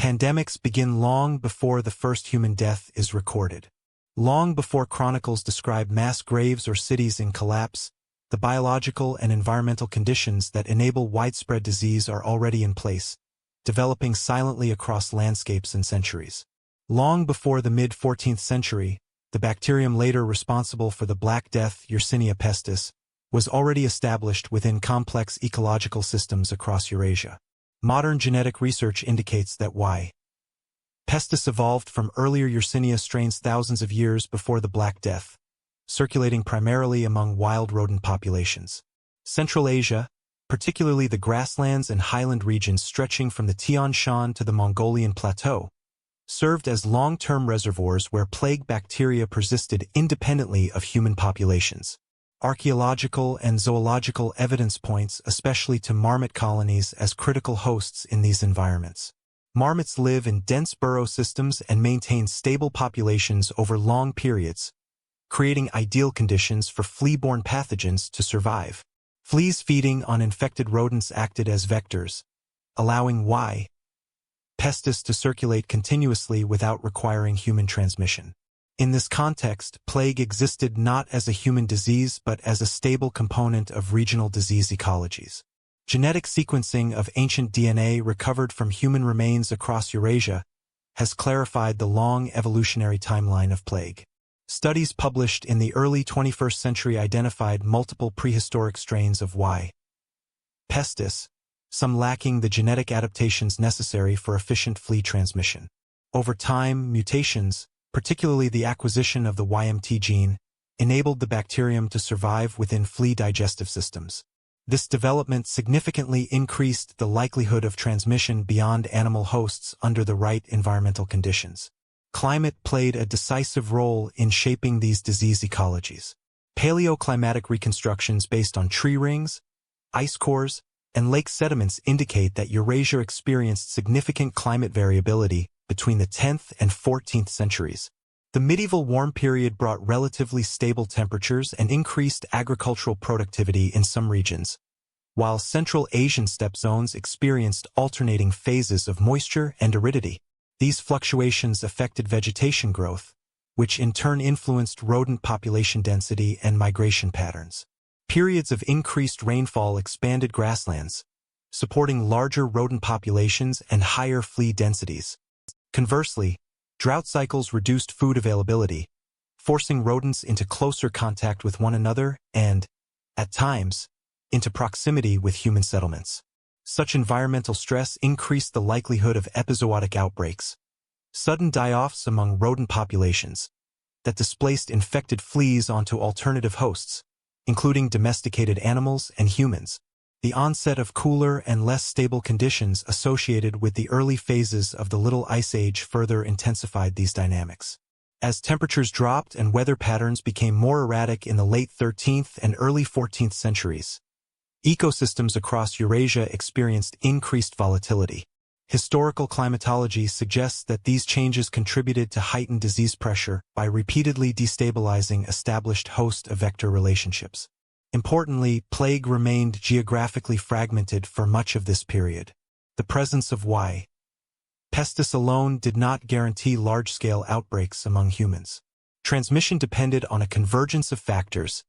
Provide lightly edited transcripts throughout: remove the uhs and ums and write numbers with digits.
Pandemics begin long before the first human death is recorded. Long before chronicles describe mass graves or cities in collapse, the biological and environmental conditions that enable widespread disease are already in place, developing silently across landscapes and centuries. Long before the mid-14th century, the bacterium later responsible for the Black Death, Yersinia pestis, was already established within complex ecological systems across Eurasia. Modern genetic research indicates that Y. pestis evolved from earlier Yersinia strains thousands of years before the Black Death, circulating primarily among wild rodent populations. Central Asia, particularly the grasslands and highland regions stretching from the Tian Shan to the Mongolian plateau, served as long-term reservoirs where plague bacteria persisted independently of human populations. Archaeological and zoological evidence points especially to marmot colonies as critical hosts in these environments. Marmots live in dense burrow systems and maintain stable populations over long periods, creating ideal conditions for flea-borne pathogens to survive. Fleas feeding on infected rodents acted as vectors, allowing Y. pestis to circulate continuously without requiring human transmission. In this context, plague existed not as a human disease but as a stable component of regional disease ecologies. Genetic sequencing of ancient DNA recovered from human remains across Eurasia has clarified the long evolutionary timeline of plague. Studies published in the early 21st century identified multiple prehistoric strains of Y. pestis, some lacking the genetic adaptations necessary for efficient flea transmission. Over time, mutations, particularly the acquisition of the YMT gene, enabled the bacterium to survive within flea digestive systems. This development significantly increased the likelihood of transmission beyond animal hosts under the right environmental conditions. Climate played a decisive role in shaping these disease ecologies. Paleoclimatic reconstructions based on tree rings, ice cores, and lake sediments indicate that Eurasia experienced significant climate variability between the 10th and 14th centuries. The medieval warm period brought relatively stable temperatures and increased agricultural productivity in some regions, while Central Asian steppe zones experienced alternating phases of moisture and aridity. These fluctuations affected vegetation growth, which in turn influenced rodent population density and migration patterns. Periods of increased rainfall expanded grasslands, supporting larger rodent populations and higher flea densities. Conversely, drought cycles reduced food availability, forcing rodents into closer contact with one another and, at times, into proximity with human settlements. Such environmental stress increased the likelihood of epizootic outbreaks, sudden die-offs among rodent populations, that displaced infected fleas onto alternative hosts, including domesticated animals and humans. The onset of cooler and less stable conditions associated with the early phases of the Little Ice Age further intensified these dynamics. As temperatures dropped and weather patterns became more erratic in the late 13th and early 14th centuries, ecosystems across Eurasia experienced increased volatility. Historical climatology suggests that these changes contributed to heightened disease pressure by repeatedly destabilizing established host-vector relationships. Importantly, plague remained geographically fragmented for much of this period. The presence of Y. pestis alone did not guarantee large-scale outbreaks among humans. Transmission depended on a convergence of factors: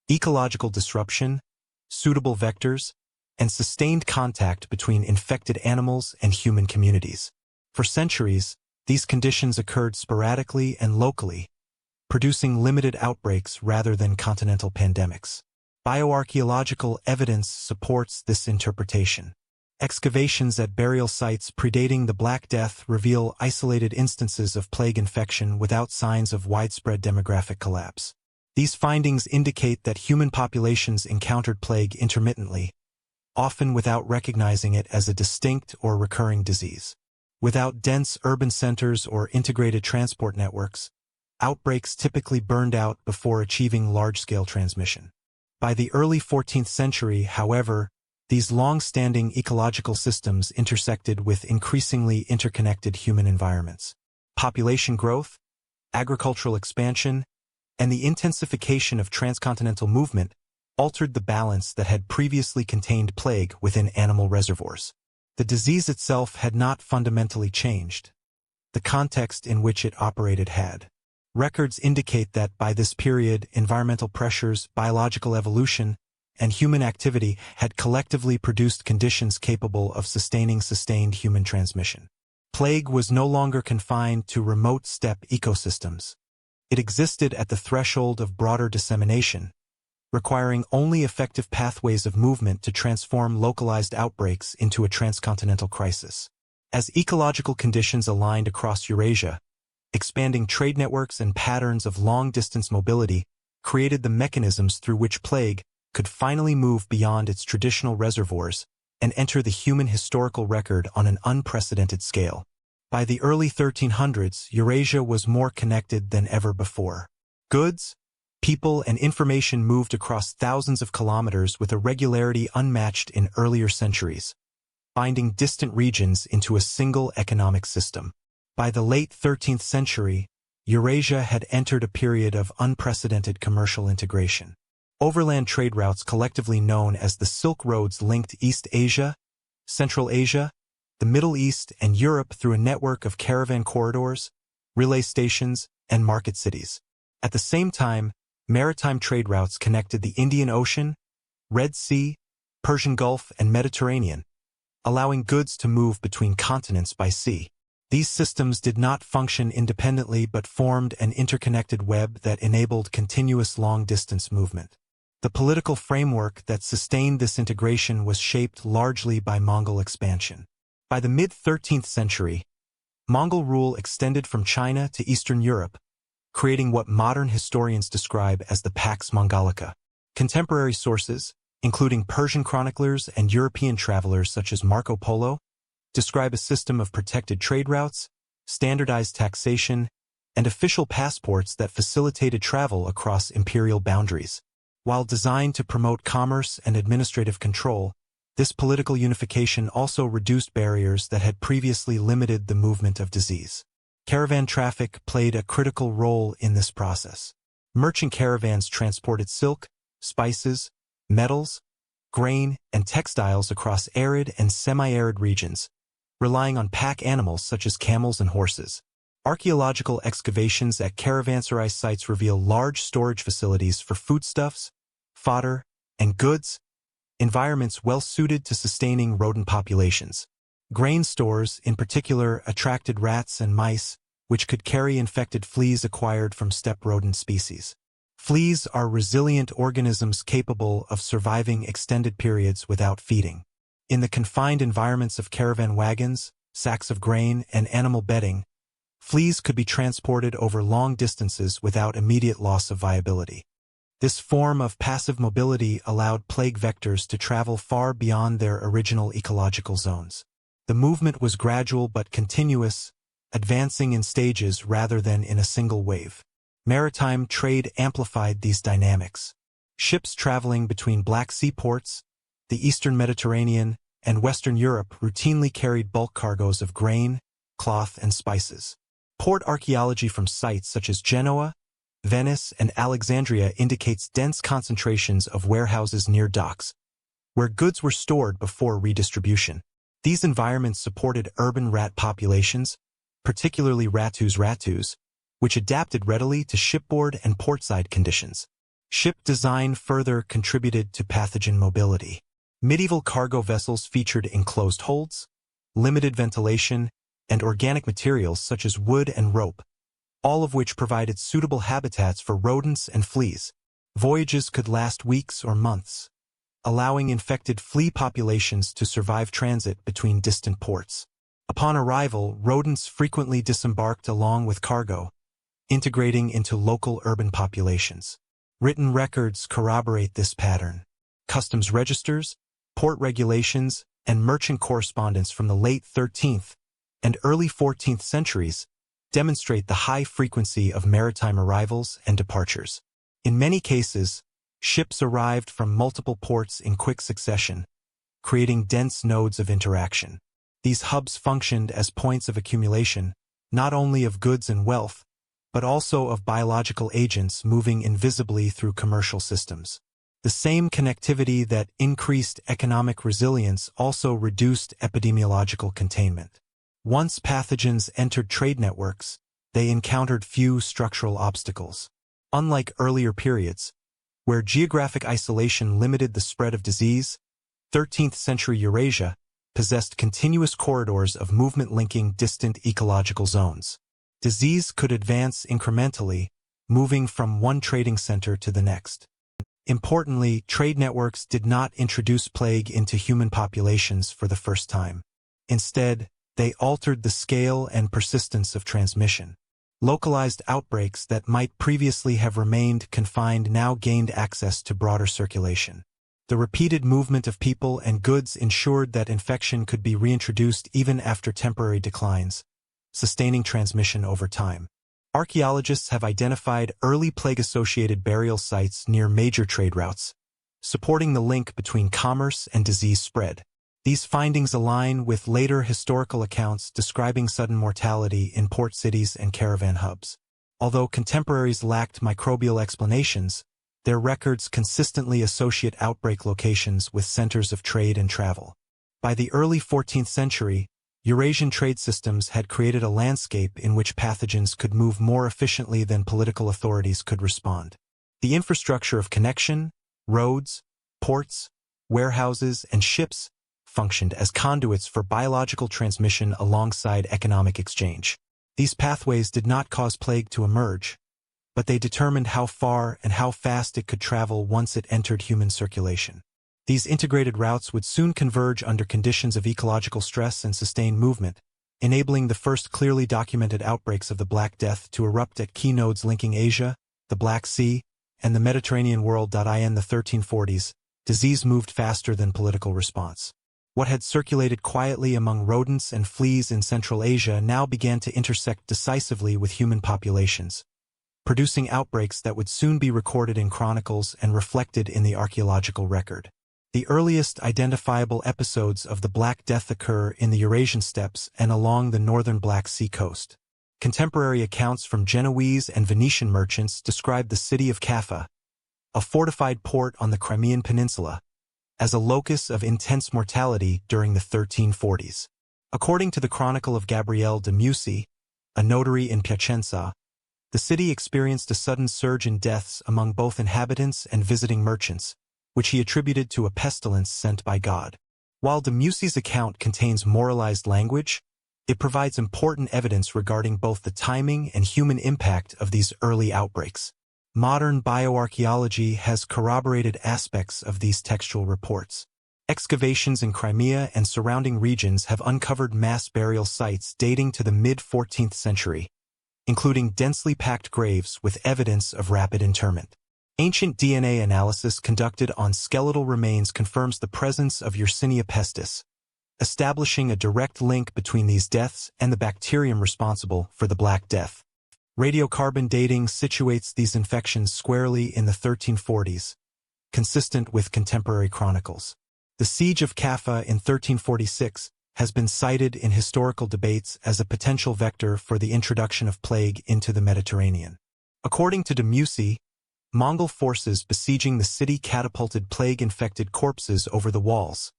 ecological disruption, suitable vectors, and sustained contact between infected animals and human communities. For centuries, these conditions occurred sporadically and locally, producing limited outbreaks rather than continental pandemics. Bioarchaeological evidence supports this interpretation. Excavations at burial sites predating the Black Death reveal isolated instances of plague infection without signs of widespread demographic collapse. These findings indicate that human populations encountered plague intermittently, often without recognizing it as a distinct or recurring disease. Without dense urban centers or integrated transport networks, outbreaks typically burned out before achieving large-scale transmission. By the early 14th century, however, these long-standing ecological systems intersected with increasingly interconnected human environments. Population growth, agricultural expansion, and the intensification of transcontinental movement altered the balance that had previously contained plague within animal reservoirs. The disease itself had not fundamentally changed. The context in which it operated had. Records indicate that by this period, environmental pressures, biological evolution, and human activity had collectively produced conditions capable of sustaining sustained human transmission. Plague was no longer confined to remote steppe ecosystems. It existed at the threshold of broader dissemination, requiring only effective pathways of movement to transform localized outbreaks into a transcontinental crisis. As ecological conditions aligned across Eurasia, expanding trade networks and patterns of long-distance mobility created the mechanisms through which plague could finally move beyond its traditional reservoirs and enter the human historical record on an unprecedented scale. By the early 1300s, Eurasia was more connected than ever before. Goods, people, and information moved across thousands of kilometers with a regularity unmatched in earlier centuries, binding distant regions into a single economic system. By the late 13th century, Eurasia had entered a period of unprecedented commercial integration. Overland trade routes collectively known as the Silk Roads linked East Asia, Central Asia, the Middle East, and Europe through a network of caravan corridors, relay stations, and market cities. At the same time, maritime trade routes connected the Indian Ocean, Red Sea, Persian Gulf, and Mediterranean, allowing goods to move between continents by sea. These systems did not function independently but formed an interconnected web that enabled continuous long-distance movement. The political framework that sustained this integration was shaped largely by Mongol expansion. By the mid-13th century, Mongol rule extended from China to Eastern Europe, creating what modern historians describe as the Pax Mongolica. Contemporary sources, including Persian chroniclers and European travelers such as Marco Polo, describe a system of protected trade routes, standardized taxation, and official passports that facilitated travel across imperial boundaries. While designed to promote commerce and administrative control, this political unification also reduced barriers that had previously limited the movement of disease. Caravan traffic played a critical role in this process. Merchant caravans transported silk, spices, metals, grain, and textiles across arid and semi-arid regions, relying on pack animals such as camels and horses. Archaeological excavations at caravanserai sites reveal large storage facilities for foodstuffs, fodder, and goods, environments well suited to sustaining rodent populations. Grain stores, in particular, attracted rats and mice, which could carry infected fleas acquired from steppe rodent species. Fleas are resilient organisms capable of surviving extended periods without feeding. In the confined environments of caravan wagons, sacks of grain, and animal bedding, fleas could be transported over long distances without immediate loss of viability. This form of passive mobility allowed plague vectors to travel far beyond their original ecological zones. The movement was gradual but continuous, advancing in stages rather than in a single wave. Maritime trade amplified these dynamics. Ships traveling between Black Sea ports, the Eastern Mediterranean, and Western Europe routinely carried bulk cargoes of grain, cloth, and spices. Port archaeology from sites such as Genoa, Venice, and Alexandria indicates dense concentrations of warehouses near docks, where goods were stored before redistribution. These environments supported urban rat populations, particularly ratus, which adapted readily to shipboard and portside conditions. Ship design further contributed to pathogen mobility. Medieval cargo vessels featured enclosed holds, limited ventilation, and organic materials such as wood and rope, all of which provided suitable habitats for rodents and fleas. Voyages could last weeks or months, allowing infected flea populations to survive transit between distant ports. Upon arrival, rodents frequently disembarked along with cargo, integrating into local urban populations. Written records corroborate this pattern. Customs registers, port regulations, and merchant correspondence from the late 13th and early 14th centuries demonstrate the high frequency of maritime arrivals and departures. In many cases, ships arrived from multiple ports in quick succession, creating dense nodes of interaction. These hubs functioned as points of accumulation, not only of goods and wealth, but also of biological agents moving invisibly through commercial systems. The same connectivity that increased economic resilience also reduced epidemiological containment. Once pathogens entered trade networks, they encountered few structural obstacles. Unlike earlier periods, where geographic isolation limited the spread of disease, 13th century Eurasia possessed continuous corridors of movement linking distant ecological zones. Disease could advance incrementally, moving from one trading center to the next. Importantly, trade networks did not introduce plague into human populations for the first time. Instead, they altered the scale and persistence of transmission. Localized outbreaks that might previously have remained confined now gained access to broader circulation. The repeated movement of people and goods ensured that infection could be reintroduced even after temporary declines, sustaining transmission over time. Archaeologists have identified early plague-associated burial sites near major trade routes, supporting the link between commerce and disease spread. These findings align with later historical accounts describing sudden mortality in port cities and caravan hubs. Although contemporaries lacked microbial explanations, their records consistently associate outbreak locations with centers of trade and travel. By the early 14th century, Eurasian trade systems had created a landscape in which pathogens could move more efficiently than political authorities could respond. The infrastructure of connection, roads, ports, warehouses, and ships functioned as conduits for biological transmission alongside economic exchange. These pathways did not cause plague to emerge, but they determined how far and how fast it could travel once it entered human circulation. These integrated routes would soon converge under conditions of ecological stress and sustained movement, enabling the first clearly documented outbreaks of the Black Death to erupt at key nodes linking Asia, the Black Sea, and the Mediterranean world. In the 1340s, disease moved faster than political response. What had circulated quietly among rodents and fleas in Central Asia now began to intersect decisively with human populations, producing outbreaks that would soon be recorded in chronicles and reflected in the archaeological record. The earliest identifiable episodes of the Black Death occur in the Eurasian steppes and along the northern Black Sea coast. Contemporary accounts from Genoese and Venetian merchants describe the city of Kaffa, a fortified port on the Crimean Peninsula, as a locus of intense mortality during the 1340s. According to the Chronicle of Gabriele de Mussi, a notary in Piacenza, the city experienced a sudden surge in deaths among both inhabitants and visiting merchants, which he attributed to a pestilence sent by God. While de Mussi's account contains moralized language, it provides important evidence regarding both the timing and human impact of these early outbreaks. Modern bioarchaeology has corroborated aspects of these textual reports. Excavations in Crimea and surrounding regions have uncovered mass burial sites dating to the mid-14th century, including densely packed graves with evidence of rapid interment. Ancient DNA analysis conducted on skeletal remains confirms the presence of Yersinia pestis, establishing a direct link between these deaths and the bacterium responsible for the Black Death. Radiocarbon dating situates these infections squarely in the 1340s, consistent with contemporary chronicles. The siege of Kaffa in 1346 has been cited in historical debates as a potential vector for the introduction of plague into the Mediterranean. According to de Mussi, Mongol forces besieging the city catapulted plague-infected corpses over the walls,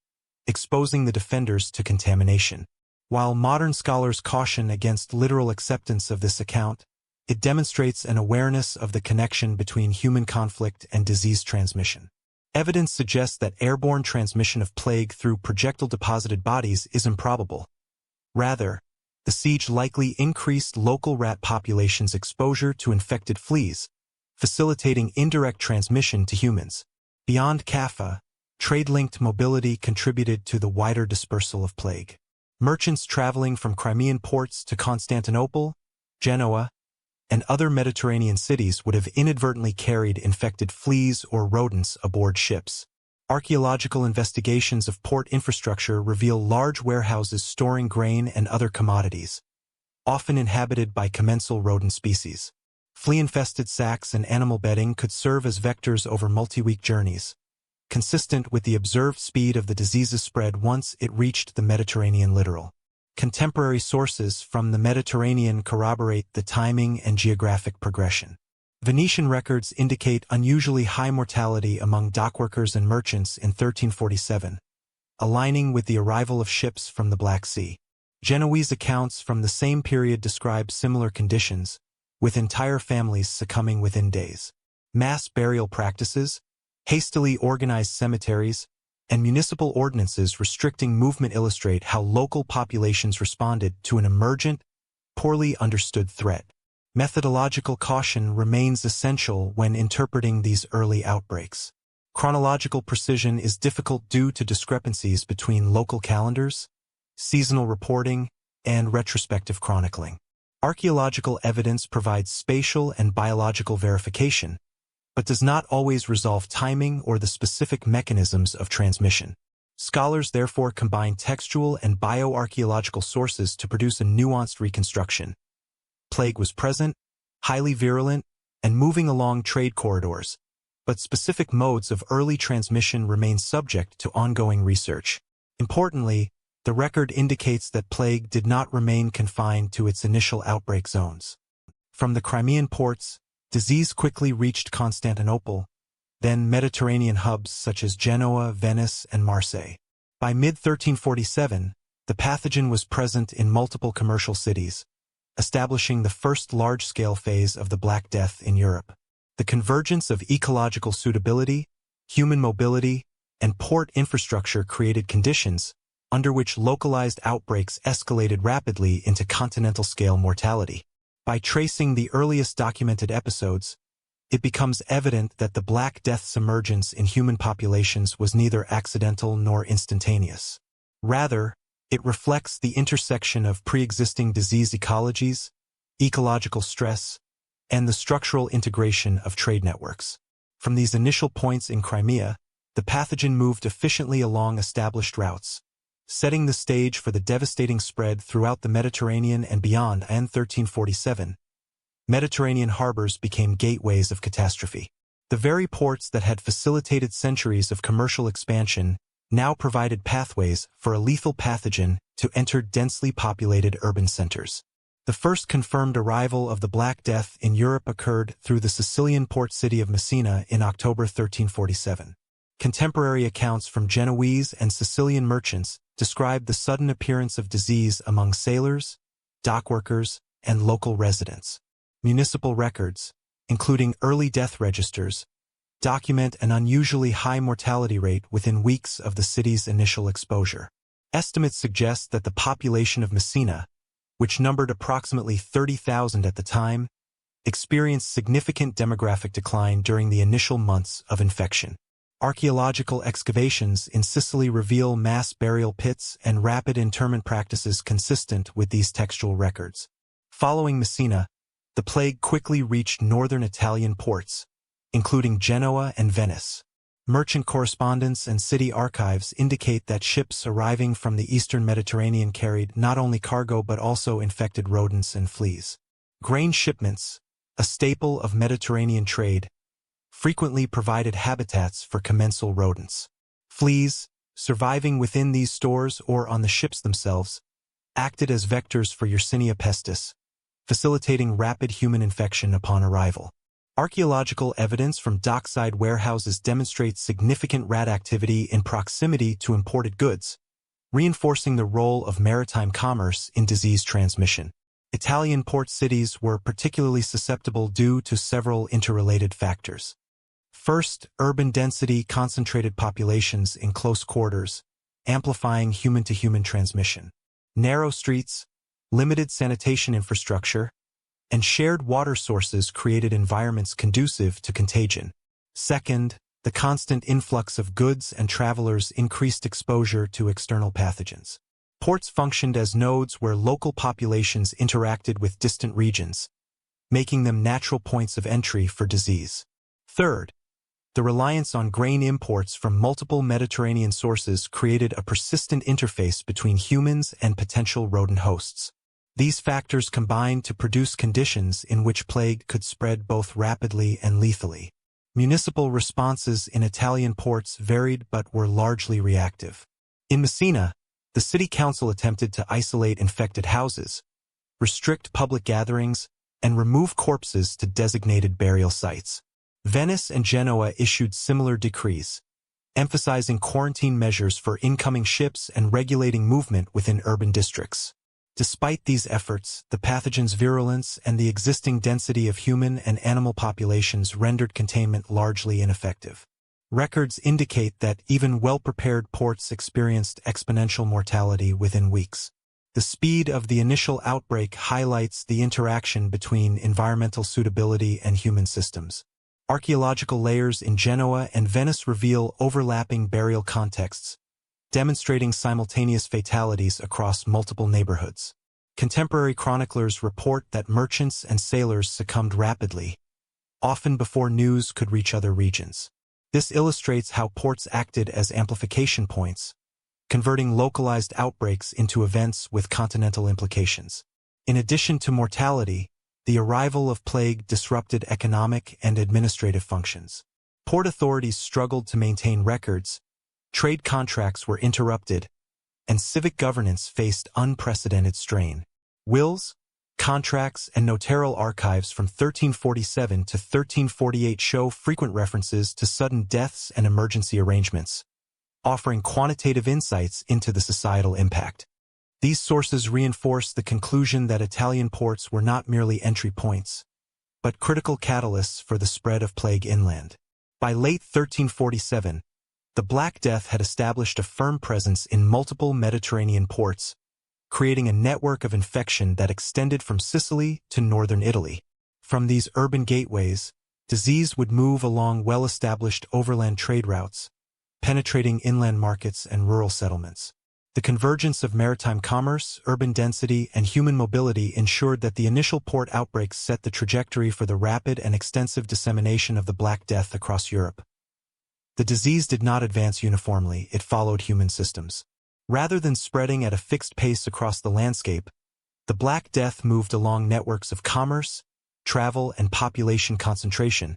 exposing the defenders to contamination. While modern scholars caution against literal acceptance of this account, it demonstrates an awareness of the connection between human conflict and disease transmission. Evidence suggests that airborne transmission of plague through projectile-deposited bodies is improbable. Rather, the siege likely increased local rat populations' exposure to infected fleas, facilitating indirect transmission to humans. Beyond Kaffa, trade-linked mobility contributed to the wider dispersal of plague. Merchants traveling from Crimean ports to Constantinople, Genoa, and other Mediterranean cities would have inadvertently carried infected fleas or rodents aboard ships. Archaeological investigations of port infrastructure reveal large warehouses storing grain and other commodities, often inhabited by commensal rodent species. Flea-infested sacks and animal bedding could serve as vectors over multi-week journeys, consistent with the observed speed of the disease's spread once it reached the Mediterranean littoral. Contemporary sources from the Mediterranean corroborate the timing and geographic progression. Venetian records indicate unusually high mortality among dockworkers and merchants in 1347, aligning with the arrival of ships from the Black Sea. Genoese accounts from the same period describe similar conditions, with entire families succumbing within days. Mass burial practices, hastily organized cemeteries, and municipal ordinances restricting movement illustrate how local populations responded to an emergent, poorly understood threat. Methodological caution remains essential when interpreting these early outbreaks. Chronological precision is difficult due to discrepancies between local calendars, seasonal reporting, and retrospective chronicling. Archaeological evidence provides spatial and biological verification, but does not always resolve timing or the specific mechanisms of transmission. Scholars therefore combine textual and bioarchaeological sources to produce a nuanced reconstruction. Plague was present, highly virulent, and moving along trade corridors, but specific modes of early transmission remain subject to ongoing research. Importantly, the record indicates that plague did not remain confined to its initial outbreak zones. From the Crimean ports, disease quickly reached Constantinople, then Mediterranean hubs such as Genoa, Venice, and Marseille. By mid-1347, the pathogen was present in multiple commercial cities, establishing the first large-scale phase of the Black Death in Europe. The convergence of ecological suitability, human mobility, and port infrastructure created conditions under which localized outbreaks escalated rapidly into continental-scale mortality. By tracing the earliest documented episodes, it becomes evident that the Black Death's emergence in human populations was neither accidental nor instantaneous. Rather, it reflects the intersection of pre-existing disease ecologies, ecological stress, and the structural integration of trade networks. From these initial points in Crimea, the pathogen moved efficiently along established routes, setting the stage for the devastating spread throughout the Mediterranean and beyond. In 1347, Mediterranean harbors became gateways of catastrophe. The very ports that had facilitated centuries of commercial expansion now provided pathways for a lethal pathogen to enter densely populated urban centers. The first confirmed arrival of the Black Death in Europe occurred through the Sicilian port city of Messina in October 1347. Contemporary accounts from Genoese and Sicilian merchants describe the sudden appearance of disease among sailors, dockworkers, and local residents. Municipal records, including early death registers, document an unusually high mortality rate within weeks of the city's initial exposure. Estimates suggest that the population of Messina, which numbered approximately 30,000 at the time, experienced significant demographic decline during the initial months of infection. Archaeological excavations in Sicily reveal mass burial pits and rapid interment practices consistent with these textual records. Following Messina, the plague quickly reached northern Italian ports, including Genoa and Venice. Merchant correspondence and city archives indicate that ships arriving from the eastern Mediterranean carried not only cargo but also infected rodents and fleas. Grain shipments, a staple of Mediterranean trade, frequently provided habitats for commensal rodents. Fleas, surviving within these stores or on the ships themselves, acted as vectors for Yersinia pestis, facilitating rapid human infection upon arrival. Archaeological evidence from dockside warehouses demonstrates significant rat activity in proximity to imported goods, reinforcing the role of maritime commerce in disease transmission. Italian port cities were particularly susceptible due to several interrelated factors. First, urban density concentrated populations in close quarters, amplifying human-to-human transmission. Narrow streets, limited sanitation infrastructure, and shared water sources created environments conducive to contagion. Second, the constant influx of goods and travelers increased exposure to external pathogens. Ports functioned as nodes where local populations interacted with distant regions, making them natural points of entry for disease. Third, the reliance on grain imports from multiple Mediterranean sources created a persistent interface between humans and potential rodent hosts. These factors combined to produce conditions in which plague could spread both rapidly and lethally. Municipal responses in Italian ports varied but were largely reactive. In Messina, the city council attempted to isolate infected houses, restrict public gatherings, and remove corpses to designated burial sites. Venice and Genoa issued similar decrees, emphasizing quarantine measures for incoming ships and regulating movement within urban districts. Despite these efforts, the pathogen's virulence and the existing density of human and animal populations rendered containment largely ineffective. Records indicate that even well-prepared ports experienced exponential mortality within weeks. The speed of the initial outbreak highlights the interaction between environmental suitability and human systems. Archaeological layers in Genoa and Venice reveal overlapping burial contexts, demonstrating simultaneous fatalities across multiple neighborhoods. Contemporary chroniclers report that merchants and sailors succumbed rapidly, often before news could reach other regions. This illustrates how ports acted as amplification points, converting localized outbreaks into events with continental implications. In addition to mortality, the arrival of plague disrupted economic and administrative functions. Port authorities struggled to maintain records, trade contracts were interrupted, and civic governance faced unprecedented strain. Wills, contracts, and notarial archives from 1347 to 1348 show frequent references to sudden deaths and emergency arrangements, offering quantitative insights into the societal impact. These sources reinforce the conclusion that Italian ports were not merely entry points, but critical catalysts for the spread of plague inland. By late 1347, the Black Death had established a firm presence in multiple Mediterranean ports, creating a network of infection that extended from Sicily to northern Italy. From these urban gateways, disease would move along well-established overland trade routes, penetrating inland markets and rural settlements. The convergence of maritime commerce, urban density, and human mobility ensured that the initial port outbreaks set the trajectory for the rapid and extensive dissemination of the Black Death across Europe. The disease did not advance uniformly, it followed human systems. Rather than spreading at a fixed pace across the landscape, the Black Death moved along networks of commerce, travel, and population concentration,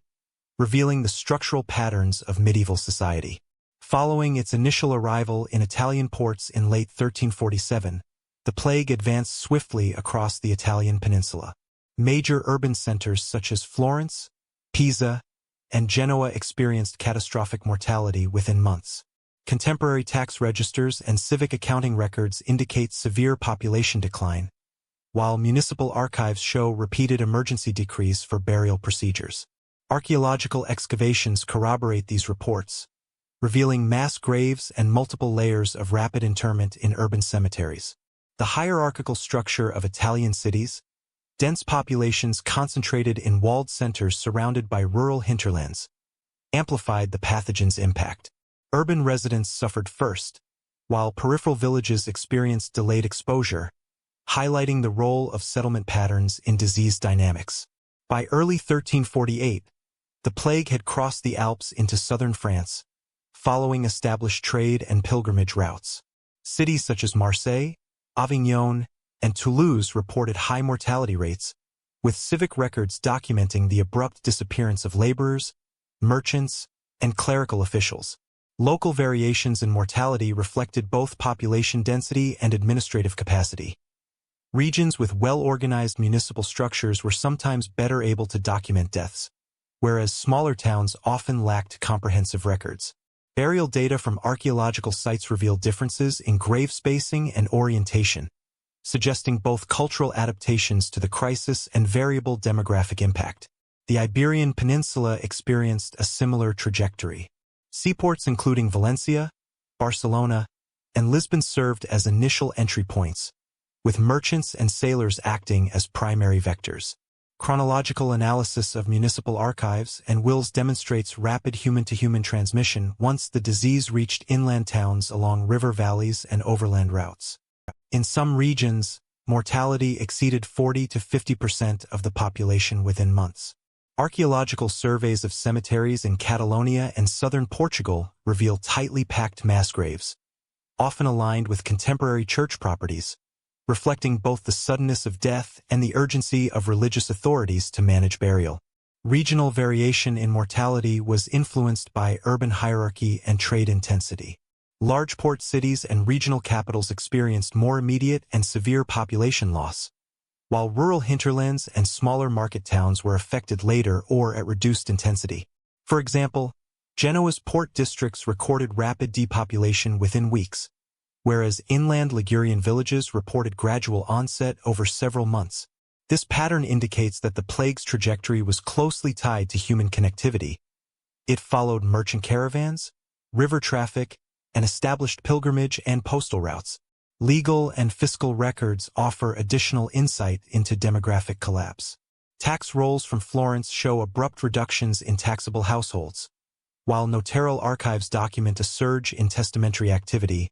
revealing the structural patterns of medieval society. Following its initial arrival in Italian ports in late 1347, the plague advanced swiftly across the Italian peninsula. Major urban centers such as Florence, Pisa, and Genoa experienced catastrophic mortality within months. Contemporary tax registers and civic accounting records indicate severe population decline, while municipal archives show repeated emergency decrees for burial procedures. Archaeological excavations corroborate these reports, revealing mass graves and multiple layers of rapid interment in urban cemeteries. The hierarchical structure of Italian cities, dense populations concentrated in walled centers surrounded by rural hinterlands, amplified the pathogen's impact. Urban residents suffered first, while peripheral villages experienced delayed exposure, highlighting the role of settlement patterns in disease dynamics. By early 1348, the plague had crossed the Alps into southern France, following established trade and pilgrimage routes. Cities such as Marseille, Avignon, and Toulouse reported high mortality rates, with civic records documenting the abrupt disappearance of laborers, merchants, and clerical officials. Local variations in mortality reflected both population density and administrative capacity. Regions with well-organized municipal structures were sometimes better able to document deaths, whereas smaller towns often lacked comprehensive records. Burial data from archaeological sites reveal differences in grave spacing and orientation, suggesting both cultural adaptations to the crisis and variable demographic impact. The Iberian Peninsula experienced a similar trajectory. Seaports including Valencia, Barcelona, and Lisbon served as initial entry points, with merchants and sailors acting as primary vectors. Chronological analysis of municipal archives and wills demonstrates rapid human-to-human transmission once the disease reached inland towns along river valleys and overland routes. In some regions, mortality exceeded 40 to 50% of the population within months. Archaeological surveys of cemeteries in Catalonia and southern Portugal reveal tightly packed mass graves, often aligned with contemporary church properties, reflecting both the suddenness of death and the urgency of religious authorities to manage burial. Regional variation in mortality was influenced by urban hierarchy and trade intensity. Large port cities and regional capitals experienced more immediate and severe population loss, while rural hinterlands and smaller market towns were affected later or at reduced intensity. For example, Genoa's port districts recorded rapid depopulation within weeks, whereas inland Ligurian villages reported gradual onset over several months. This pattern indicates that the plague's trajectory was closely tied to human connectivity. It followed merchant caravans, river traffic, and established pilgrimage and postal routes. Legal and fiscal records offer additional insight into demographic collapse. Tax rolls from Florence show abrupt reductions in taxable households, while notarial archives document a surge in testamentary activity,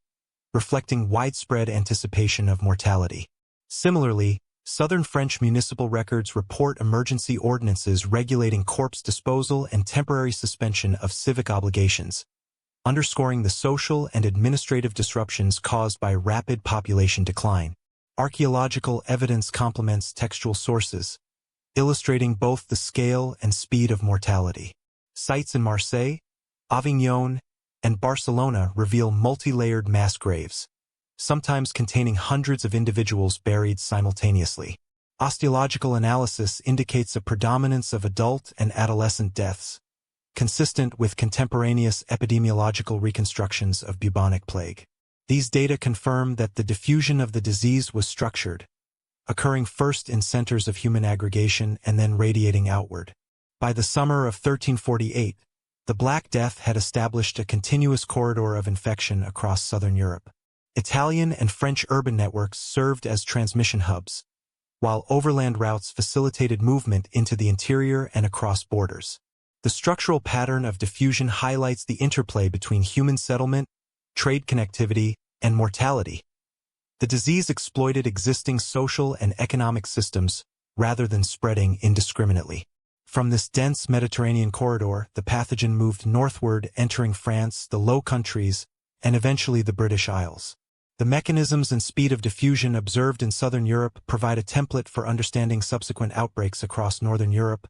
reflecting widespread anticipation of mortality. Similarly, southern French municipal records report emergency ordinances regulating corpse disposal and temporary suspension of civic obligations, underscoring the social and administrative disruptions caused by rapid population decline. Archaeological evidence complements textual sources, illustrating both the scale and speed of mortality. Sites in Marseille, Avignon, and Barcelona reveal multi-layered mass graves, sometimes containing hundreds of individuals buried simultaneously. Osteological analysis indicates a predominance of adult and adolescent deaths, consistent with contemporaneous epidemiological reconstructions of bubonic plague. These data confirm that the diffusion of the disease was structured, occurring first in centers of human aggregation and then radiating outward. By the summer of 1348, the Black Death had established a continuous corridor of infection across southern Europe. Italian and French urban networks served as transmission hubs, while overland routes facilitated movement into the interior and across borders. The structural pattern of diffusion highlights the interplay between human settlement, trade connectivity, and mortality. The disease exploited existing social and economic systems rather than spreading indiscriminately. From this dense Mediterranean corridor, the pathogen moved northward, entering France, the Low Countries, and eventually the British Isles. The mechanisms and speed of diffusion observed in southern Europe provide a template for understanding subsequent outbreaks across northern Europe,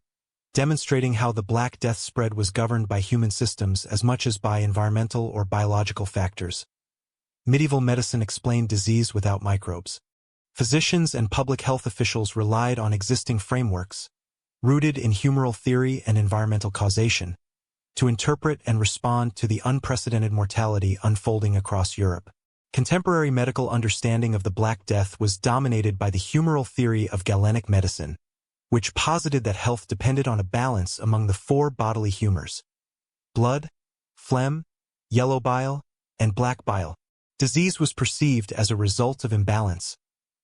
demonstrating how the Black Death spread was governed by human systems as much as by environmental or biological factors. Medieval medicine explained disease without microbes. Physicians and public health officials relied on existing frameworks, rooted in humoral theory and environmental causation, to interpret and respond to the unprecedented mortality unfolding across Europe. Contemporary medical understanding of the Black Death was dominated by the humoral theory of Galenic medicine, which posited that health depended on a balance among the four bodily humors: blood, phlegm, yellow bile, and black bile. Disease was perceived as a result of imbalance,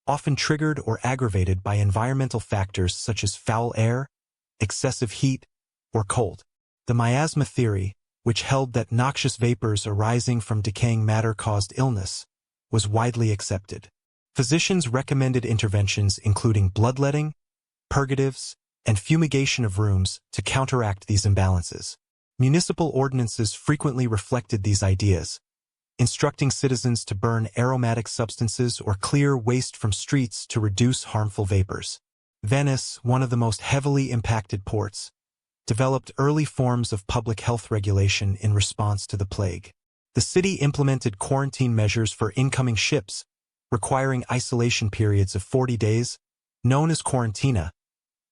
often triggered or aggravated by environmental factors such as foul air, excessive heat, or cold. The miasma theory, which held that noxious vapors arising from decaying matter caused illness, was widely accepted. Physicians recommended interventions including bloodletting, purgatives, and fumigation of rooms to counteract these imbalances. Municipal ordinances frequently reflected these ideas, instructing citizens to burn aromatic substances or clear waste from streets to reduce harmful vapors. Venice, one of the most heavily impacted ports, developed early forms of public health regulation in response to the plague. The city implemented quarantine measures for incoming ships, requiring isolation periods of 40 days, known as quarantina,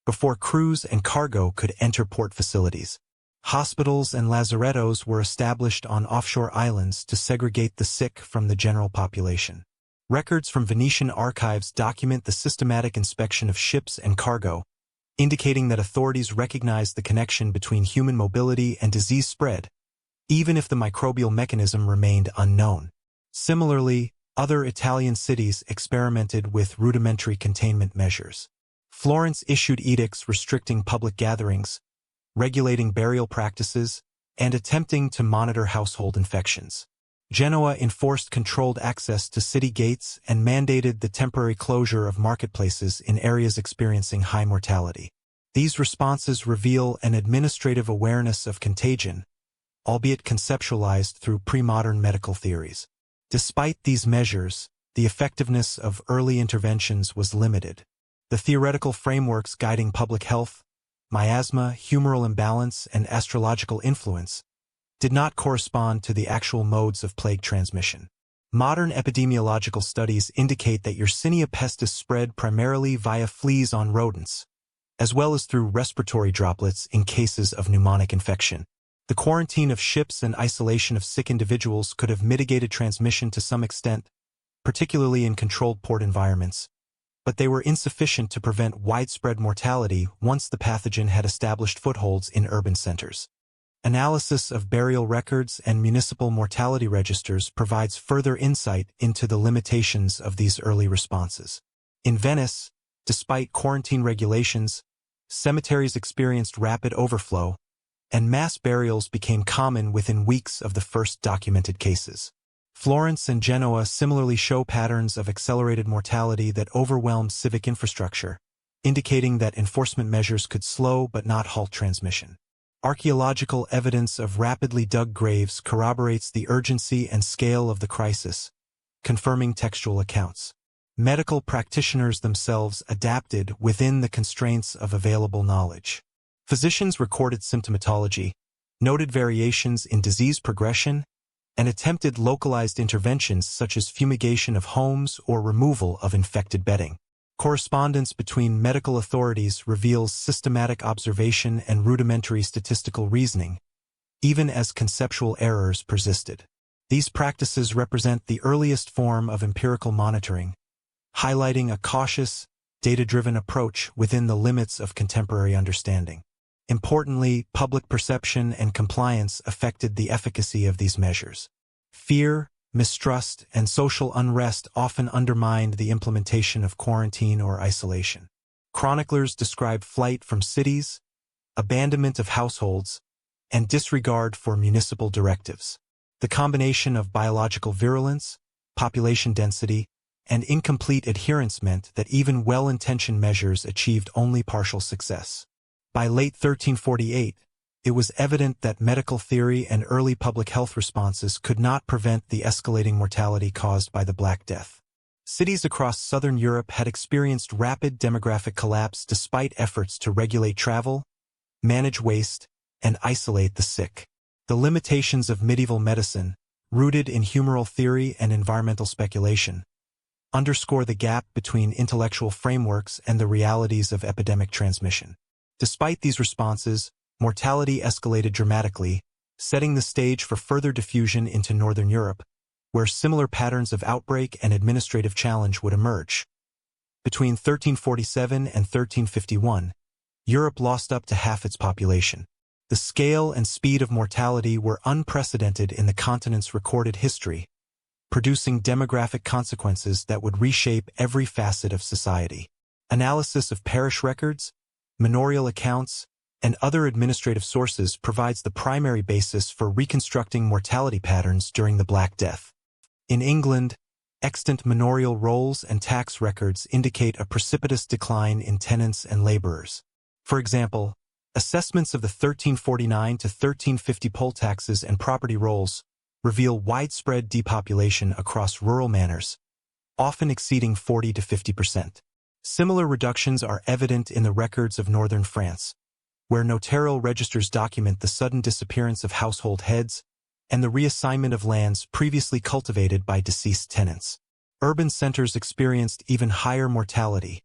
before crews and cargo could enter port facilities. Hospitals and lazarettos were established on offshore islands to segregate the sick from the general population. Records from Venetian archives document the systematic inspection of ships and cargo, indicating that authorities recognized the connection between human mobility and disease spread, even if the microbial mechanism remained unknown. Similarly, other Italian cities experimented with rudimentary containment measures. Florence issued edicts restricting public gatherings, regulating burial practices, and attempting to monitor household infections. Genoa enforced controlled access to city gates and mandated the temporary closure of marketplaces in areas experiencing high mortality. These responses reveal an administrative awareness of contagion, albeit conceptualized through pre-modern medical theories. Despite these measures, the effectiveness of early interventions was limited. The theoretical frameworks guiding public health, miasma, humoral imbalance, and astrological influence, did not correspond to the actual modes of plague transmission. Modern epidemiological studies indicate that Yersinia pestis spread primarily via fleas on rodents, as well as through respiratory droplets in cases of pneumonic infection. The quarantine of ships and isolation of sick individuals could have mitigated transmission to some extent, particularly in controlled port environments, but they were insufficient to prevent widespread mortality once the pathogen had established footholds in urban centers. Analysis of burial records and municipal mortality registers provides further insight into the limitations of these early responses. In Venice, despite quarantine regulations, cemeteries experienced rapid overflow, and mass burials became common within weeks of the first documented cases. Florence and Genoa similarly show patterns of accelerated mortality that overwhelm civic infrastructure, indicating that enforcement measures could slow but not halt transmission. Archaeological evidence of rapidly dug graves corroborates the urgency and scale of the crisis, confirming textual accounts. Medical practitioners themselves adapted within the constraints of available knowledge. Physicians recorded symptomatology, noted variations in disease progression, and attempted localized interventions such as fumigation of homes or removal of infected bedding. Correspondence between medical authorities reveals systematic observation and rudimentary statistical reasoning, even as conceptual errors persisted. These practices represent the earliest form of empirical monitoring, highlighting a cautious, data-driven approach within the limits of contemporary understanding. Importantly, public perception and compliance affected the efficacy of these measures. Fear, mistrust, and social unrest often undermined the implementation of quarantine or isolation. Chroniclers describe flight from cities, abandonment of households, and disregard for municipal directives. The combination of biological virulence, population density, and incomplete adherence meant that even well-intentioned measures achieved only partial success. By late 1348, it was evident that medical theory and early public health responses could not prevent the escalating mortality caused by the Black Death. Cities across southern Europe had experienced rapid demographic collapse despite efforts to regulate travel, manage waste, and isolate the sick. The limitations of medieval medicine, rooted in humoral theory and environmental speculation, underscore the gap between intellectual frameworks and the realities of epidemic transmission. Despite these responses, mortality escalated dramatically, setting the stage for further diffusion into northern Europe, where similar patterns of outbreak and administrative challenge would emerge. Between 1347 and 1351, Europe lost up to half its population. The scale and speed of mortality were unprecedented in the continent's recorded history, producing demographic consequences that would reshape every facet of society. Analysis of parish records, manorial accounts, and other administrative sources provides the primary basis for reconstructing mortality patterns during the Black Death. In England, extant manorial rolls and tax records indicate a precipitous decline in tenants and laborers. For example, assessments of the 1349 to 1350 poll taxes and property rolls reveal widespread depopulation across rural manors, often exceeding 40 to 50%. Similar reductions are evident in the records of northern France, where notarial registers document the sudden disappearance of household heads and the reassignment of lands previously cultivated by deceased tenants. Urban centers experienced even higher mortality,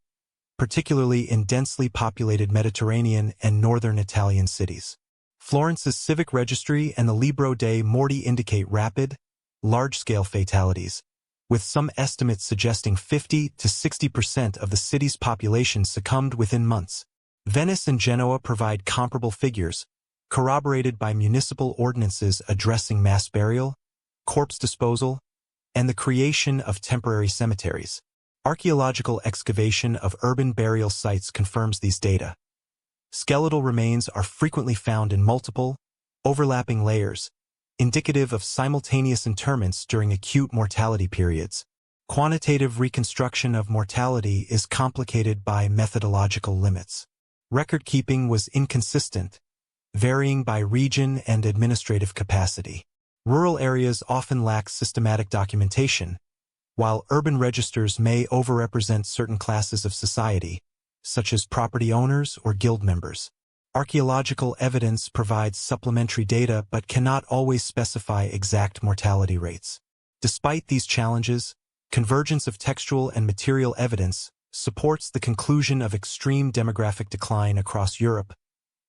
particularly in densely populated Mediterranean and northern Italian cities. Florence's civic registry and the Libro dei Morti indicate rapid, large-scale fatalities, with some estimates suggesting 50 to 60% of the city's population succumbed within months. Venice and Genoa provide comparable figures, corroborated by municipal ordinances addressing mass burial, corpse disposal, and the creation of temporary cemeteries. Archaeological excavation of urban burial sites confirms these data. Skeletal remains are frequently found in multiple, overlapping layers, indicative of simultaneous interments during acute mortality periods. Quantitative reconstruction of mortality is complicated by methodological limits. Record-keeping was inconsistent, varying by region and administrative capacity. Rural areas often lack systematic documentation, while urban registers may overrepresent certain classes of society, such as property owners or guild members. Archaeological evidence provides supplementary data but cannot always specify exact mortality rates. Despite these challenges, convergence of textual and material evidence supports the conclusion of extreme demographic decline across Europe,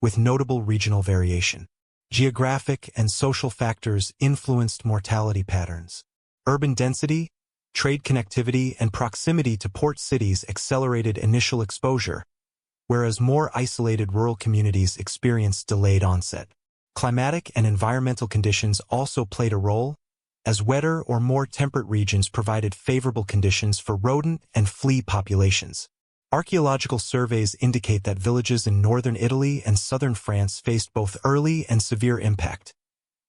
with notable regional variation. Geographic and social factors influenced mortality patterns. Urban density, trade connectivity, and proximity to port cities accelerated initial exposure, whereas more isolated rural communities experienced delayed onset. Climatic and environmental conditions also played a role, as wetter or more temperate regions provided favorable conditions for rodent and flea populations. Archaeological surveys indicate that villages in northern Italy and southern France faced both early and severe impact,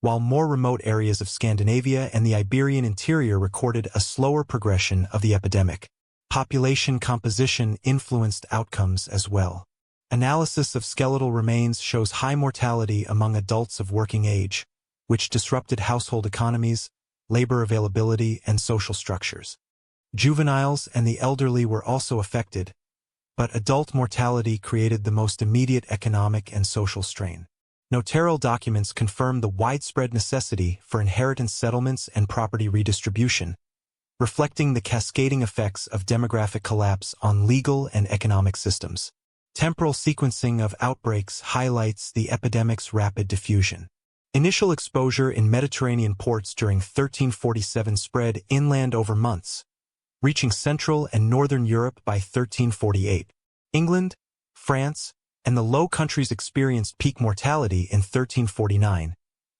while more remote areas of Scandinavia and the Iberian interior recorded a slower progression of the epidemic. Population composition influenced outcomes as well. Analysis of skeletal remains shows high mortality among adults of working age, which disrupted household economies, labor availability, and social structures. Juveniles and the elderly were also affected, but adult mortality created the most immediate economic and social strain. Notarial documents confirm the widespread necessity for inheritance settlements and property redistribution, reflecting the cascading effects of demographic collapse on legal and economic systems. Temporal sequencing of outbreaks highlights the epidemic's rapid diffusion. Initial exposure in Mediterranean ports during 1347 spread inland over months, reaching Central and Northern Europe by 1348. England, France, and the Low Countries experienced peak mortality in 1349,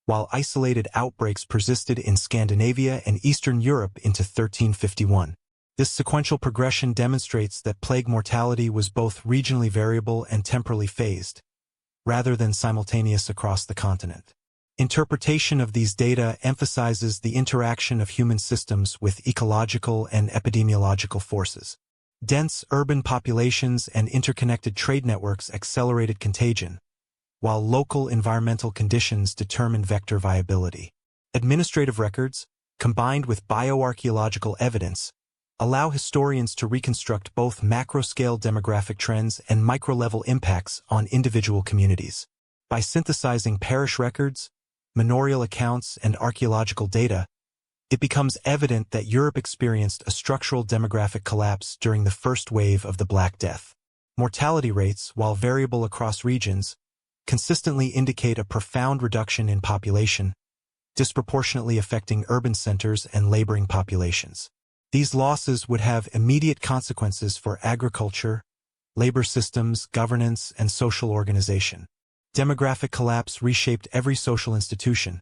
while isolated outbreaks persisted in Scandinavia and Eastern Europe into 1351. This sequential progression demonstrates that plague mortality was both regionally variable and temporally phased, rather than simultaneous across the continent. Interpretation of these data emphasizes the interaction of human systems with ecological and epidemiological forces. Dense urban populations and interconnected trade networks accelerated contagion, while local environmental conditions determined vector viability. Administrative records, combined with bioarchaeological evidence, allow historians to reconstruct both macro-scale demographic trends and micro-level impacts on individual communities. By synthesizing parish records, manorial accounts, and archaeological data, it becomes evident that Europe experienced a structural demographic collapse during the first wave of the Black Death. Mortality rates, while variable across regions, consistently indicate a profound reduction in population, disproportionately affecting urban centers and laboring populations. These losses would have immediate consequences for agriculture, labor systems, governance, and social organization. Demographic collapse reshaped every social institution,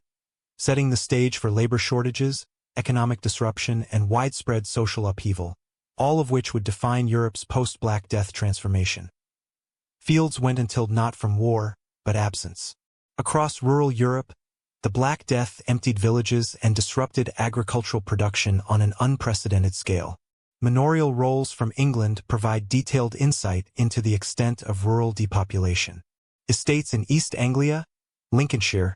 setting the stage for labor shortages, economic disruption, and widespread social upheaval, all of which would define Europe's post-Black Death transformation. Fields went until not from war, but absence. Across rural Europe, the Black Death emptied villages and disrupted agricultural production on an unprecedented scale. Manorial rolls from England provide detailed insight into the extent of rural depopulation. Estates in East Anglia, Lincolnshire,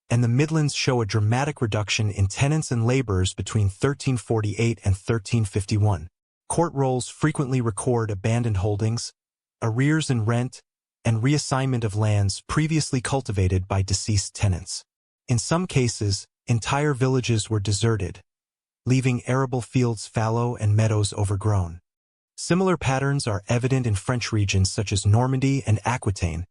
and the Midlands show a dramatic reduction in tenants and laborers between 1348 and 1351. Court rolls frequently record abandoned holdings, arrears in rent, and reassignment of lands previously cultivated by deceased tenants. In some cases, entire villages were deserted, leaving arable fields fallow and meadows overgrown. Similar patterns are evident in French regions such as Normandy and Aquitaine,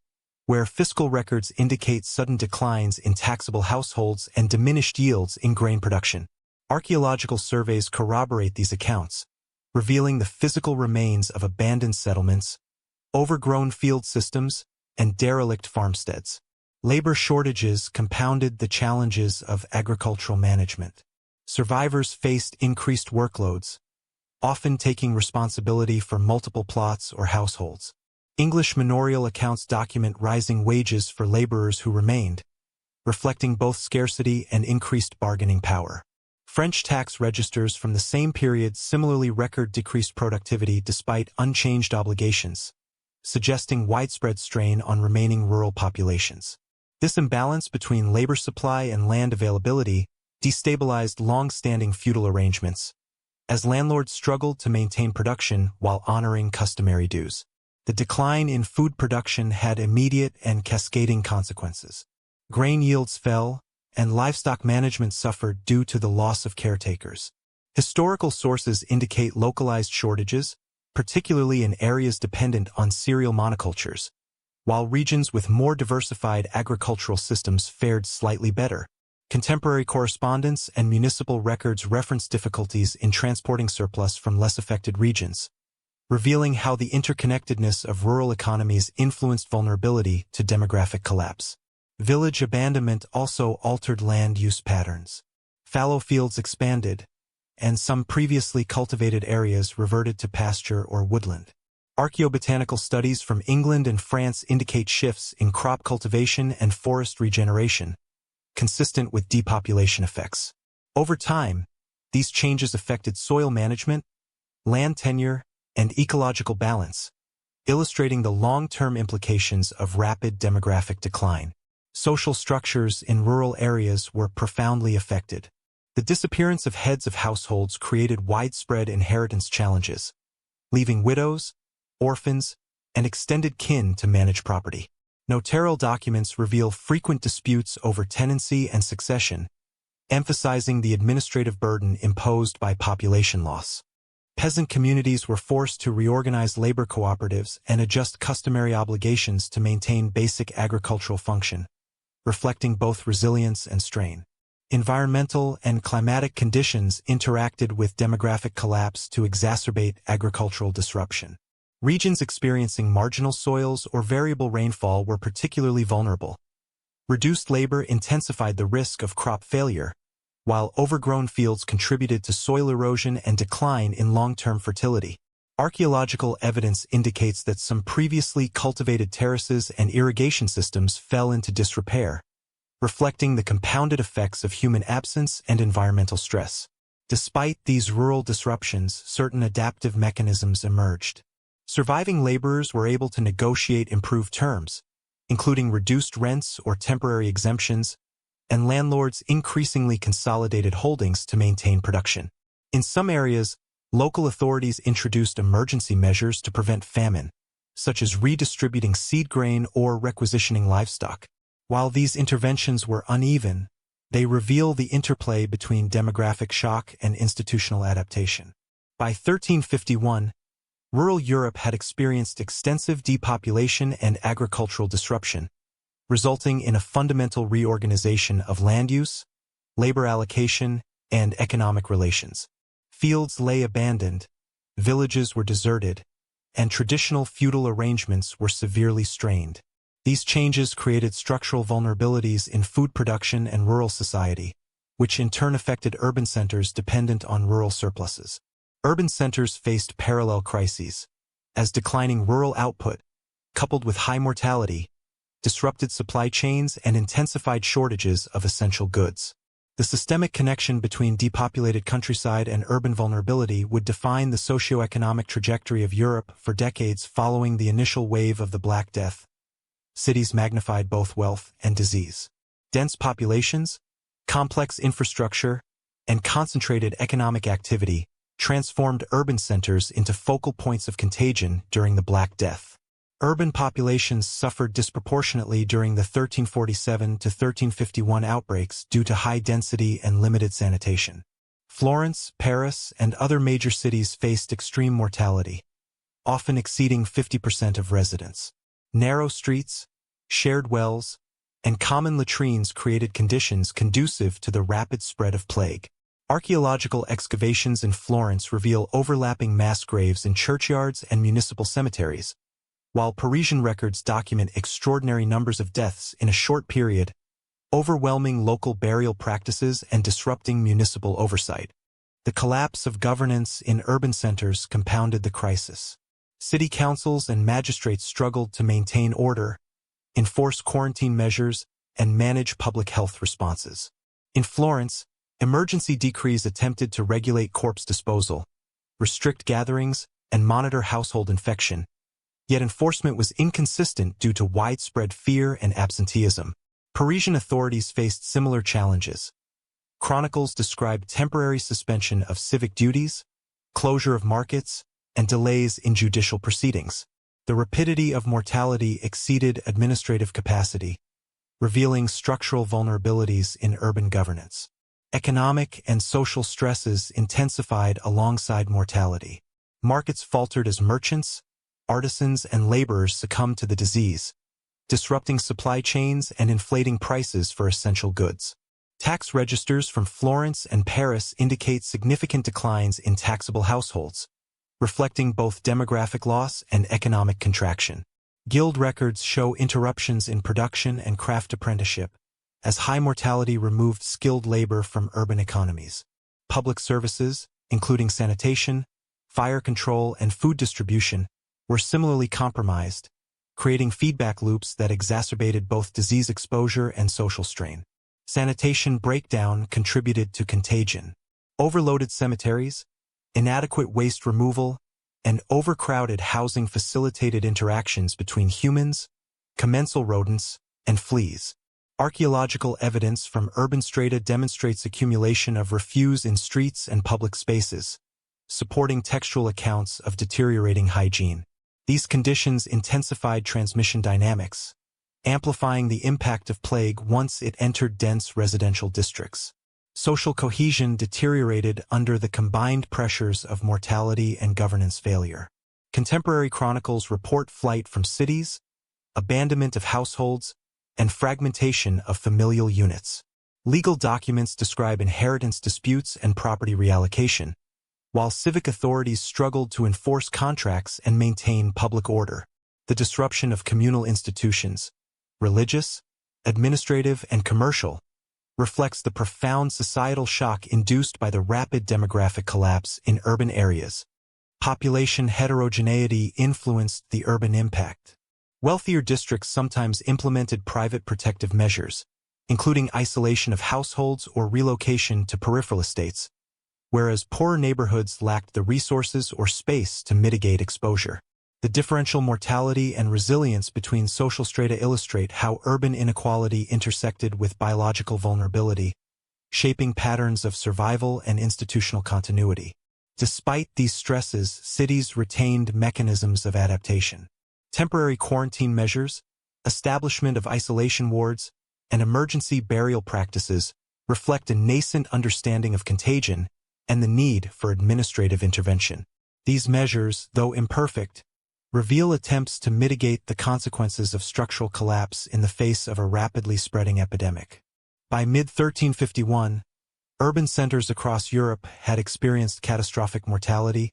where fiscal records indicate sudden declines in taxable households and diminished yields in grain production. Archaeological surveys corroborate these accounts, revealing the physical remains of abandoned settlements, overgrown field systems, and derelict farmsteads. Labor shortages compounded the challenges of agricultural management. Survivors faced increased workloads, often taking responsibility for multiple plots or households. English manorial accounts document rising wages for laborers who remained, reflecting both scarcity and increased bargaining power. French tax registers from the same period similarly record decreased productivity despite unchanged obligations, suggesting widespread strain on remaining rural populations. This imbalance between labor supply and land availability destabilized long-standing feudal arrangements, as landlords struggled to maintain production while honoring customary dues. The decline in food production had immediate and cascading consequences. Grain yields fell, and livestock management suffered due to the loss of caretakers. Historical sources indicate localized shortages, particularly in areas dependent on cereal monocultures, while regions with more diversified agricultural systems fared slightly better. Contemporary correspondence and municipal records reference difficulties in transporting surplus from less affected regions, revealing how the interconnectedness of rural economies influenced vulnerability to demographic collapse. Village abandonment also altered land use patterns. Fallow fields expanded, and some previously cultivated areas reverted to pasture or woodland. Archaeobotanical studies from England and France indicate shifts in crop cultivation and forest regeneration, consistent with depopulation effects. Over time, these changes affected soil management, land tenure, and ecological balance, illustrating the long-term implications of rapid demographic decline. Social structures in rural areas were profoundly affected. The disappearance of heads of households created widespread inheritance challenges, leaving widows, orphans, and extended kin to manage property. Notarial documents reveal frequent disputes over tenancy and succession, emphasizing the administrative burden imposed by population loss. Peasant communities were forced to reorganize labor cooperatives and adjust customary obligations to maintain basic agricultural function, reflecting both resilience and strain. Environmental and climatic conditions interacted with demographic collapse to exacerbate agricultural disruption. Regions experiencing marginal soils or variable rainfall were particularly vulnerable. Reduced labor intensified the risk of crop failure, while overgrown fields contributed to soil erosion and decline in long-term fertility. Archaeological evidence indicates that some previously cultivated terraces and irrigation systems fell into disrepair, reflecting the compounded effects of human absence and environmental stress. Despite these rural disruptions, certain adaptive mechanisms emerged. Surviving laborers were able to negotiate improved terms, including reduced rents or temporary exemptions, and landlords increasingly consolidated holdings to maintain production. In some areas, local authorities introduced emergency measures to prevent famine, such as redistributing seed grain or requisitioning livestock. While these interventions were uneven, they reveal the interplay between demographic shock and institutional adaptation. By 1351, rural Europe had experienced extensive depopulation and agricultural disruption, resulting in a fundamental reorganization of land use, labor allocation, and economic relations. Fields lay abandoned, villages were deserted, and traditional feudal arrangements were severely strained. These changes created structural vulnerabilities in food production and rural society, which in turn affected urban centers dependent on rural surpluses. Urban centers faced parallel crises, as declining rural output, coupled with high mortality, disrupted supply chains and intensified shortages of essential goods. The systemic connection between depopulated countryside and urban vulnerability would define the socio-economic trajectory of Europe for decades following the initial wave of the Black Death. Cities magnified both wealth and disease. Dense populations, complex infrastructure, and concentrated economic activity transformed urban centers into focal points of contagion during the Black Death. Urban populations suffered disproportionately during the 1347 to 1351 outbreaks due to high density and limited sanitation. Florence, Paris, and other major cities faced extreme mortality, often exceeding 50% of residents. Narrow streets, shared wells, and common latrines created conditions conducive to the rapid spread of plague. Archaeological excavations in Florence reveal overlapping mass graves in churchyards and municipal cemeteries, while Parisian records document extraordinary numbers of deaths in a short period, overwhelming local burial practices and disrupting municipal oversight. The collapse of governance in urban centers compounded the crisis. City councils and magistrates struggled to maintain order, enforce quarantine measures, and manage public health responses. In Florence, emergency decrees attempted to regulate corpse disposal, restrict gatherings, and monitor household infection, yet enforcement was inconsistent due to widespread fear and absenteeism. Parisian authorities faced similar challenges. Chronicles describe temporary suspension of civic duties, closure of markets, and delays in judicial proceedings. The rapidity of mortality exceeded administrative capacity, revealing structural vulnerabilities in urban governance. Economic and social stresses intensified alongside mortality. Markets faltered as merchants, artisans, and laborers succumbed to the disease, disrupting supply chains and inflating prices for essential goods. Tax registers from Florence and Paris indicate significant declines in taxable households, reflecting both demographic loss and economic contraction. Guild records show interruptions in production and craft apprenticeship, as high mortality removed skilled labor from urban economies. Public services, including sanitation, fire control, and food distribution, were similarly compromised, creating feedback loops that exacerbated both disease exposure and social strain. Sanitation breakdown contributed to contagion. Overloaded cemeteries, inadequate waste removal, and overcrowded housing facilitated interactions between humans, commensal rodents, and fleas. Archaeological evidence from urban strata demonstrates accumulation of refuse in streets and public spaces, supporting textual accounts of deteriorating hygiene. These conditions intensified transmission dynamics, amplifying the impact of plague once it entered dense residential districts. Social cohesion deteriorated under the combined pressures of mortality and governance failure. Contemporary chronicles report flight from cities, abandonment of households, and fragmentation of familial units. Legal documents describe inheritance disputes and property reallocation, while civic authorities struggled to enforce contracts and maintain public order. The disruption of communal institutions, religious, administrative, and commercial, reflects the profound societal shock induced by the rapid demographic collapse in urban areas. Population heterogeneity influenced the urban impact. Wealthier districts sometimes implemented private protective measures, including isolation of households or relocation to peripheral estates, whereas poorer neighborhoods lacked the resources or space to mitigate exposure. The differential mortality and resilience between social strata illustrate how urban inequality intersected with biological vulnerability, shaping patterns of survival and institutional continuity. Despite these stresses, cities retained mechanisms of adaptation. Temporary quarantine measures, establishment of isolation wards, and emergency burial practices reflect a nascent understanding of contagion and the need for administrative intervention. These measures, though imperfect, reveal attempts to mitigate the consequences of structural collapse in the face of a rapidly spreading epidemic. By mid-1351, urban centers across Europe had experienced catastrophic mortality,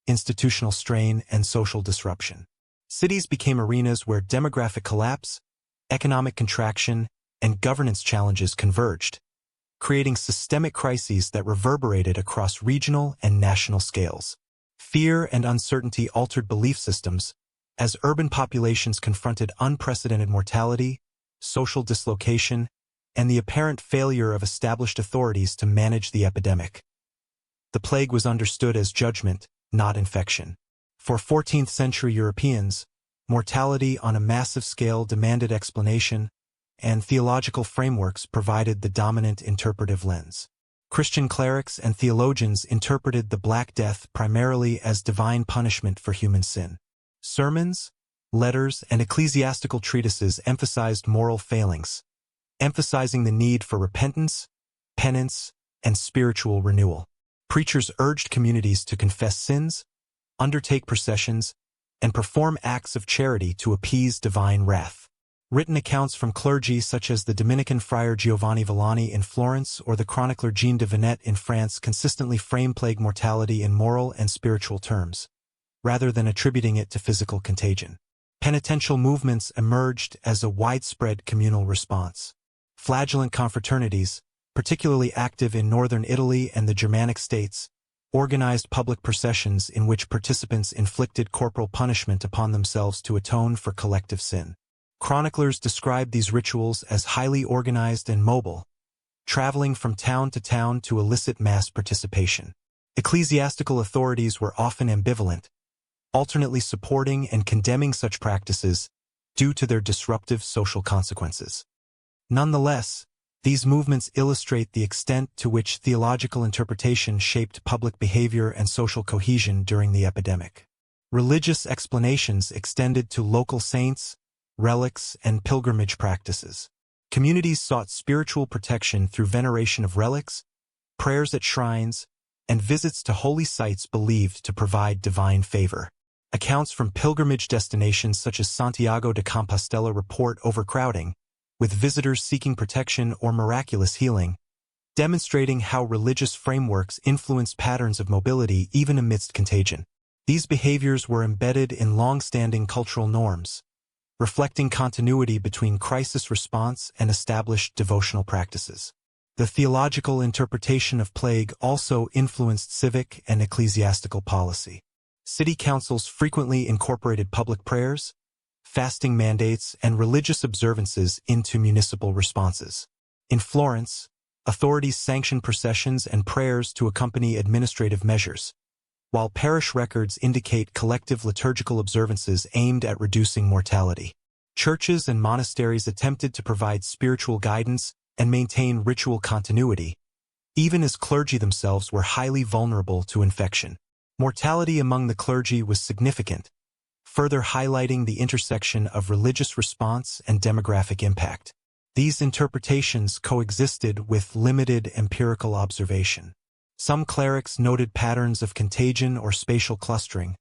institutional strain, and social disruption. Cities became arenas where demographic collapse, economic contraction, and governance challenges converged, creating systemic crises that reverberated across regional and national scales. Fear and uncertainty altered belief systems as urban populations confronted unprecedented mortality, social dislocation, and the apparent failure of established authorities to manage the epidemic. The plague was understood as judgment, not infection. For 14th-century Europeans, mortality on a massive scale demanded explanation, and theological frameworks provided the dominant interpretive lens. Christian clerics and theologians interpreted the Black Death primarily as divine punishment for human sin. Sermons, letters, and ecclesiastical treatises emphasized moral failings, emphasizing the need for repentance, penance, and spiritual renewal. Preachers urged communities to confess sins, undertake processions, and perform acts of charity to appease divine wrath. Written accounts from clergy such as the Dominican friar Giovanni Villani in Florence or the chronicler Jean de Venette in France consistently frame plague mortality in moral and spiritual terms, rather than attributing it to physical contagion. Penitential movements emerged as a widespread communal response. Flagellant confraternities, particularly active in northern Italy and the Germanic states, organized public processions in which participants inflicted corporal punishment upon themselves to atone for collective sin. Chroniclers described these rituals as highly organized and mobile, traveling from town to elicit mass participation. Ecclesiastical authorities were often ambivalent, alternately supporting and condemning such practices due to their disruptive social consequences. Nonetheless, these movements illustrate the extent to which theological interpretation shaped public behavior and social cohesion during the epidemic. Religious explanations extended to local saints, relics, and pilgrimage practices. Communities sought spiritual protection through veneration of relics, prayers at shrines, and visits to holy sites believed to provide divine favor. Accounts from pilgrimage destinations such as Santiago de Compostela report overcrowding, with visitors seeking protection or miraculous healing, demonstrating how religious frameworks influenced patterns of mobility even amidst contagion. These behaviors were embedded in long-standing cultural norms, reflecting continuity between crisis response and established devotional practices. The theological interpretation of plague also influenced civic and ecclesiastical policy. City councils frequently incorporated public prayers, fasting mandates, and religious observances into municipal responses. In Florence, authorities sanctioned processions and prayers to accompany administrative measures, while parish records indicate collective liturgical observances aimed at reducing mortality. Churches and monasteries attempted to provide spiritual guidance and maintain ritual continuity, even as clergy themselves were highly vulnerable to infection. Mortality among the clergy was significant, further highlighting the intersection of religious response and demographic impact. These interpretations coexisted with limited empirical observation. Some clerics noted patterns of contagion or spatial clustering,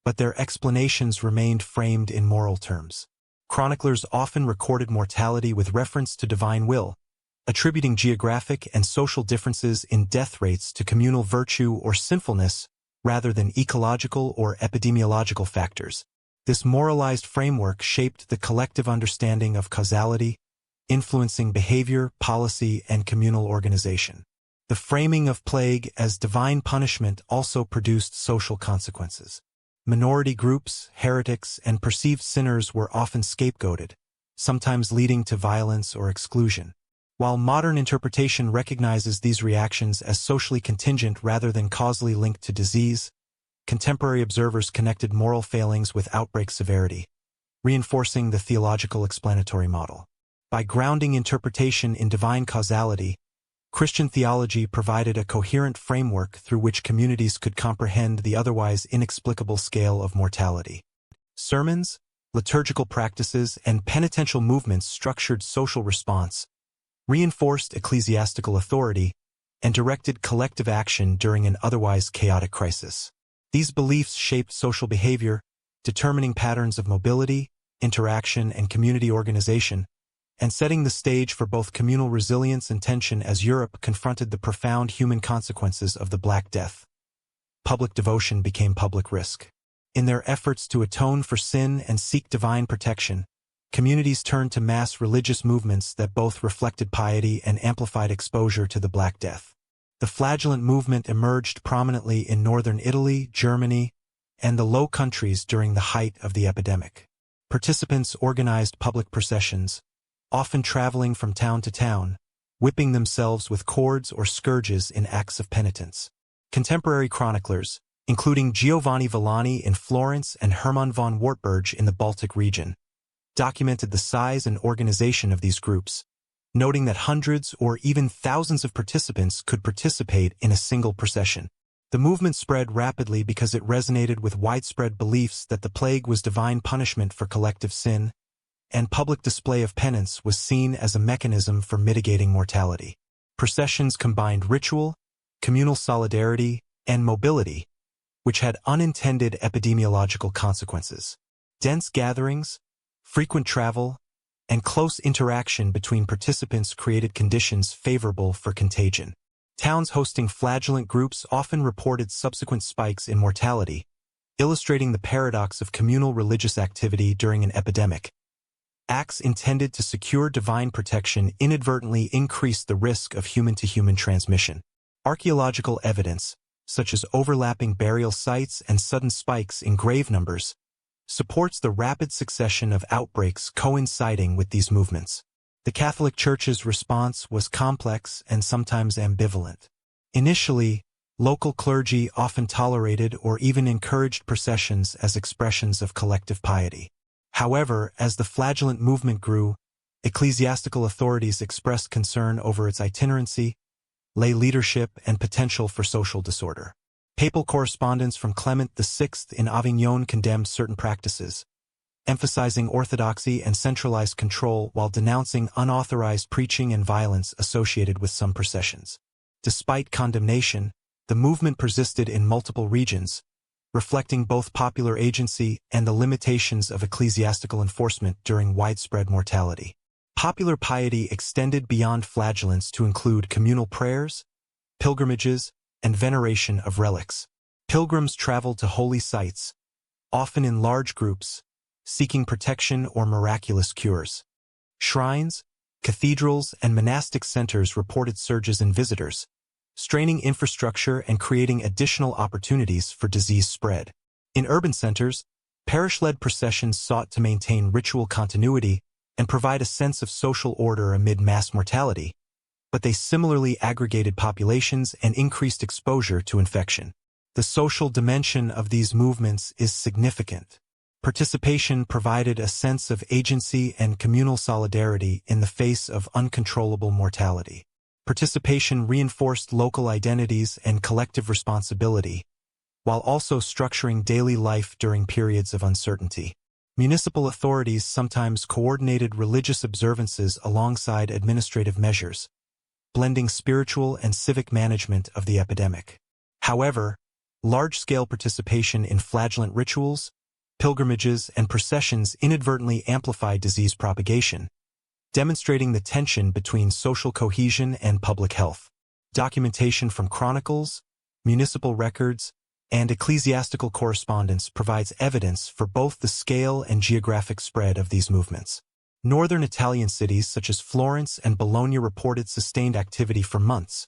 but their explanations remained framed in moral terms. Chroniclers often recorded mortality with reference to divine will, attributing geographic and social differences in death rates to communal virtue or sinfulness rather than ecological or epidemiological factors. This moralized framework shaped the collective understanding of causality, influencing behavior, policy, and communal organization. The framing of plague as divine punishment also produced social consequences. Minority groups, heretics, and perceived sinners were often scapegoated, sometimes leading to violence or exclusion. While modern interpretation recognizes these reactions as socially contingent rather than causally linked to disease, contemporary observers connected moral failings with outbreak severity, reinforcing the theological explanatory model. By grounding interpretation in divine causality, Christian theology provided a coherent framework through which communities could comprehend the otherwise inexplicable scale of mortality. Sermons, liturgical practices, and penitential movements structured social response, reinforced ecclesiastical authority, and directed collective action during an otherwise chaotic crisis. These beliefs shaped social behavior, determining patterns of mobility, interaction, and community organization, and setting the stage for both communal resilience and tension as Europe confronted the profound human consequences of the Black Death. Public devotion became public risk. In their efforts to atone for sin and seek divine protection, communities turned to mass religious movements that both reflected piety and amplified exposure to the Black Death. The flagellant movement emerged prominently in northern Italy, Germany, and the Low Countries during the height of the epidemic. Participants organized public processions, often traveling from town to town, whipping themselves with cords or scourges in acts of penitence. Contemporary chroniclers, including Giovanni Villani in Florence and Hermann von Wartburg in the Baltic region, documented the size and organization of these groups, noting that hundreds or even thousands of participants could participate in a single procession. The movement spread rapidly because it resonated with widespread beliefs that the plague was divine punishment for collective sin, and public display of penance was seen as a mechanism for mitigating mortality. Processions combined ritual, communal solidarity, and mobility, which had unintended epidemiological consequences. Dense gatherings, frequent travel, and close interaction between participants created conditions favorable for contagion. Towns hosting flagellant groups often reported subsequent spikes in mortality, illustrating the paradox of communal religious activity during an epidemic. Acts intended to secure divine protection inadvertently increased the risk of human-to-human transmission. Archaeological evidence, such as overlapping burial sites and sudden spikes in grave numbers, supports the rapid succession of outbreaks coinciding with these movements. The Catholic Church's response was complex and sometimes ambivalent. Initially, local clergy often tolerated or even encouraged processions as expressions of collective piety. However, as the flagellant movement grew, ecclesiastical authorities expressed concern over its itinerancy, lay leadership, and potential for social disorder. Papal correspondence from Clement VI in Avignon condemned certain practices, emphasizing orthodoxy and centralized control while denouncing unauthorized preaching and violence associated with some processions. Despite condemnation, the movement persisted in multiple regions, reflecting both popular agency and the limitations of ecclesiastical enforcement during widespread mortality. Popular piety extended beyond flagellants to include communal prayers, pilgrimages, and veneration of relics. Pilgrims traveled to holy sites, often in large groups, seeking protection or miraculous cures. Shrines, cathedrals, and monastic centers reported surges in visitors, straining infrastructure and creating additional opportunities for disease spread. In urban centers, parish-led processions sought to maintain ritual continuity and provide a sense of social order amid mass mortality, but they similarly aggregated populations and increased exposure to infection. The social dimension of these movements is significant. Participation provided a sense of agency and communal solidarity in the face of uncontrollable mortality. Participation reinforced local identities and collective responsibility, while also structuring daily life during periods of uncertainty. Municipal authorities sometimes coordinated religious observances alongside administrative measures, blending spiritual and civic management of the epidemic. However, large-scale participation in flagellant rituals, pilgrimages, and processions inadvertently amplified disease propagation, demonstrating the tension between social cohesion and public health. Documentation from chronicles, municipal records, and ecclesiastical correspondence provides evidence for both the scale and geographic spread of these movements. Northern Italian cities such as Florence and Bologna reported sustained activity for months,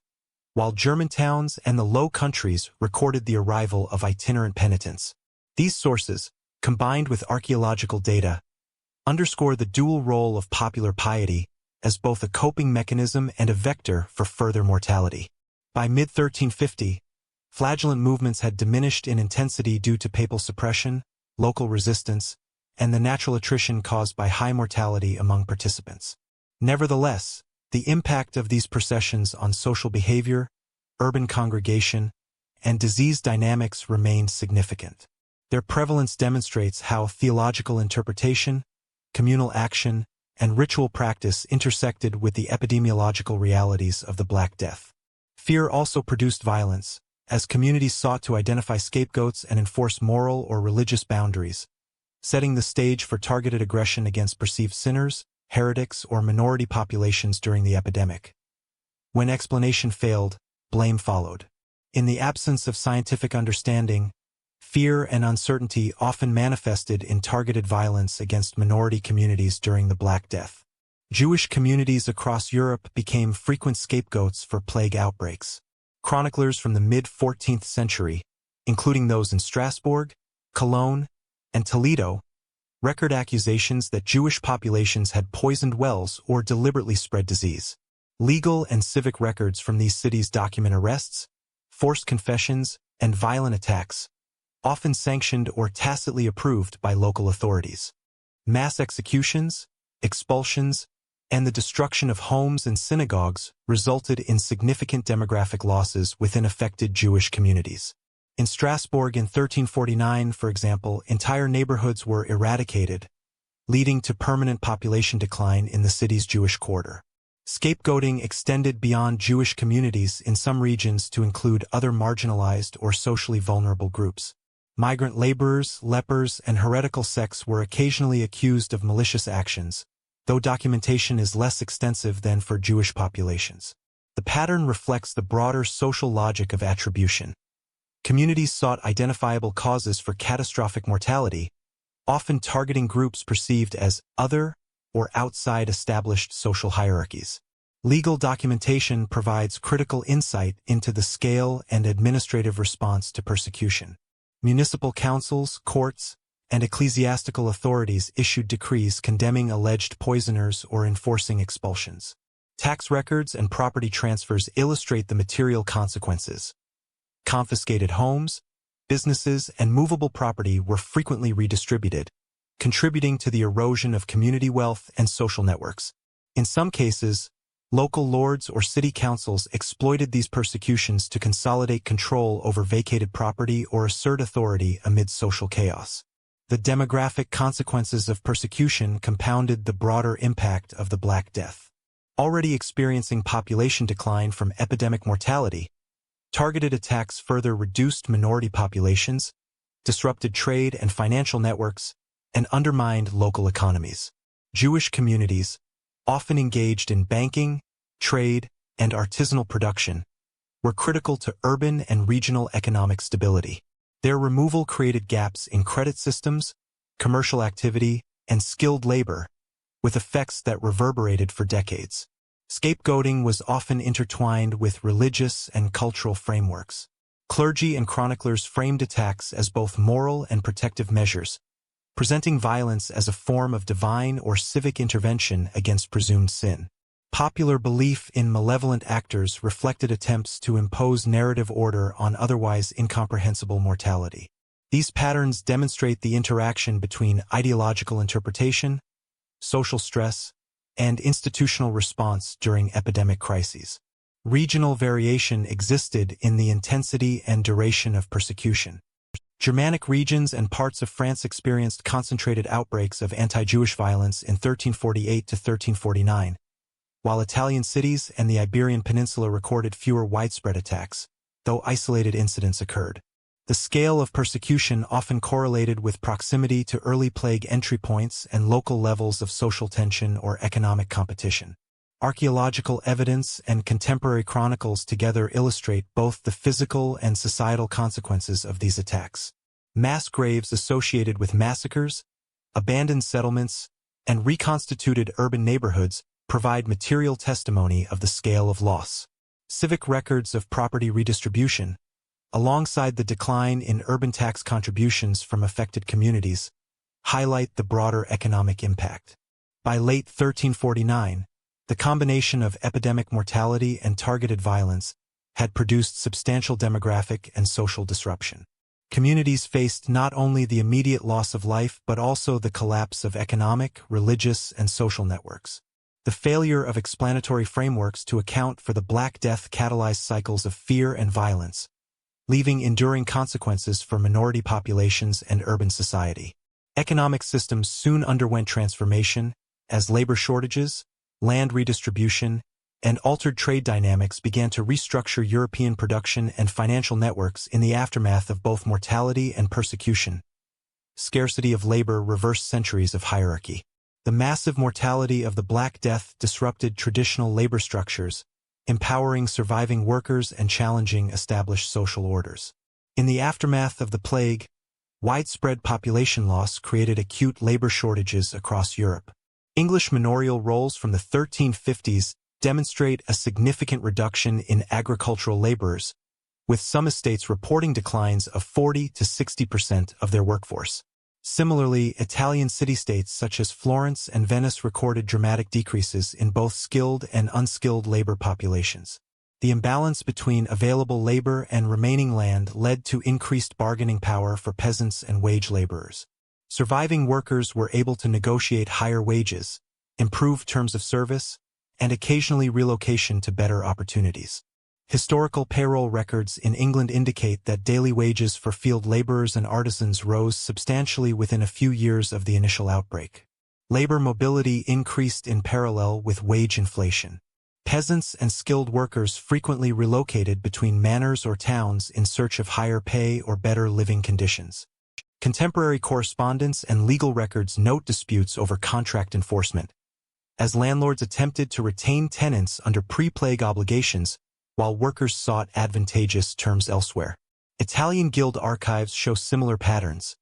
while German towns and the Low Countries recorded the arrival of itinerant penitents. These sources, combined with archaeological data, underscore the dual role of popular piety as both a coping mechanism and a vector for further mortality. By mid-1350, flagellant movements had diminished in intensity due to papal suppression, local resistance, and the natural attrition caused by high mortality among participants. Nevertheless, the impact of these processions on social behavior, urban congregation, and disease dynamics remained significant. Their prevalence demonstrates how theological interpretation, communal action, and ritual practice intersected with the epidemiological realities of the Black Death. Fear also produced violence, as communities sought to identify scapegoats and enforce moral or religious boundaries, setting the stage for targeted aggression against perceived sinners, heretics, or minority populations during the epidemic. When explanation failed, blame followed. In the absence of scientific understanding, fear and uncertainty often manifested in targeted violence against minority communities during the Black Death. Jewish communities across Europe became frequent scapegoats for plague outbreaks. Chroniclers from the mid-14th century, including those in Strasbourg, Cologne, and Toledo, record accusations that Jewish populations had poisoned wells or deliberately spread disease. Legal and civic records from these cities document arrests, forced confessions, and violent attacks, often sanctioned or tacitly approved by local authorities. Mass executions, expulsions, and the destruction of homes and synagogues resulted in significant demographic losses within affected Jewish communities. In Strasbourg in 1349, for example, entire neighborhoods were eradicated, leading to permanent population decline in the city's Jewish quarter. Scapegoating extended beyond Jewish communities in some regions to include other marginalized or socially vulnerable groups. Migrant laborers, lepers, and heretical sects were occasionally accused of malicious actions, though documentation is less extensive than for Jewish populations. The pattern reflects the broader social logic of attribution. Communities sought identifiable causes for catastrophic mortality, often targeting groups perceived as other or outside established social hierarchies. Legal documentation provides critical insight into the scale and administrative response to persecution. Municipal councils, courts, and ecclesiastical authorities issued decrees condemning alleged poisoners or enforcing expulsions. Tax records and property transfers illustrate the material consequences. Confiscated homes, businesses, and movable property were frequently redistributed, contributing to the erosion of community wealth and social networks. In some cases, local lords or city councils exploited these persecutions to consolidate control over vacated property or assert authority amid social chaos. The demographic consequences of persecution compounded the broader impact of the Black Death. Already experiencing population decline from epidemic mortality, targeted attacks further reduced minority populations, disrupted trade and financial networks, and undermined local economies. Jewish communities, often engaged in banking, trade, and artisanal production, were critical to urban and regional economic stability. Their removal created gaps in credit systems, commercial activity, and skilled labor, with effects that reverberated for decades. Scapegoating was often intertwined with religious and cultural frameworks. Clergy and chroniclers framed attacks as both moral and protective measures, presenting violence as a form of divine or civic intervention against presumed sin. Popular belief in malevolent actors reflected attempts to impose narrative order on otherwise incomprehensible mortality. These patterns demonstrate the interaction between ideological interpretation, social stress, and institutional response during epidemic crises. Regional variation existed in the intensity and duration of persecution. Germanic regions and parts of France experienced concentrated outbreaks of anti-Jewish violence in 1348 to 1349, while Italian cities and the Iberian Peninsula recorded fewer widespread attacks, though isolated incidents occurred. The scale of persecution often correlated with proximity to early plague entry points and local levels of social tension or economic competition. Archaeological evidence and contemporary chronicles together illustrate both the physical and societal consequences of these attacks. Mass graves associated with massacres, abandoned settlements, and reconstituted urban neighborhoods provide material testimony of the scale of loss. Civic records of property redistribution, alongside the decline in urban tax contributions from affected communities, highlight the broader economic impact. By late 1349, the combination of epidemic mortality and targeted violence had produced substantial demographic and social disruption. Communities faced not only the immediate loss of life but also the collapse of economic, religious, and social networks. The failure of explanatory frameworks to account for the Black Death catalyzed cycles of fear and violence, leaving enduring consequences for minority populations and urban society. Economic systems soon underwent transformation as labor shortages, land redistribution, and altered trade dynamics began to restructure European production and financial networks in the aftermath of both mortality and persecution. Scarcity of labor reversed centuries of hierarchy. The massive mortality of the Black Death disrupted traditional labor structures, empowering surviving workers and challenging established social orders. In the aftermath of the plague, widespread population loss created acute labor shortages across Europe. English manorial rolls from the 1350s demonstrate a significant reduction in agricultural laborers, with some estates reporting declines of 40 to 60% of their workforce. Similarly, Italian city-states such as Florence and Venice recorded dramatic decreases in both skilled and unskilled labor populations. The imbalance between available labor and remaining land led to increased bargaining power for peasants and wage laborers. Surviving workers were able to negotiate higher wages, improve terms of service, and occasionally relocation to better opportunities. Historical payroll records in England indicate that daily wages for field laborers and artisans rose substantially within a few years of the initial outbreak. Labor mobility increased in parallel with wage inflation. Peasants and skilled workers frequently relocated between manors or towns in search of higher pay or better living conditions. Contemporary correspondence and legal records note disputes over contract enforcement, as landlords attempted to retain tenants under pre-plague obligations while workers sought advantageous terms elsewhere. Italian guild archives show similar patterns.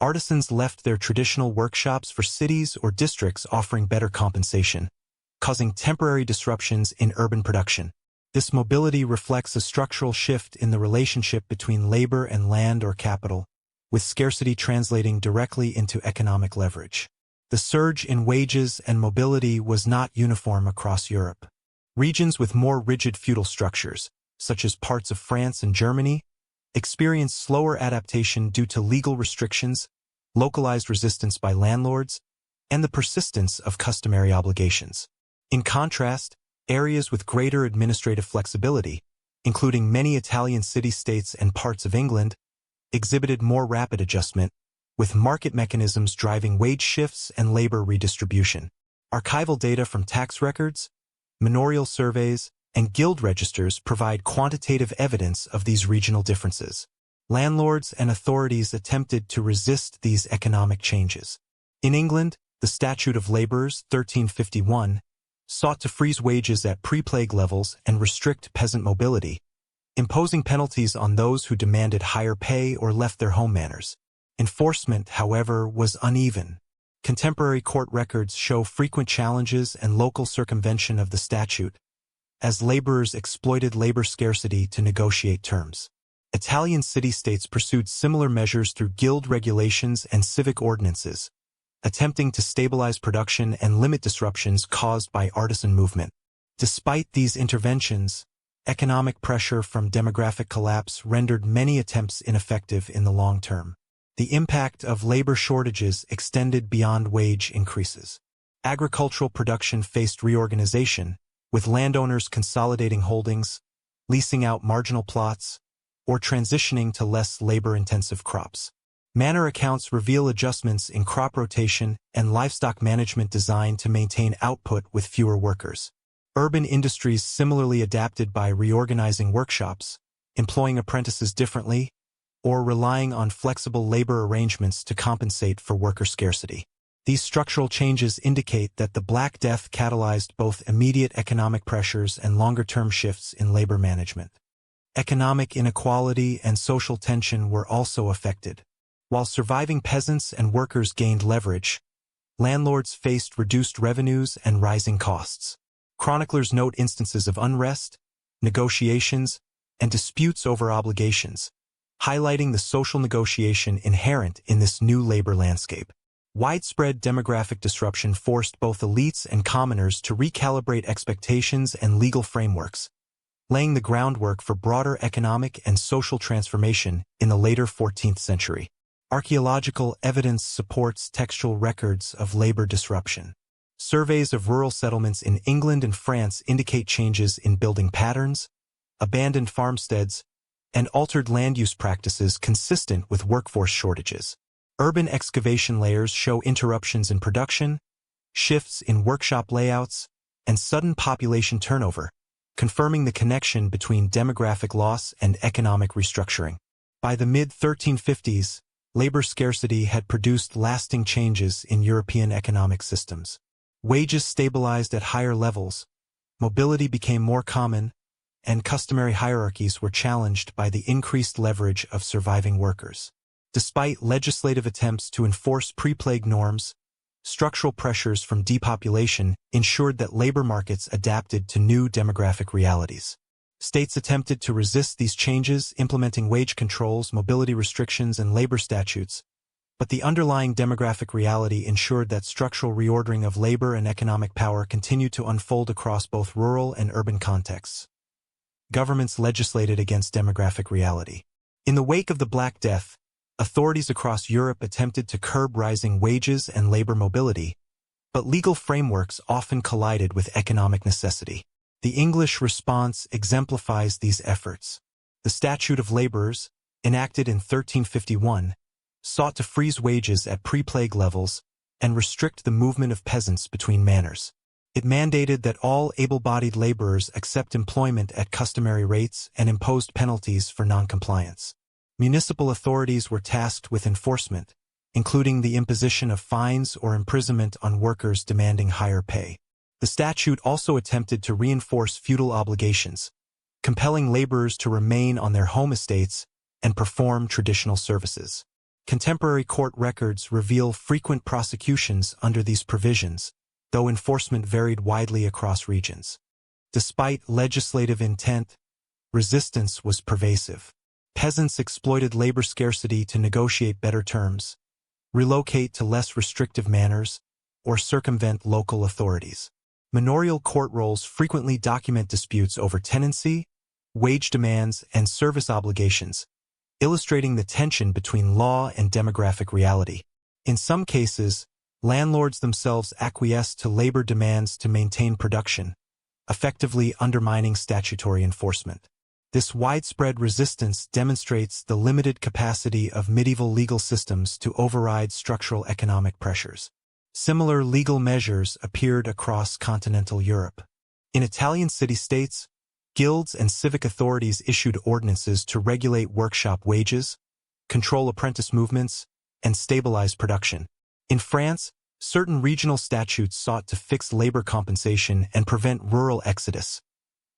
Artisans left their traditional workshops for cities or districts offering better compensation, causing temporary disruptions in urban production. This mobility reflects a structural shift in the relationship between labor and land or capital, with scarcity translating directly into economic leverage. The surge in wages and mobility was not uniform across Europe. Regions with more rigid feudal structures, such as parts of France and Germany, experienced slower adaptation due to legal restrictions, localized resistance by landlords, and the persistence of customary obligations. In contrast, areas with greater administrative flexibility, including many Italian city-states and parts of England, exhibited more rapid adjustment, with market mechanisms driving wage shifts and labor redistribution. Archival data from tax records, manorial surveys, and guild registers provide quantitative evidence of these regional differences. Landlords and authorities attempted to resist these economic changes. In England, the Statute of Labourers, 1351, sought to freeze wages at pre-plague levels and restrict peasant mobility, imposing penalties on those who demanded higher pay or left their home manors. Enforcement, however, was uneven. Contemporary court records show frequent challenges and local circumvention of the statute, as laborers exploited labor scarcity to negotiate terms. Italian city-states pursued similar measures through guild regulations and civic ordinances, attempting to stabilize production and limit disruptions caused by artisan movement. Despite these interventions, economic pressure from demographic collapse rendered many attempts ineffective in the long term. The impact of labor shortages extended beyond wage increases. Agricultural production faced reorganization, with landowners consolidating holdings, leasing out marginal plots, or transitioning to less labor-intensive crops. Manor accounts reveal adjustments in crop rotation and livestock management designed to maintain output with fewer workers. Urban industries similarly adapted by reorganizing workshops, employing apprentices differently, or relying on flexible labor arrangements to compensate for worker scarcity. These structural changes indicate that the Black Death catalyzed both immediate economic pressures and longer-term shifts in labor management. Economic inequality and social tension were also affected. While surviving peasants and workers gained leverage, landlords faced reduced revenues and rising costs. Chroniclers note instances of unrest, negotiations, and disputes over obligations, highlighting the social negotiation inherent in this new labor landscape. Widespread demographic disruption forced both elites and commoners to recalibrate expectations and legal frameworks, laying the groundwork for broader economic and social transformation in the later 14th century. Archaeological evidence supports textual records of labor disruption. Surveys of rural settlements in England and France indicate changes in building patterns, abandoned farmsteads, and altered land use practices consistent with workforce shortages. Urban excavation layers show interruptions in production, shifts in workshop layouts, and sudden population turnover, confirming the connection between demographic loss and economic restructuring. By the mid-1350s, labor scarcity had produced lasting changes in European economic systems. Wages stabilized at higher levels, mobility became more common, and customary hierarchies were challenged by the increased leverage of surviving workers. Despite legislative attempts to enforce pre-plague norms, structural pressures from depopulation ensured that labor markets adapted to new demographic realities. States attempted to resist these changes, implementing wage controls, mobility restrictions, and labor statutes, but the underlying demographic reality ensured that structural reordering of labor and economic power continued to unfold across both rural and urban contexts. Governments legislated against demographic reality. In the wake of the Black Death, authorities across Europe attempted to curb rising wages and labor mobility, but legal frameworks often collided with economic necessity. The English response exemplifies these efforts. The Statute of Labourers, enacted in 1351, sought to freeze wages at pre-plague levels and restrict the movement of peasants between manors. It mandated that all able-bodied laborers accept employment at customary rates and imposed penalties for noncompliance. Municipal authorities were tasked with enforcement, including the imposition of fines or imprisonment on workers demanding higher pay. The statute also attempted to reinforce feudal obligations, compelling laborers to remain on their home estates and perform traditional services. Contemporary court records reveal frequent prosecutions under these provisions, though enforcement varied widely across regions. Despite legislative intent, resistance was pervasive. Peasants exploited labor scarcity to negotiate better terms, relocate to less restrictive manors, or circumvent local authorities. Manorial court rolls frequently document disputes over tenancy, wage demands, and service obligations, illustrating the tension between law and demographic reality. In some cases, landlords themselves acquiesced to labor demands to maintain production, effectively undermining statutory enforcement. This widespread resistance demonstrates the limited capacity of medieval legal systems to override structural economic pressures. Similar legal measures appeared across continental Europe. In Italian city-states, guilds and civic authorities issued ordinances to regulate workshop wages, control apprentice movements, and stabilize production. In France, certain regional statutes sought to fix labor compensation and prevent rural exodus,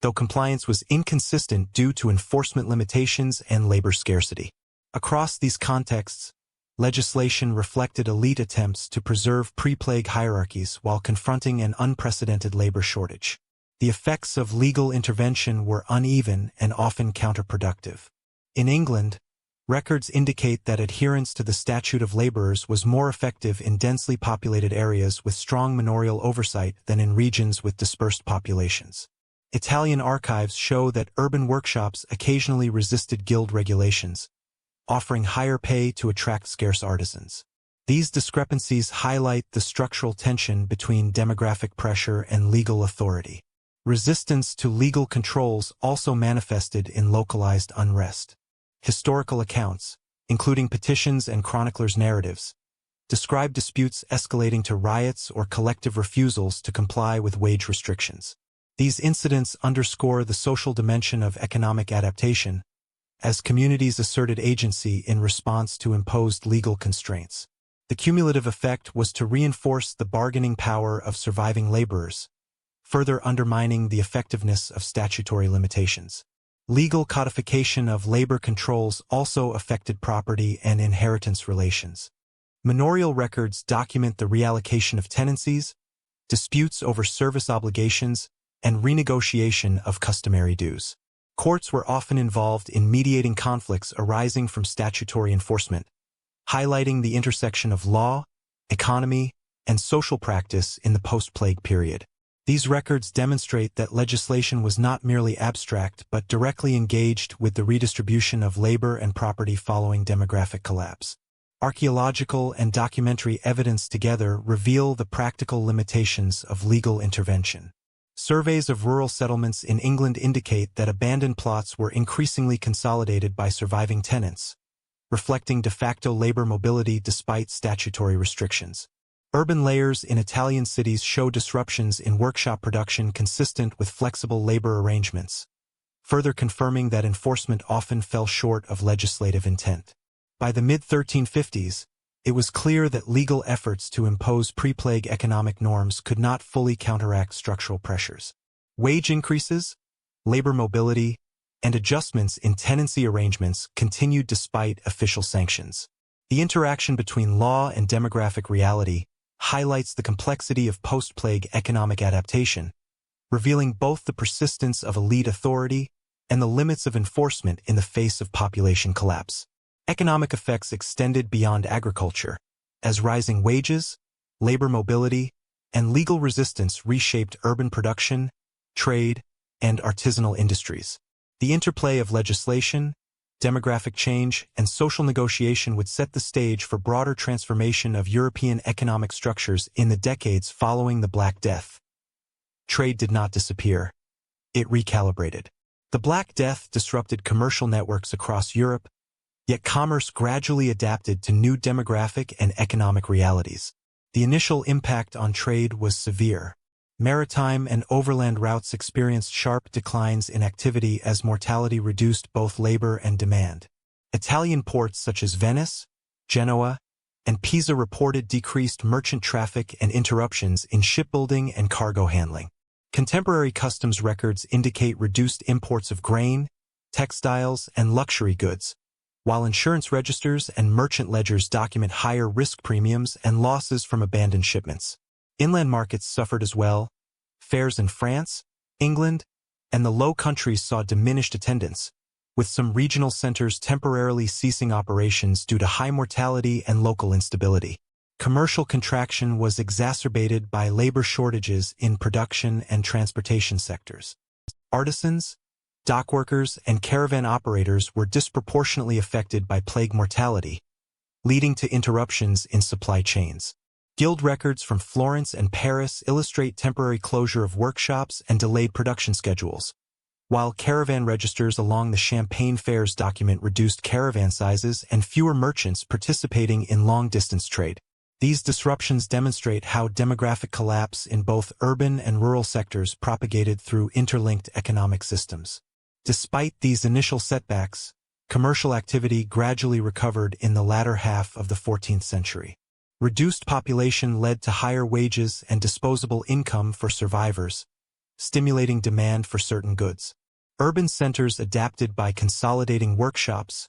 though compliance was inconsistent due to enforcement limitations and labor scarcity. Across these contexts, legislation reflected elite attempts to preserve pre-plague hierarchies while confronting an unprecedented labor shortage. The effects of legal intervention were uneven and often counterproductive. In England, records indicate that adherence to the Statute of Labourers was more effective in densely populated areas with strong manorial oversight than in regions with dispersed populations. Italian archives show that urban workshops occasionally resisted guild regulations, offering higher pay to attract scarce artisans. These discrepancies highlight the structural tension between demographic pressure and legal authority. Resistance to legal controls also manifested in localized unrest. Historical accounts, including petitions and chroniclers' narratives, describe disputes escalating to riots or collective refusals to comply with wage restrictions. These incidents underscore the social dimension of economic adaptation, as communities asserted agency in response to imposed legal constraints. The cumulative effect was to reinforce the bargaining power of surviving laborers, further undermining the effectiveness of statutory limitations. Legal codification of labor controls also affected property and inheritance relations. Manorial records document the reallocation of tenancies, disputes over service obligations, and renegotiation of customary dues. Courts were often involved in mediating conflicts arising from statutory enforcement, highlighting the intersection of law, economy, and social practice in the post-plague period. These records demonstrate that legislation was not merely abstract but directly engaged with the redistribution of labor and property following demographic collapse. Archaeological and documentary evidence together reveal the practical limitations of legal intervention. Surveys of rural settlements in England indicate that abandoned plots were increasingly consolidated by surviving tenants, reflecting de facto labor mobility despite statutory restrictions. Urban layers in Italian cities show disruptions in workshop production consistent with flexible labor arrangements, further confirming that enforcement often fell short of legislative intent. By the mid-1350s, it was clear that legal efforts to impose pre-plague economic norms could not fully counteract structural pressures. Wage increases, labor mobility, and adjustments in tenancy arrangements continued despite official sanctions. The interaction between law and demographic reality highlights the complexity of post-plague economic adaptation, revealing both the persistence of elite authority and the limits of enforcement in the face of population collapse. Economic effects extended beyond agriculture, as rising wages, labor mobility, and legal resistance reshaped urban production, trade, and artisanal industries. The interplay of legislation, demographic change, and social negotiation would set the stage for broader transformation of European economic structures in the decades following the Black Death. Trade did not disappear. It recalibrated. The Black Death disrupted commercial networks across Europe, yet commerce gradually adapted to new demographic and economic realities. The initial impact on trade was severe. Maritime and overland routes experienced sharp declines in activity as mortality reduced both labor and demand. Italian ports such as Venice, Genoa, and Pisa reported decreased merchant traffic and interruptions in shipbuilding and cargo handling. Contemporary customs records indicate reduced imports of grain, textiles, and luxury goods, while insurance registers and merchant ledgers document higher risk premiums and losses from abandoned shipments. Inland markets suffered as well. Fairs in France, England, and the Low Countries saw diminished attendance, with some regional centers temporarily ceasing operations due to high mortality and local instability. Commercial contraction was exacerbated by labor shortages in production and transportation sectors. Artisans, dockworkers, and caravan operators were disproportionately affected by plague mortality, leading to interruptions in supply chains. Guild records from Florence and Paris illustrate temporary closure of workshops and delayed production schedules, while caravan registers along the Champagne fairs document reduced caravan sizes and fewer merchants participating in long-distance trade. These disruptions demonstrate how demographic collapse in both urban and rural sectors propagated through interlinked economic systems. Despite these initial setbacks, commercial activity gradually recovered in the latter half of the 14th century. Reduced population led to higher wages and disposable income for survivors, stimulating demand for certain goods. Urban centers adapted by consolidating workshops,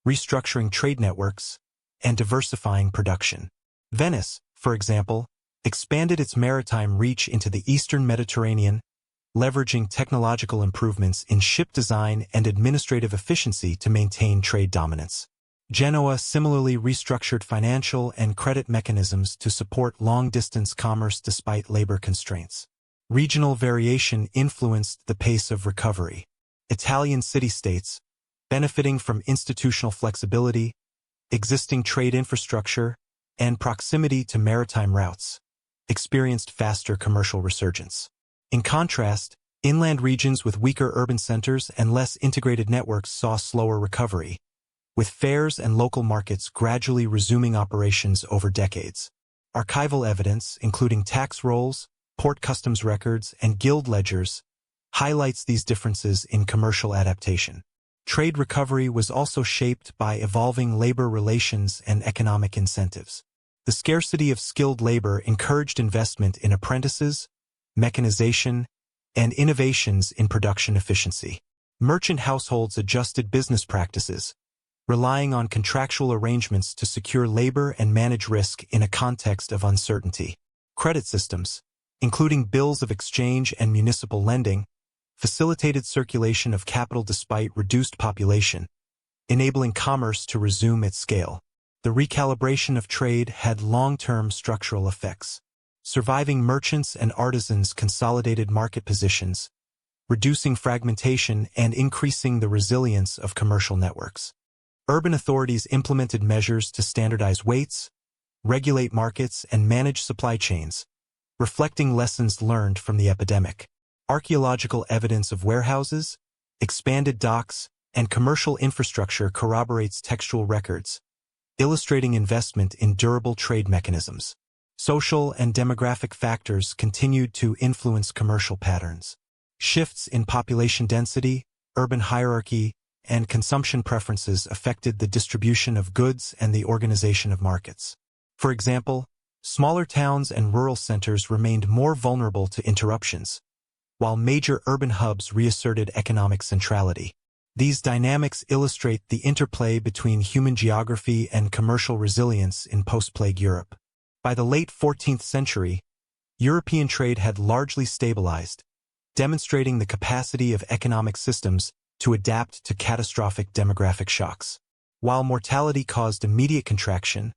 restructuring trade networks, and diversifying production. Venice, for example, expanded its maritime reach into the eastern Mediterranean, leveraging technological improvements in ship design and administrative efficiency to maintain trade dominance. Genoa similarly restructured financial and credit mechanisms to support long-distance commerce despite labor constraints. Regional variation influenced the pace of recovery. Italian city-states, benefiting from institutional flexibility, existing trade infrastructure, and proximity to maritime routes, experienced faster commercial resurgence. In contrast, inland regions with weaker urban centers and less integrated networks saw slower recovery, with fairs and local markets gradually resuming operations over decades. Archival evidence, including tax rolls, port customs records, and guild ledgers, highlights these differences in commercial adaptation. Trade recovery was also shaped by evolving labor relations and economic incentives. The scarcity of skilled labor encouraged investment in apprentices, mechanization, and innovations in production efficiency. Merchant households adjusted business practices, relying on contractual arrangements to secure labor and manage risk in a context of uncertainty. Credit systems, including bills of exchange and municipal lending, facilitated circulation of capital despite reduced population, enabling commerce to resume its scale. The recalibration of trade had long-term structural effects. Surviving merchants and artisans consolidated market positions, reducing fragmentation and increasing the resilience of commercial networks. Urban authorities implemented measures to standardize weights, regulate markets, and manage supply chains, reflecting lessons learned from the epidemic. Archaeological evidence of warehouses, expanded docks, and commercial infrastructure corroborates textual records, illustrating investment in durable trade mechanisms. Social and demographic factors continued to influence commercial patterns. Shifts in population density, urban hierarchy, and consumption preferences affected the distribution of goods and the organization of markets. For example, smaller towns and rural centers remained more vulnerable to interruptions, while major urban hubs reasserted economic centrality. These dynamics illustrate the interplay between human geography and commercial resilience in post-plague Europe. By the late 14th century, European trade had largely stabilized, demonstrating the capacity of economic systems to adapt to catastrophic demographic shocks. While mortality caused immediate contraction,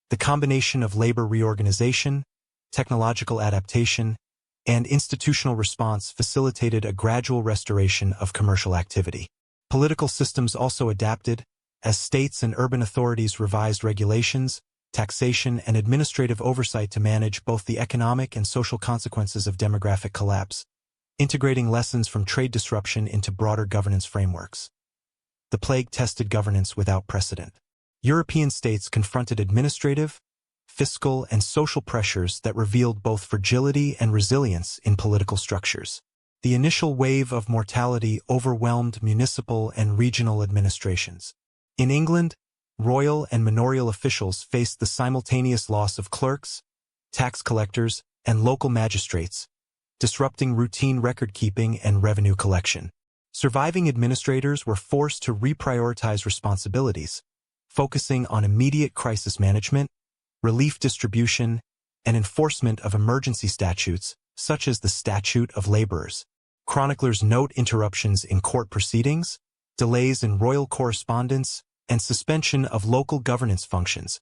the combination of labor reorganization, technological adaptation, and institutional response facilitated a gradual restoration of commercial activity. Political systems also adapted, as states and urban authorities revised regulations, taxation, and administrative oversight to manage both the economic and social consequences of demographic collapse, integrating lessons from trade disruption into broader governance frameworks. The plague tested governance without precedent. European states confronted administrative, fiscal, and social pressures that revealed both fragility and resilience in political structures. The initial wave of mortality overwhelmed municipal and regional administrations. In England, royal and manorial officials faced the simultaneous loss of clerks, tax collectors, and local magistrates, disrupting routine record-keeping and revenue collection. Surviving administrators were forced to reprioritize responsibilities, focusing on immediate crisis management, relief distribution, and enforcement of emergency statutes, such as the Statute of Laborers. Chroniclers note interruptions in court proceedings, delays in royal correspondence, and suspension of local governance functions,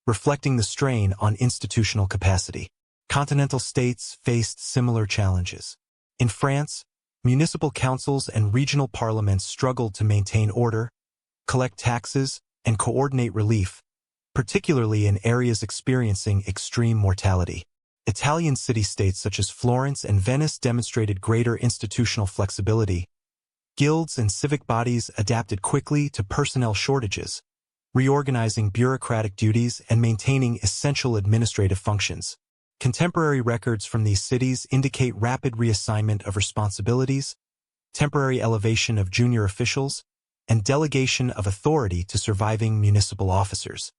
reflecting the strain on institutional capacity. Continental states faced similar challenges. In France, municipal councils and regional parliaments struggled to maintain order, collect taxes, and coordinate relief, particularly in areas experiencing extreme mortality. Italian city-states such as Florence and Venice demonstrated greater institutional flexibility, Guilds and civic bodies adapted quickly to personnel shortages, reorganizing bureaucratic duties and maintaining essential administrative functions. Contemporary records from these cities indicate rapid reassignment of responsibilities, temporary elevation of junior officials, and delegation of authority to surviving municipal officers.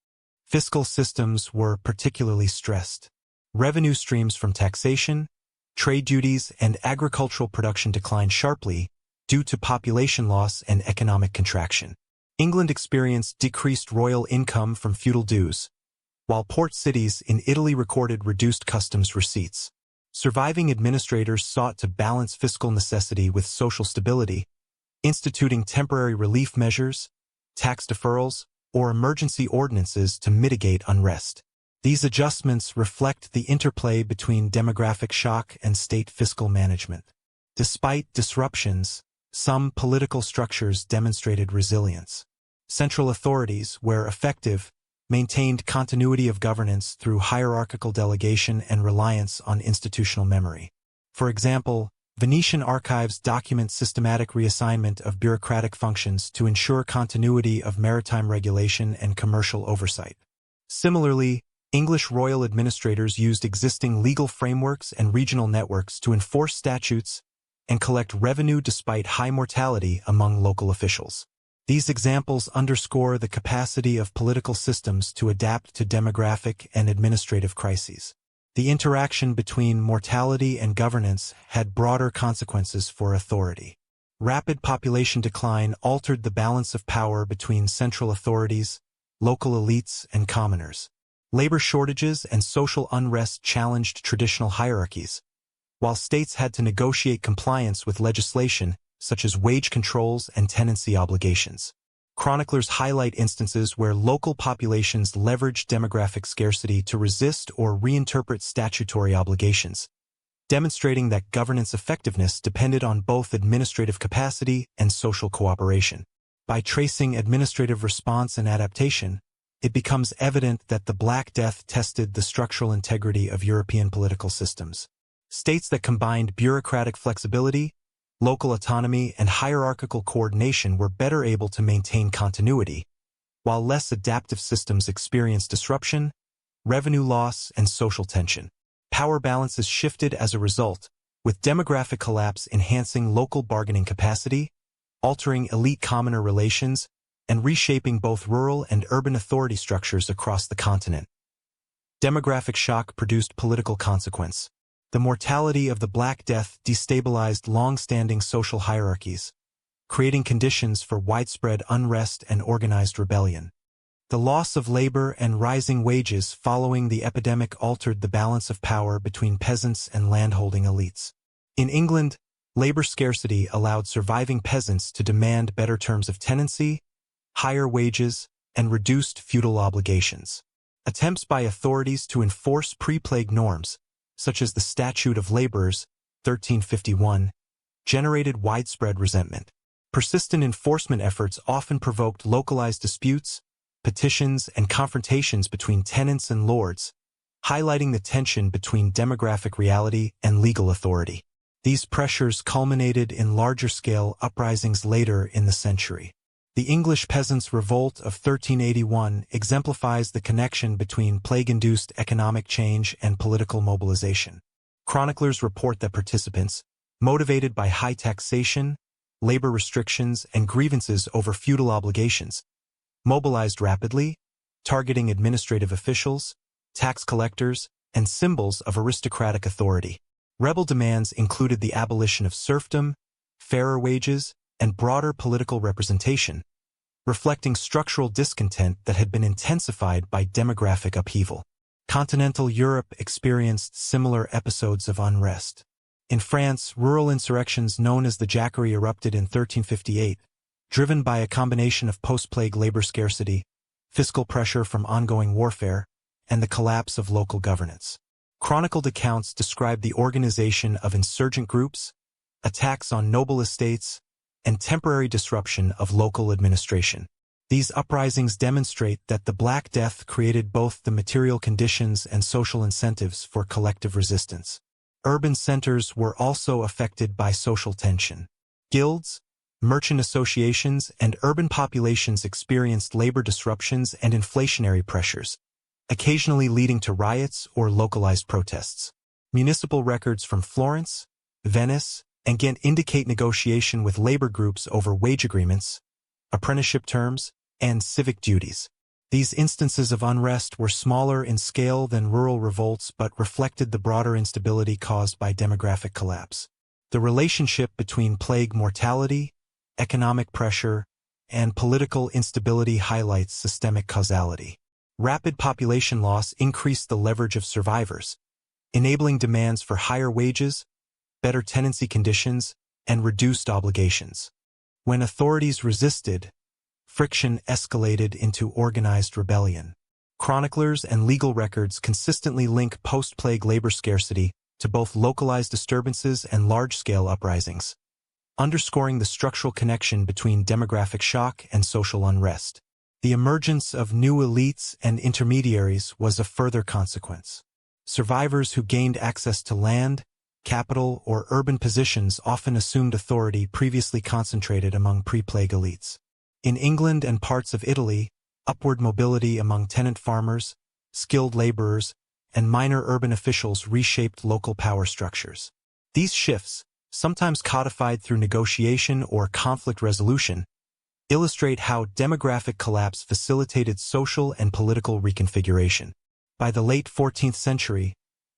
Fiscal systems were particularly stressed. Revenue streams from taxation, trade duties, and agricultural production declined sharply due to population loss and economic contraction. England experienced decreased royal income from feudal dues, while port cities in Italy recorded reduced customs receipts. Surviving administrators sought to balance fiscal necessity with social stability, instituting temporary relief measures, tax deferrals, or emergency ordinances to mitigate unrest. These adjustments reflect the interplay between demographic shock and state fiscal management. Despite disruptions, some political structures demonstrated resilience. Central authorities, where effective, maintained continuity of governance through hierarchical delegation and reliance on institutional memory. For example, Venetian archives document systematic reassignment of bureaucratic functions to ensure continuity of maritime regulation and commercial oversight. Similarly, English royal administrators used existing legal frameworks and regional networks to enforce statutes and collect revenue despite high mortality among local officials. These examples underscore the capacity of political systems to adapt to demographic and administrative crises. The interaction between mortality and governance had broader consequences for authority. Rapid population decline altered the balance of power between central authorities, local elites, and commoners. Labor shortages and social unrest challenged traditional hierarchies, while states had to negotiate compliance with legislation such as wage controls and tenancy obligations. Chroniclers highlight instances where local populations leveraged demographic scarcity to resist or reinterpret statutory obligations, demonstrating that governance effectiveness depended on both administrative capacity and social cooperation. By tracing administrative response and adaptation, it becomes evident that the Black Death tested the structural integrity of European political systems. States that combined bureaucratic flexibility, local autonomy, and hierarchical coordination were better able to maintain continuity, while less adaptive systems experienced disruption, revenue loss, and social tension. Power balances shifted as a result, with demographic collapse enhancing local bargaining capacity, altering elite-commoner relations, and reshaping both rural and urban authority structures across the continent. Demographic shock produced political consequence. The mortality of the Black Death destabilized long-standing social hierarchies, creating conditions for widespread unrest and organized rebellion. The loss of labor and rising wages following the epidemic altered the balance of power between peasants and landholding elites. In England, labor scarcity allowed surviving peasants to demand better terms of tenancy, higher wages, and reduced feudal obligations. Attempts by authorities to enforce pre-plague norms, such as the Statute of Laborers, 1351, generated widespread resentment. Persistent enforcement efforts often provoked localized disputes, petitions, and confrontations between tenants and lords, highlighting the tension between demographic reality and legal authority. These pressures culminated in larger-scale uprisings later in the century. The English Peasants' Revolt of 1381 exemplifies the connection between plague-induced economic change and political mobilization. Chroniclers report that participants, motivated by high taxation, labor restrictions, and grievances over feudal obligations, mobilized rapidly, targeting administrative officials, tax collectors, and symbols of aristocratic authority. Rebel demands included the abolition of serfdom, fairer wages, and broader political representation, reflecting structural discontent that had been intensified by demographic upheaval. Continental Europe experienced similar episodes of unrest. In France, rural insurrections known as the Jacquerie erupted in 1358, driven by a combination of post-plague labor scarcity, fiscal pressure from ongoing warfare, and the collapse of local governance. Chronicled accounts describe the organization of insurgent groups, attacks on noble estates, and temporary disruption of local administration. These uprisings demonstrate that the Black Death created both the material conditions and social incentives for collective resistance. Urban centers were also affected by social tension. Guilds, merchant associations, and urban populations experienced labor disruptions and inflationary pressures, occasionally leading to riots or localized protests. Municipal records from Florence, Venice, and Ghent indicate negotiation with labor groups over wage agreements, apprenticeship terms, and civic duties. These instances of unrest were smaller in scale than rural revolts but reflected the broader instability caused by demographic collapse. The relationship between plague mortality, economic pressure, and political instability highlights systemic causality. Rapid population loss increased the leverage of survivors, enabling demands for higher wages, better tenancy conditions, and reduced obligations. When authorities resisted, friction escalated into organized rebellion. Chroniclers and legal records consistently link post-plague labor scarcity to both localized disturbances and large-scale uprisings, underscoring the structural connection between demographic shock and social unrest. The emergence of new elites and intermediaries was a further consequence. Survivors who gained access to land, capital, or urban positions often assumed authority previously concentrated among pre-plague elites. In England and parts of Italy, upward mobility among tenant farmers, skilled laborers, and minor urban officials reshaped local power structures. These shifts, sometimes codified through negotiation or conflict resolution, illustrate how demographic collapse facilitated social and political reconfiguration. By the late 14th century,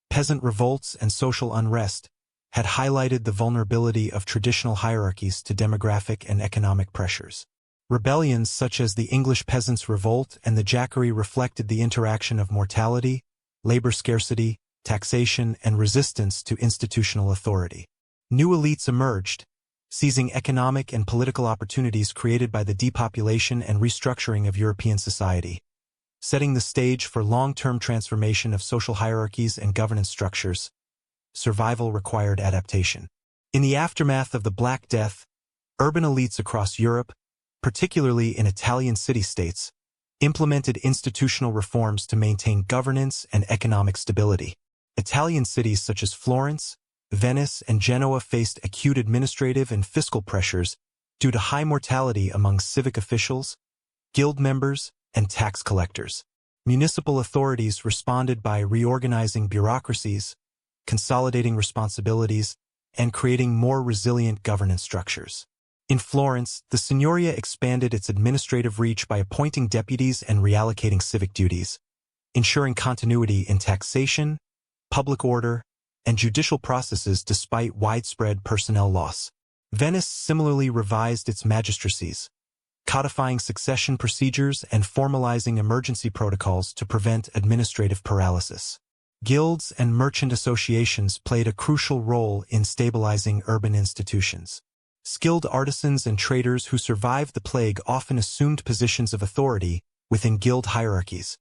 peasant revolts and social unrest had highlighted the vulnerability of traditional hierarchies to demographic and economic pressures. Rebellions such as the English Peasants' Revolt and the Jacquerie reflected the interaction of mortality, labor scarcity, taxation, and resistance to institutional authority. New elites emerged, seizing economic and political opportunities created by the depopulation and restructuring of European society, setting the stage for long-term transformation of social hierarchies and governance structures. Survival required adaptation. In the aftermath of the Black Death, urban elites across Europe, particularly in Italian city-states, implemented institutional reforms to maintain governance and economic stability. Italian cities such as Florence, Venice, and Genoa faced acute administrative and fiscal pressures due to high mortality among civic officials, guild members, and tax collectors. Municipal authorities responded by reorganizing bureaucracies, consolidating responsibilities, and creating more resilient governance structures. In Florence, the Signoria expanded its administrative reach by appointing deputies and reallocating civic duties, ensuring continuity in taxation, public order, and judicial processes despite widespread personnel loss. Venice similarly revised its magistracies, codifying succession procedures and formalizing emergency protocols to prevent administrative paralysis. Guilds and merchant associations played a crucial role in stabilizing urban institutions. Skilled artisans and traders who survived the plague often assumed positions of authority within guild hierarchies,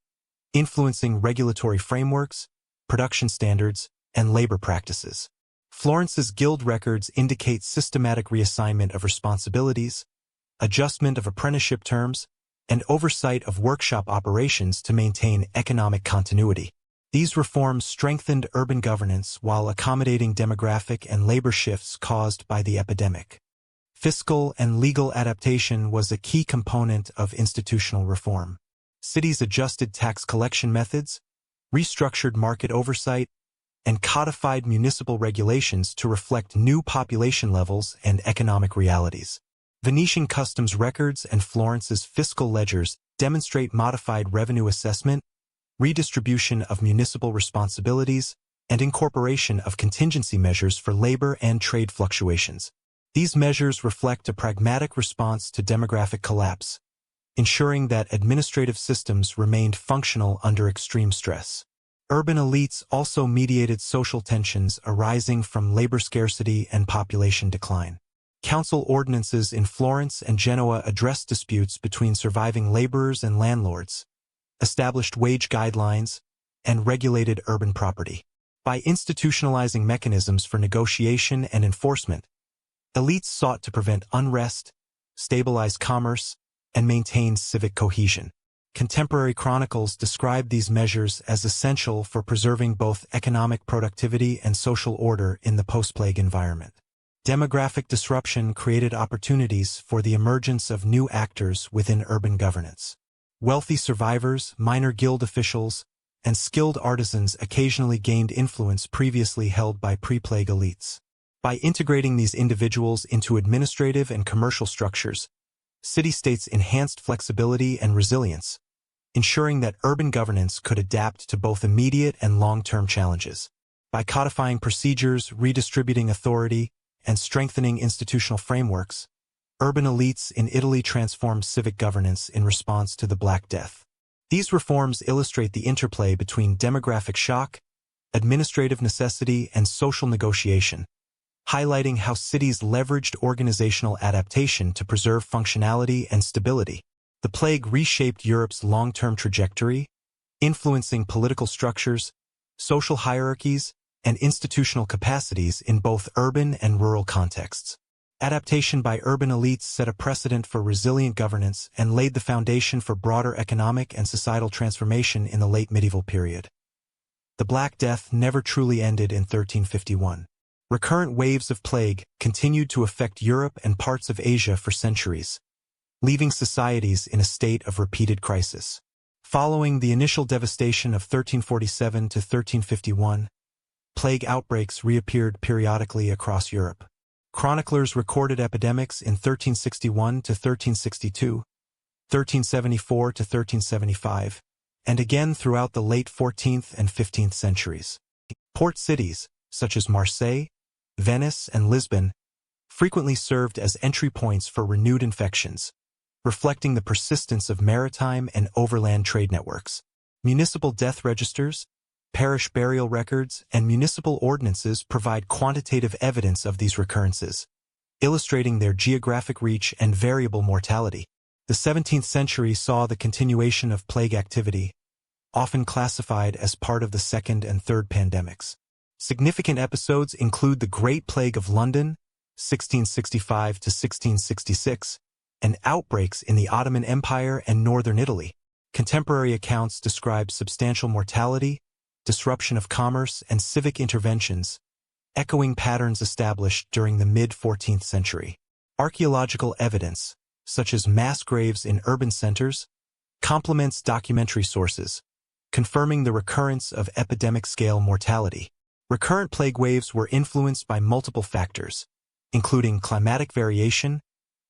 influencing regulatory frameworks, production standards, and labor practices. Florence's guild records indicate systematic reassignment of responsibilities, adjustment of apprenticeship terms, and oversight of workshop operations to maintain economic continuity. These reforms strengthened urban governance while accommodating demographic and labor shifts caused by the epidemic. Fiscal and legal adaptation was a key component of institutional reform. Cities adjusted tax collection methods, restructured market oversight, and codified municipal regulations to reflect new population levels and economic realities. Venetian customs records and Florence's fiscal ledgers demonstrate modified revenue assessment, redistribution of municipal responsibilities, and incorporation of contingency measures for labor and trade fluctuations. These measures reflect a pragmatic response to demographic collapse, ensuring that administrative systems remained functional under extreme stress. Urban elites also mediated social tensions arising from labor scarcity and population decline. Council ordinances in Florence and Genoa addressed disputes between surviving laborers and landlords, established wage guidelines, and regulated urban property. By institutionalizing mechanisms for negotiation and enforcement, elites sought to prevent unrest, stabilize commerce, and maintain civic cohesion. Contemporary chronicles describe these measures as essential for preserving both economic productivity and social order in the post-plague environment. Demographic disruption created opportunities for the emergence of new actors within urban governance. Wealthy survivors, minor guild officials, and skilled artisans occasionally gained influence previously held by pre-plague elites. By integrating these individuals into administrative and commercial structures, city-states enhanced flexibility and resilience, ensuring that urban governance could adapt to both immediate and long-term challenges. By codifying procedures, redistributing authority, and strengthening institutional frameworks, urban elites in Italy transformed civic governance in response to the Black Death. These reforms illustrate the interplay between demographic shock, administrative necessity, and social negotiation, highlighting how cities leveraged organizational adaptation to preserve functionality and stability. The plague reshaped Europe's long-term trajectory, influencing political structures, social hierarchies, and institutional capacities in both urban and rural contexts. Adaptation by urban elites set a precedent for resilient governance and laid the foundation for broader economic and societal transformation in the late medieval period. The Black Death never truly ended in 1351. Recurrent waves of plague continued to affect Europe and parts of Asia for centuries, leaving societies in a state of repeated crisis. Following the initial devastation of 1347 to 1351, plague outbreaks reappeared periodically across Europe. Chroniclers recorded epidemics in 1361 to 1362, 1374 to 1375, and again throughout the late 14th and 15th centuries. Port cities, such as Marseille, Venice, and Lisbon, frequently served as entry points for renewed infections, reflecting the persistence of maritime and overland trade networks. Municipal death registers, parish burial records, and municipal ordinances provide quantitative evidence of these recurrences, illustrating their geographic reach and variable mortality. The 17th century saw the continuation of plague activity, often classified as part of the second and third pandemics. Significant episodes include the Great Plague of London, 1665 to 1666, and outbreaks in the Ottoman Empire and northern Italy. Contemporary accounts describe substantial mortality, disruption of commerce, and civic interventions, echoing patterns established during the mid-14th century. Archaeological evidence, such as mass graves in urban centers, complements documentary sources, confirming the recurrence of epidemic-scale mortality. Recurrent plague waves were influenced by multiple factors, including climatic variation,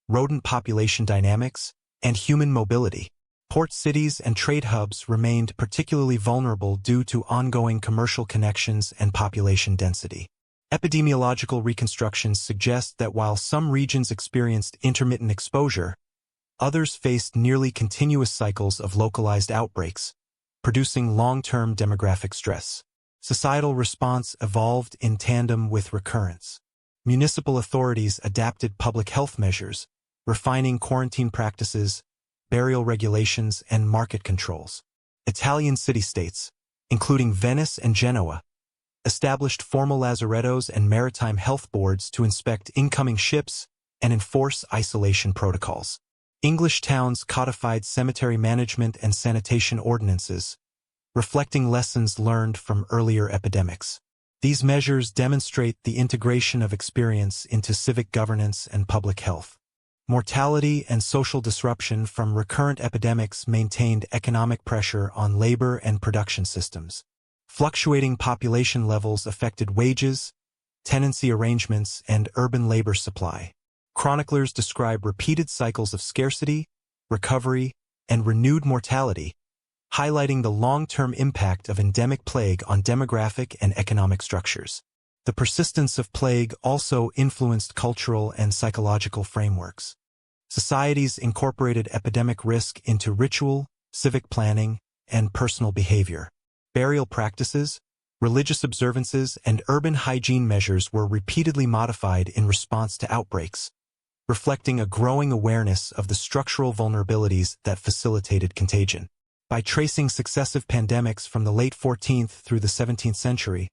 rodent population dynamics, and human mobility. Port cities and trade hubs remained particularly vulnerable due to ongoing commercial connections and population density. Epidemiological reconstructions suggest that while some regions experienced intermittent exposure, others faced nearly continuous cycles of localized outbreaks, producing long-term demographic stress. Societal response evolved in tandem with recurrence. Municipal authorities adapted public health measures, refining quarantine practices, burial regulations, and market controls. Italian city-states, including Venice and Genoa, established formal lazarettos and maritime health boards to inspect incoming ships and enforce isolation protocols. English towns codified cemetery management and sanitation ordinances, reflecting lessons learned from earlier epidemics. These measures demonstrate the integration of experience into civic governance and public health. Mortality and social disruption from recurrent epidemics maintained economic pressure on labor and production systems. Fluctuating population levels affected wages, tenancy arrangements, and urban labor supply. Chroniclers describe repeated cycles of scarcity, recovery, and renewed mortality, highlighting the long-term impact of endemic plague on demographic and economic structures. The persistence of plague also influenced cultural and psychological frameworks. Societies incorporated epidemic risk into ritual, civic planning, and personal behavior. Burial practices, religious observances, and urban hygiene measures were repeatedly modified in response to outbreaks, reflecting a growing awareness of the structural vulnerabilities that facilitated contagion. By tracing successive pandemics from the late 14th through the 17th century,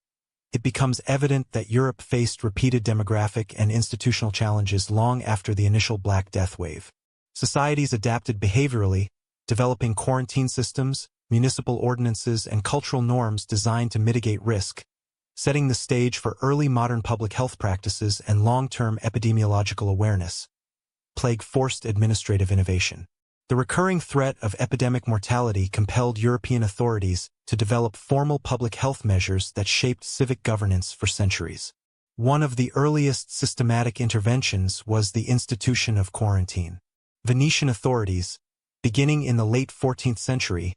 it becomes evident that Europe faced repeated demographic and institutional challenges long after the initial Black Death wave. Societies adapted behaviorally, developing quarantine systems, municipal ordinances, and cultural norms designed to mitigate risk, setting the stage for early modern public health practices and long-term epidemiological awareness. Plague forced administrative innovation. The recurring threat of epidemic mortality compelled European authorities to develop formal public health measures that shaped civic governance for centuries. One of the earliest systematic interventions was the institution of quarantine. Venetian authorities, beginning in the late 14th century,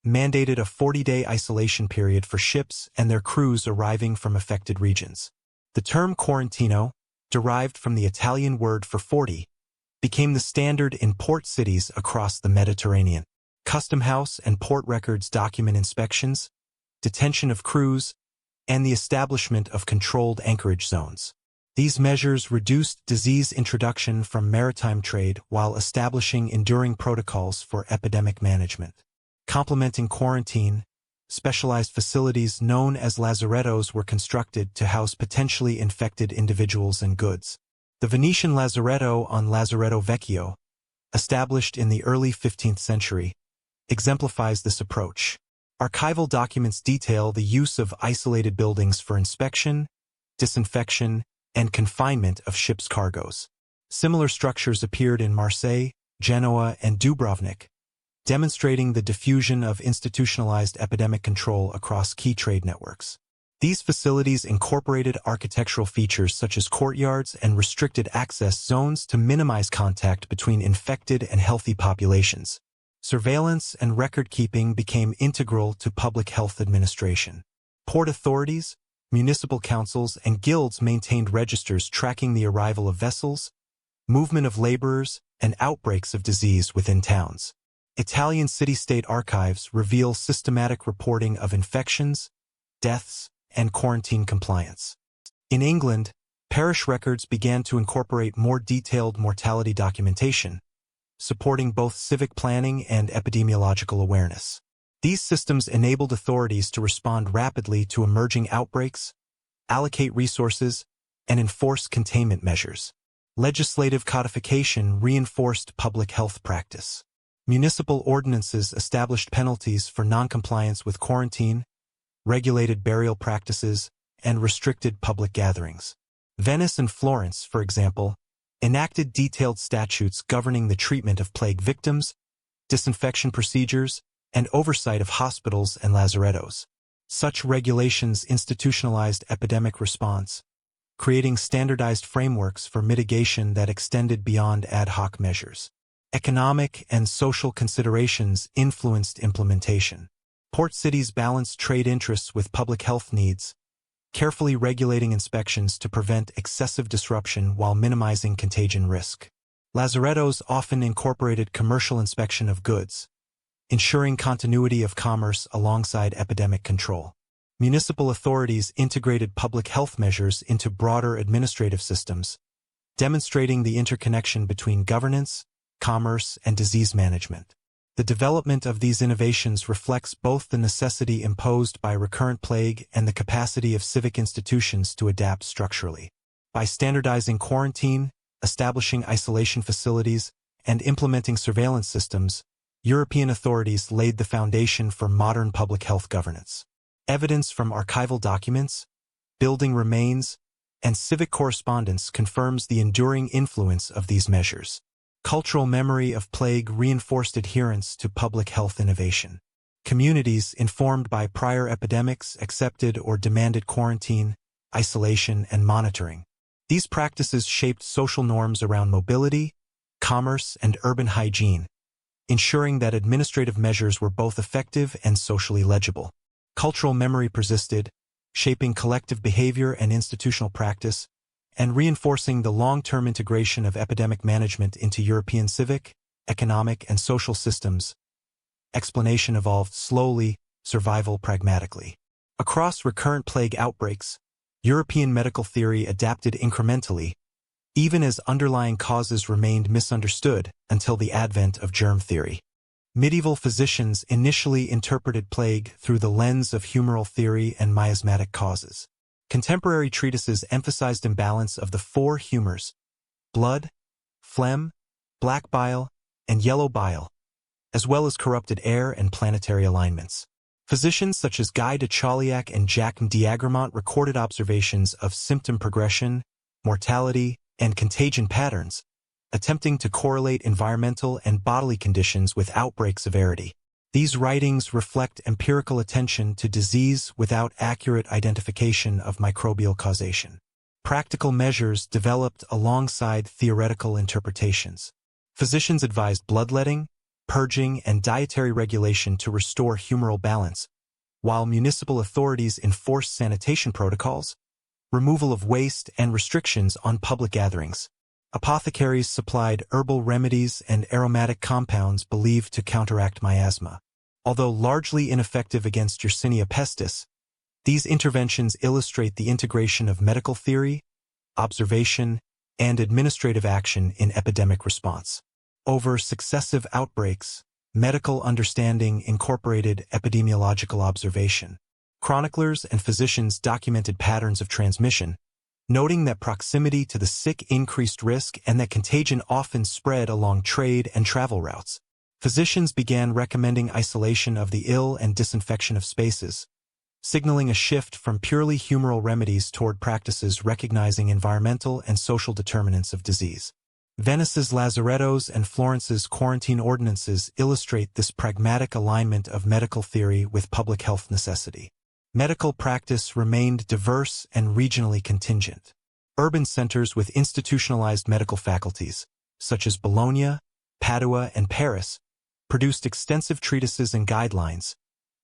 mandated a 40-day isolation period for ships and their crews arriving from affected regions. The term quarantino, derived from the Italian word for 40, became the standard in port cities across the Mediterranean. Custom house and port records document inspections, detention of crews, and the establishment of controlled anchorage zones. These measures reduced disease introduction from maritime trade while establishing enduring protocols for epidemic management. Complementing quarantine, specialized facilities known as lazarettos were constructed to house potentially infected individuals and goods. The Venetian lazaretto on Lazaretto Vecchio, established in the early 15th century, exemplifies this approach. Archival documents detail the use of isolated buildings for inspection, disinfection, and confinement of ships' cargoes. Similar structures appeared in Marseille, Genoa, and Dubrovnik, demonstrating the diffusion of institutionalized epidemic control across key trade networks. These facilities incorporated architectural features such as courtyards and restricted access zones to minimize contact between infected and healthy populations. Surveillance and record-keeping became integral to public health administration. Port authorities, municipal councils, and guilds maintained registers tracking the arrival of vessels, movement of laborers, and outbreaks of disease within towns. Italian city-state archives reveal systematic reporting of infections, deaths, and quarantine compliance. In England, parish records began to incorporate more detailed mortality documentation, supporting both civic planning and epidemiological awareness. These systems enabled authorities to respond rapidly to emerging outbreaks, allocate resources, and enforce containment measures. Legislative codification reinforced public health practice. Municipal ordinances established penalties for noncompliance with quarantine, regulated burial practices, and restricted public gatherings. Venice and Florence, for example, enacted detailed statutes governing the treatment of plague victims, disinfection procedures, and oversight of hospitals and lazarettos. Such regulations institutionalized epidemic response, creating standardized frameworks for mitigation that extended beyond ad hoc measures. Economic and social considerations influenced implementation. Port cities balanced trade interests with public health needs, carefully regulating inspections to prevent excessive disruption while minimizing contagion risk. Lazarettos often incorporated commercial inspection of goods, ensuring continuity of commerce alongside epidemic control. Municipal authorities integrated public health measures into broader administrative systems, demonstrating the interconnection between governance, commerce, and disease management. The development of these innovations reflects both the necessity imposed by recurrent plague and the capacity of civic institutions to adapt structurally. By standardizing quarantine, establishing isolation facilities, and implementing surveillance systems, European authorities laid the foundation for modern public health governance. Evidence from archival documents, building remains, and civic correspondence confirms the enduring influence of these measures. Cultural memory of plague reinforced adherence to public health innovation. Communities informed by prior epidemics accepted or demanded quarantine, isolation, and monitoring. These practices shaped social norms around mobility, commerce, and urban hygiene, ensuring that administrative measures were both effective and socially legible. Cultural memory persisted, shaping collective behavior and institutional practice, and reinforcing the long-term integration of epidemic management into European civic, economic, and social systems. Explanation evolved slowly, survival pragmatically. Across recurrent plague outbreaks, European medical theory adapted incrementally, even as underlying causes remained misunderstood until the advent of germ theory. Medieval physicians initially interpreted plague through the lens of humoral theory and miasmatic causes. Contemporary treatises emphasized imbalance of the four humors: blood, phlegm, black bile, and yellow bile, as well as corrupted air and planetary alignments. Physicians such as Guy de Chauliac and Jacques d'Agremont recorded observations of symptom progression, mortality, and contagion patterns, attempting to correlate environmental and bodily conditions with outbreak severity. These writings reflect empirical attention to disease without accurate identification of microbial causation. Practical measures developed alongside theoretical interpretations. Physicians advised bloodletting, purging, and dietary regulation to restore humoral balance, while municipal authorities enforced sanitation protocols, removal of waste, and restrictions on public gatherings. Apothecaries supplied herbal remedies and aromatic compounds believed to counteract miasma. Although largely ineffective against Yersinia pestis, these interventions illustrate the integration of medical theory, observation, and administrative action in epidemic response. Over successive outbreaks, medical understanding incorporated epidemiological observation. Chroniclers and physicians documented patterns of transmission, noting that proximity to the sick increased risk and that contagion often spread along trade and travel routes. Physicians began recommending isolation of the ill and disinfection of spaces, signaling a shift from purely humoral remedies toward practices recognizing environmental and social determinants of disease. Venice's lazarettos and Florence's quarantine ordinances illustrate this pragmatic alignment of medical theory with public health necessity. Medical practice remained diverse and regionally contingent. Urban centers with institutionalized medical faculties, such as Bologna, Padua, and Paris, produced extensive treatises and guidelines,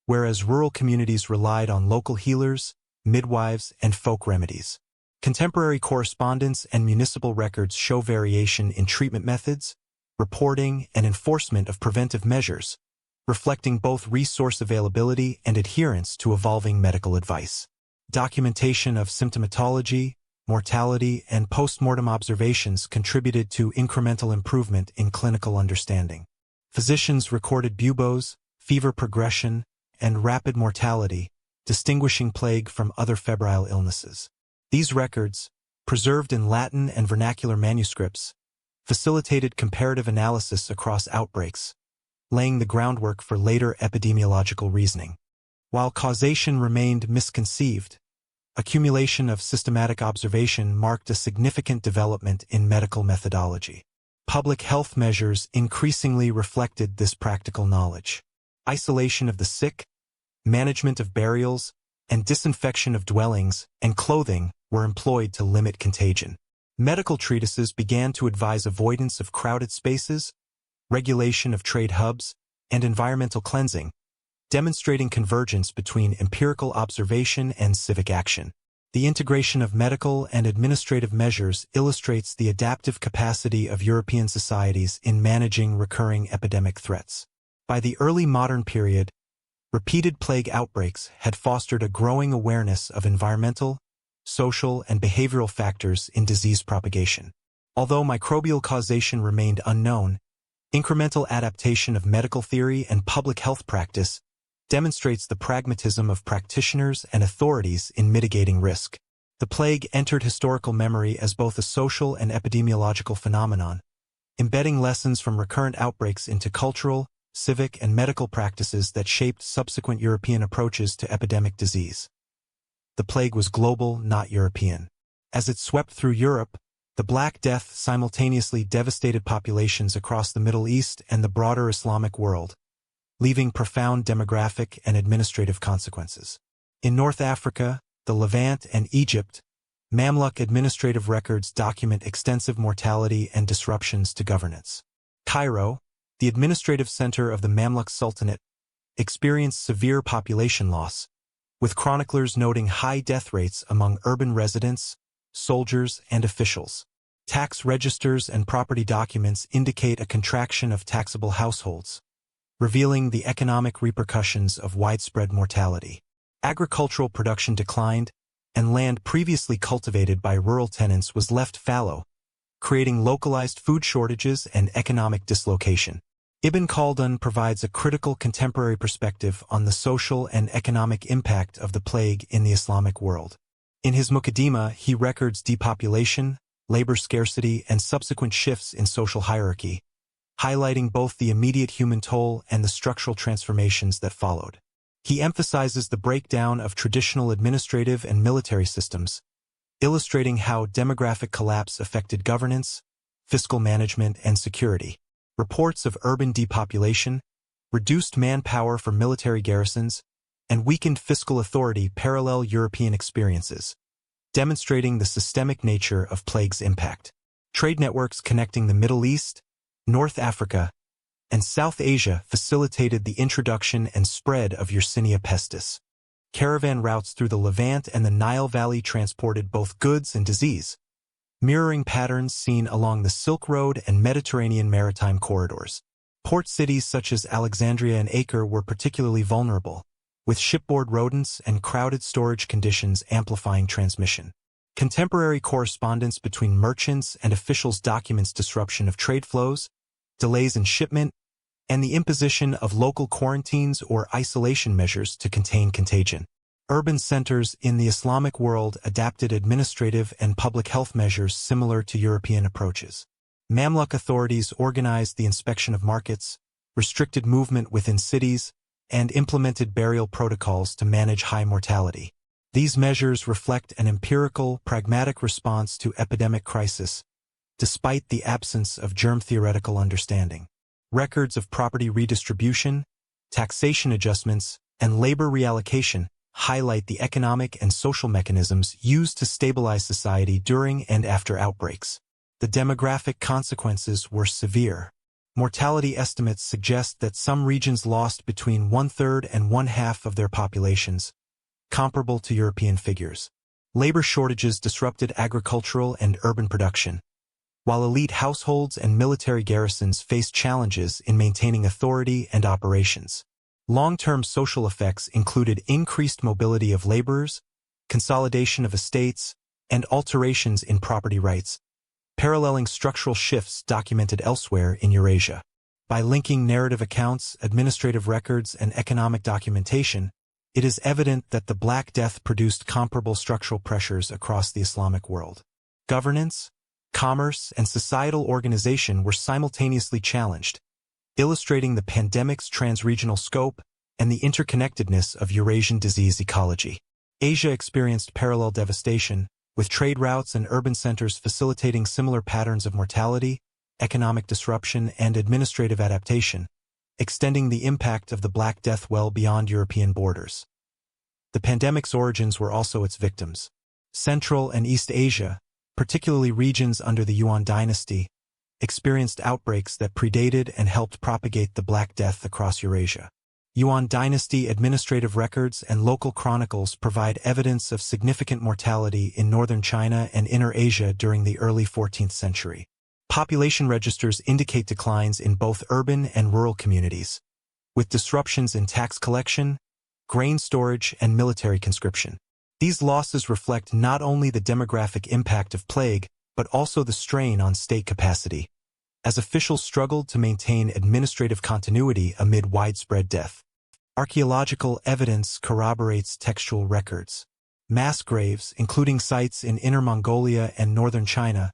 whereas rural communities relied on local healers, midwives, and folk remedies. Contemporary correspondence and municipal records show variation in treatment methods, reporting, and enforcement of preventive measures, reflecting both resource availability and adherence to evolving medical advice. Documentation of symptomatology, mortality, and post-mortem observations contributed to incremental improvement in clinical understanding. Physicians recorded buboes, fever progression, and rapid mortality, distinguishing plague from other febrile illnesses. These records, preserved in Latin and vernacular manuscripts, facilitated comparative analysis across outbreaks, laying the groundwork for later epidemiological reasoning. While causation remained misconceived, accumulation of systematic observation marked a significant development in medical methodology. Public health measures increasingly reflected this practical knowledge. Isolation of the sick, management of burials, and disinfection of dwellings and clothing were employed to limit contagion. Medical treatises began to advise avoidance of crowded spaces, regulation of trade hubs, and environmental cleansing, demonstrating convergence between empirical observation and civic action. The integration of medical and administrative measures illustrates the adaptive capacity of European societies in managing recurring epidemic threats. By the early modern period, repeated plague outbreaks had fostered a growing awareness of environmental, social, and behavioral factors in disease propagation. Although microbial causation remained unknown, incremental adaptation of medical theory and public health practice demonstrates the pragmatism of practitioners and authorities in mitigating risk. The plague entered historical memory as both a social and epidemiological phenomenon, embedding lessons from recurrent outbreaks into cultural, civic, and medical practices that shaped subsequent European approaches to epidemic disease. The plague was global, not European. As it swept through Europe, the Black Death simultaneously devastated populations across the Middle East and the broader Islamic world, leaving profound demographic and administrative consequences. In North Africa, the Levant, and Egypt, Mamluk administrative records document extensive mortality and disruptions to governance. Cairo, the administrative center of the Mamluk Sultanate, experienced severe population loss, with chroniclers noting high death rates among urban residents, soldiers, and officials. Tax registers and property documents indicate a contraction of taxable households, revealing the economic repercussions of widespread mortality. Agricultural production declined, and land previously cultivated by rural tenants was left fallow, creating localized food shortages and economic dislocation. Ibn Khaldun provides a critical contemporary perspective on the social and economic impact of the plague in the Islamic world. In his Muqaddimah, he records depopulation, labor scarcity, and subsequent shifts in social hierarchy, highlighting both the immediate human toll and the structural transformations that followed. He emphasizes the breakdown of traditional administrative and military systems, illustrating how demographic collapse affected governance, fiscal management, and security. Reports of urban depopulation, reduced manpower for military garrisons, and weakened fiscal authority parallel European experiences, demonstrating the systemic nature of plague's impact. Trade networks connecting the Middle East, North Africa, and South Asia facilitated the introduction and spread of Yersinia pestis. Caravan routes through the Levant and the Nile Valley transported both goods and disease, mirroring patterns seen along the Silk Road and Mediterranean maritime corridors. Port cities such as Alexandria and Acre were particularly vulnerable, with shipboard rodents and crowded storage conditions amplifying transmission. Contemporary correspondence between merchants and officials documents disruption of trade flows, delays in shipment, and the imposition of local quarantines or isolation measures to contain contagion. Urban centers in the Islamic world adapted administrative and public health measures similar to European approaches. Mamluk authorities organized the inspection of markets, restricted movement within cities, and implemented burial protocols to manage high mortality. These measures reflect an empirical, pragmatic response to epidemic crisis, despite the absence of germ-theoretical understanding. Records of property redistribution, taxation adjustments, and labor reallocation highlight the economic and social mechanisms used to stabilize society during and after outbreaks. The demographic consequences were severe. Mortality estimates suggest that some regions lost between 1/3 and 1/2 of their populations, comparable to European figures. Labor shortages disrupted agricultural and urban production, while elite households and military garrisons faced challenges in maintaining authority and operations. Long-term social effects included increased mobility of laborers, consolidation of estates, and alterations in property rights, paralleling structural shifts documented elsewhere in Eurasia. By linking narrative accounts, administrative records, and economic documentation, it is evident that the Black Death produced comparable structural pressures across the Islamic world. Governance, commerce, and societal organization were simultaneously challenged, illustrating the pandemic's transregional scope and the interconnectedness of Eurasian disease ecology. Asia experienced parallel devastation, with trade routes and urban centers facilitating similar patterns of mortality, economic disruption, and administrative adaptation, extending the impact of the Black Death well beyond European borders. The pandemic's origins were also its victims. Central and East Asia, particularly regions under the Yuan dynasty, experienced outbreaks that predated and helped propagate the Black Death across Eurasia. Yuan dynasty administrative records and local chronicles provide evidence of significant mortality in northern China and Inner Asia during the early 14th century. Population registers indicate declines in both urban and rural communities, with disruptions in tax collection, grain storage, and military conscription. These losses reflect not only the demographic impact of plague, but also the strain on state capacity, as officials struggled to maintain administrative continuity amid widespread death. Archaeological evidence corroborates textual records. Mass graves, including sites in Inner Mongolia and northern China,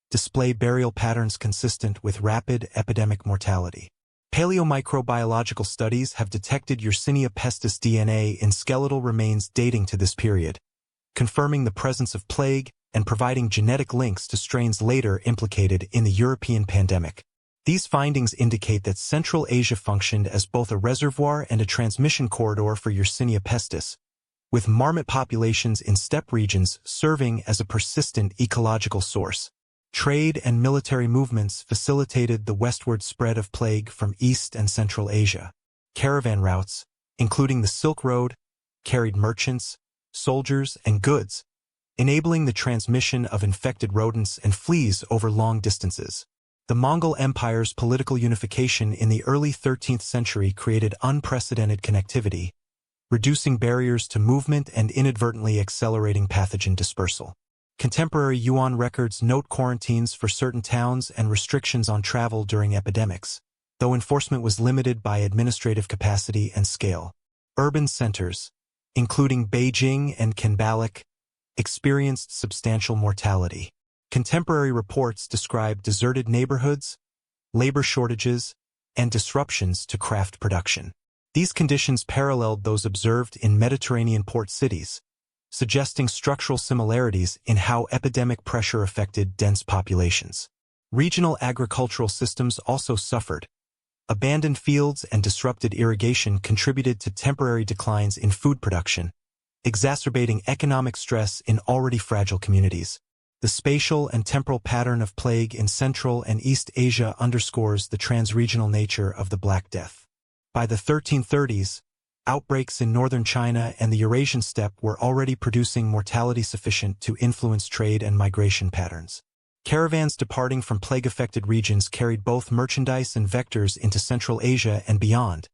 display burial patterns consistent with rapid epidemic mortality. Paleomicrobiological studies have detected Yersinia pestis DNA in skeletal remains dating to this period, confirming the presence of plague and providing genetic links to strains later implicated in the European pandemic. These findings indicate that Central Asia functioned as both a reservoir and a transmission corridor for Yersinia pestis, with marmot populations in steppe regions serving as a persistent ecological source. Trade and military movements facilitated the westward spread of plague from East and Central Asia. Caravan routes, including the Silk Road, carried merchants, soldiers, and goods, enabling the transmission of infected rodents and fleas over long distances. The Mongol Empire's political unification in the early 13th century created unprecedented connectivity, reducing barriers to movement and inadvertently accelerating pathogen dispersal. Contemporary Yuan records note quarantines for certain towns and restrictions on travel during epidemics, though enforcement was limited by administrative capacity and scale. Urban centers, including Beijing and Khanbaliq, experienced substantial mortality. Contemporary reports describe deserted neighborhoods, labor shortages, and disruptions to craft production. These conditions paralleled those observed in Mediterranean port cities, suggesting structural similarities in how epidemic pressure affected dense populations. Regional agricultural systems also suffered. Abandoned fields and disrupted irrigation contributed to temporary declines in food production, exacerbating economic stress in already fragile communities. The spatial and temporal pattern of plague in Central and East Asia underscores the transregional nature of the Black Death. By the 1330s, outbreaks in northern China and the Eurasian steppe were already producing mortality sufficient to influence trade and migration patterns. Caravans departing from plague-affected regions carried both merchandise and vectors into Central Asia and beyond,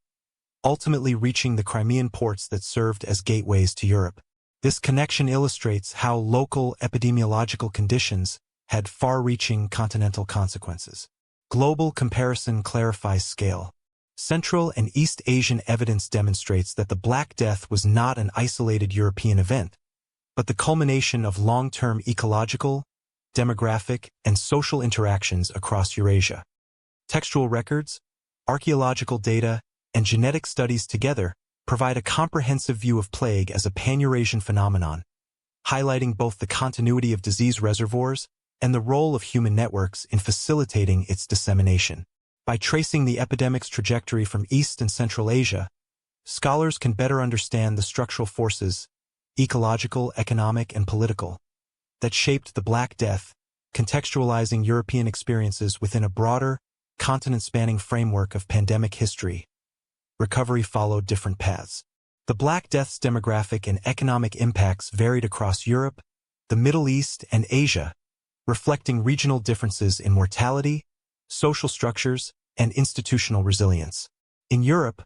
ultimately reaching the Crimean ports that served as gateways to Europe. This connection illustrates how local epidemiological conditions had far-reaching continental consequences. Global comparison clarifies scale. Central and East Asian evidence demonstrates that the Black Death was not an isolated European event, but the culmination of long-term ecological, demographic, and social interactions across Eurasia. Textual records, archaeological data, and genetic studies together provide a comprehensive view of plague as a pan-Eurasian phenomenon, highlighting both the continuity of disease reservoirs and the role of human networks in facilitating its dissemination. By tracing the epidemic's trajectory from East and Central Asia, scholars can better understand the structural forces, ecological, economic, and political, that shaped the Black Death, contextualizing European experiences within a broader, continent-spanning framework of pandemic history. Recovery followed different paths. The Black Death's demographic and economic impacts varied across Europe, the Middle East, and Asia, reflecting regional differences in mortality, social structures, and institutional resilience. In Europe,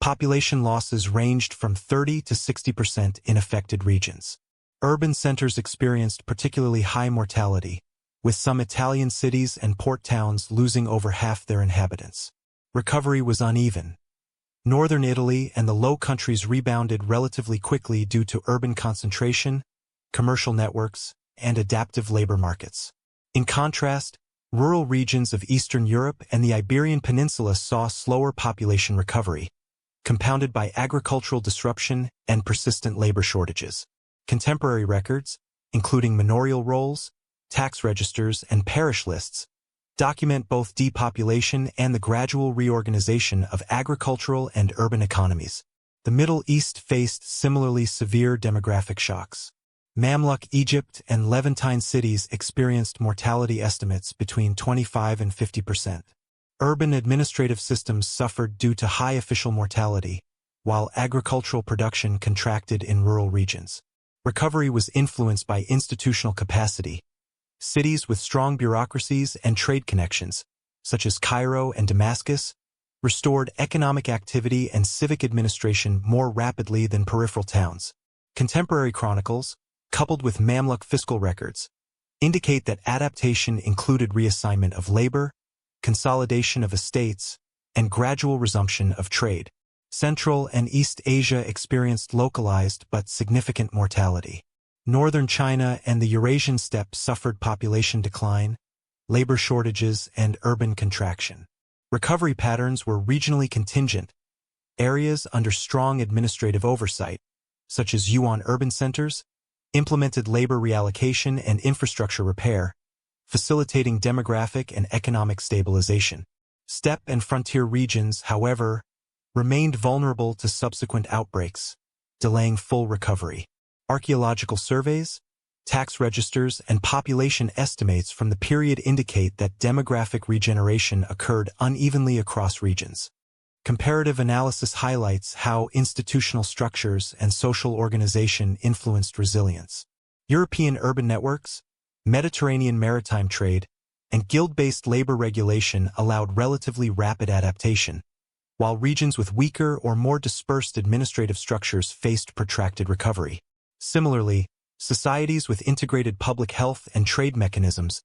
population losses ranged from 30 to 60% in affected regions. Urban centers experienced particularly high mortality, with some Italian cities and port towns losing over half their inhabitants. Recovery was uneven. Northern Italy and the Low Countries rebounded relatively quickly due to urban concentration, commercial networks, and adaptive labor markets. In contrast, rural regions of Eastern Europe and the Iberian Peninsula saw slower population recovery, compounded by agricultural disruption and persistent labor shortages. Contemporary records, including manorial rolls, tax registers, and parish lists, document both depopulation and the gradual reorganization of agricultural and urban economies. The Middle East faced similarly severe demographic shocks. Mamluk Egypt and Levantine cities experienced mortality estimates between 25 and 50%. Urban administrative systems suffered due to high official mortality, while agricultural production contracted in rural regions. Recovery was influenced by institutional capacity. Cities with strong bureaucracies and trade connections, such as Cairo and Damascus, restored economic activity and civic administration more rapidly than peripheral towns. Contemporary chronicles, coupled with Mamluk fiscal records, indicate that adaptation included reassignment of labor, consolidation of estates, and gradual resumption of trade. Central and East Asia experienced localized but significant mortality. Northern China and the Eurasian steppe suffered population decline, labor shortages, and urban contraction. Recovery patterns were regionally contingent. Areas under strong administrative oversight, such as Yuan urban centers, implemented labor reallocation and infrastructure repair, facilitating demographic and economic stabilization. Steppe and frontier regions, however, remained vulnerable to subsequent outbreaks, delaying full recovery. Archaeological surveys, tax registers, and population estimates from the period indicate that demographic regeneration occurred unevenly across regions. Comparative analysis highlights how institutional structures and social organization influenced resilience. European urban networks, Mediterranean maritime trade, and guild-based labor regulation allowed relatively rapid adaptation, while regions with weaker or more dispersed administrative structures faced protracted recovery. Similarly, societies with integrated public health and trade mechanisms,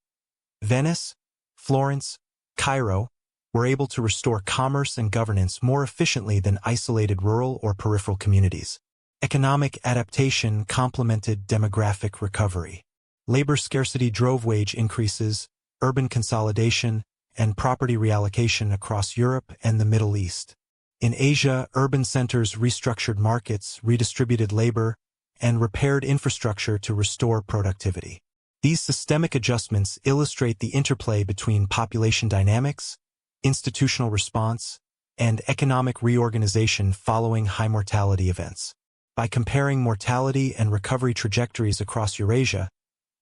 Venice, Florence, Cairo, were able to restore commerce and governance more efficiently than isolated rural or peripheral communities. Economic adaptation complemented demographic recovery. Labor scarcity drove wage increases, urban consolidation, and property reallocation across Europe and the Middle East. In Asia, urban centers restructured markets, redistributed labor, and repaired infrastructure to restore productivity. These systemic adjustments illustrate the interplay between population dynamics, institutional response, and economic reorganization following high mortality events. By comparing mortality and recovery trajectories across Eurasia,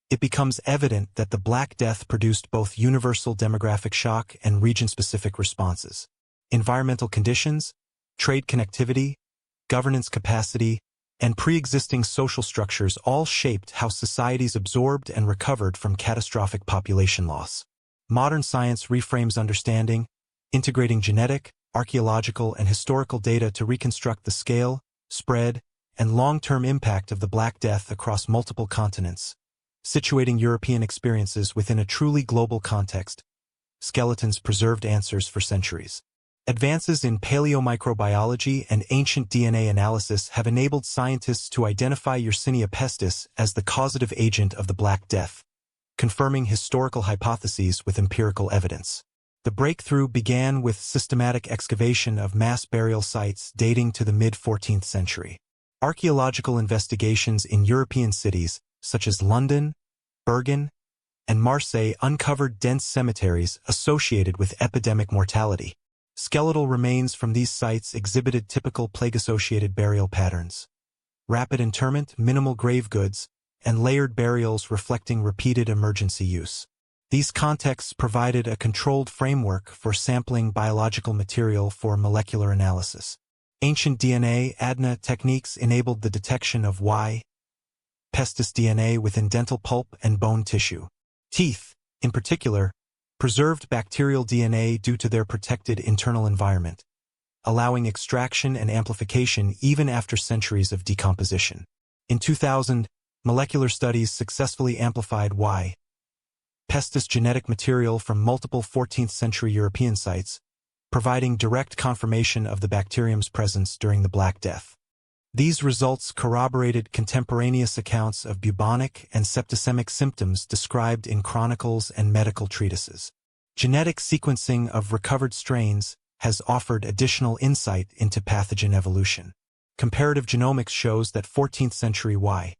it becomes evident that the Black Death produced both universal demographic shock and region-specific responses. Environmental conditions, trade connectivity, governance capacity, and pre-existing social structures all shaped how societies absorbed and recovered from catastrophic population loss. Modern science reframes understanding, integrating genetic, archaeological, and historical data to reconstruct the scale, spread, and long-term impact of the Black Death across multiple continents, situating European experiences within a truly global context. Skeletons preserved answers for centuries. Advances in paleomicrobiology and ancient DNA analysis have enabled scientists to identify Yersinia pestis as the causative agent of the Black Death, confirming historical hypotheses with empirical evidence. The breakthrough began with systematic excavation of mass burial sites dating to the mid-14th century. Archaeological investigations in European cities, such as London, Bergen, and Marseille, uncovered dense cemeteries associated with epidemic mortality. Skeletal remains from these sites exhibited typical plague-associated burial patterns. Rapid interment, minimal grave goods, and layered burials reflecting repeated emergency use. These contexts provided a controlled framework for sampling biological material for molecular analysis. Ancient DNA ADNA techniques enabled the detection of Y. pestis DNA within dental pulp and bone tissue. Teeth, in particular, preserved bacterial DNA due to their protected internal environment, allowing extraction and amplification even after centuries of decomposition. In 2000, molecular studies successfully amplified Y. pestis genetic material from multiple 14th-century European sites, providing direct confirmation of the bacterium's presence during the Black Death. These results corroborated contemporaneous accounts of bubonic and septicemic symptoms described in chronicles and medical treatises. Genetic sequencing of recovered strains has offered additional insight into pathogen evolution. Comparative genomics shows that 14th-century Y.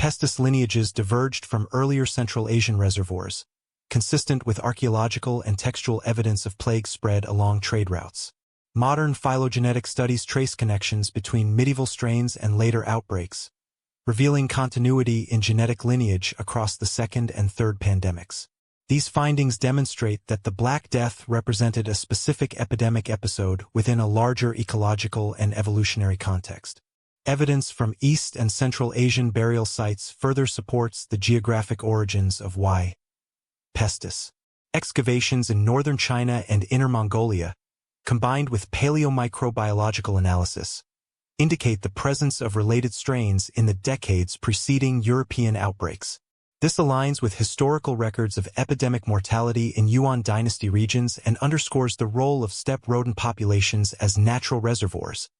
pestis lineages diverged from earlier Central Asian reservoirs, consistent with archaeological and textual evidence of plague spread along trade routes. Modern phylogenetic studies trace connections between medieval strains and later outbreaks, revealing continuity in genetic lineage across the second and third pandemics. These findings demonstrate that the Black Death represented a specific epidemic episode within a larger ecological and evolutionary context. Evidence from East and Central Asian burial sites further supports the geographic origins of Y. pestis. Excavations in northern China and Inner Mongolia, combined with paleomicrobiological analysis, indicate the presence of related strains in the decades preceding European outbreaks. This aligns with historical records of epidemic mortality in Yuan dynasty regions and underscores the role of steppe rodent populations as natural reservoirs,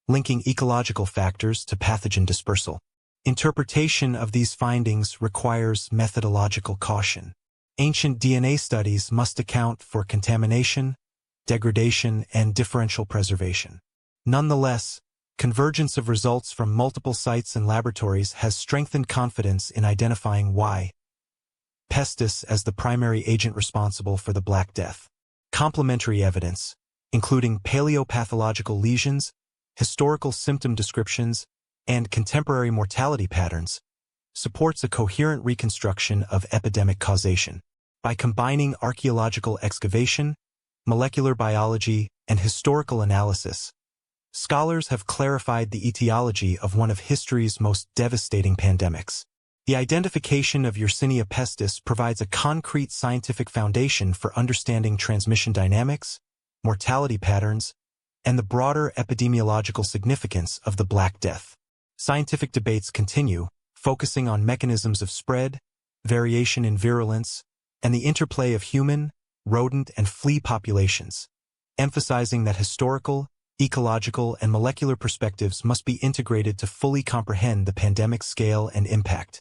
linking ecological factors to pathogen dispersal. Interpretation of these findings requires methodological caution. Ancient DNA studies must account for contamination, degradation, and differential preservation. Nonetheless, convergence of results from multiple sites and laboratories has strengthened confidence in identifying Y. pestis as the primary agent responsible for the Black Death. Complementary evidence, including paleopathological lesions, historical symptom descriptions, and contemporary mortality patterns, supports a coherent reconstruction of epidemic causation. By combining archaeological excavation, molecular biology, and historical analysis, scholars have clarified the etiology of one of history's most devastating pandemics. The identification of Yersinia pestis provides a concrete scientific foundation for understanding transmission dynamics, mortality patterns, and the broader epidemiological significance of the Black Death. Scientific debates continue, focusing on mechanisms of spread, variation in virulence, and the interplay of human, rodent, and flea populations, emphasizing that historical, ecological, and molecular perspectives must be integrated to fully comprehend the pandemic's scale and impact.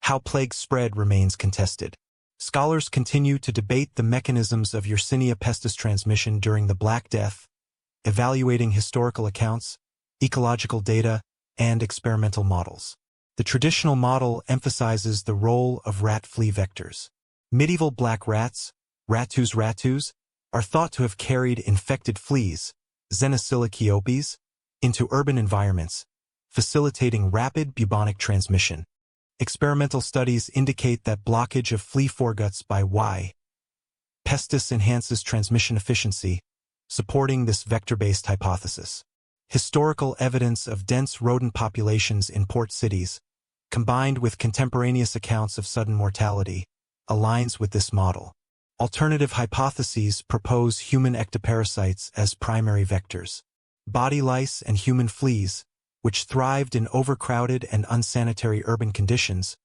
How plague spread remains contested. Scholars continue to debate the mechanisms of Yersinia pestis transmission during the Black Death, evaluating historical accounts, ecological data, and experimental models. The traditional model emphasizes the role of rat flea vectors. Medieval black rats, ratus, are thought to have carried infected fleas, Xenocilicopies, into urban environments, facilitating rapid bubonic transmission. Experimental studies indicate that blockage of flea foreguts by Y. pestis enhances transmission efficiency, supporting this vector-based hypothesis. Historical evidence of dense rodent populations in port cities, combined with contemporaneous accounts of sudden mortality, aligns with this model. Alternative hypotheses propose human ectoparasites as primary vectors. Body lice and human fleas, which thrived in overcrowded and unsanitary urban conditions,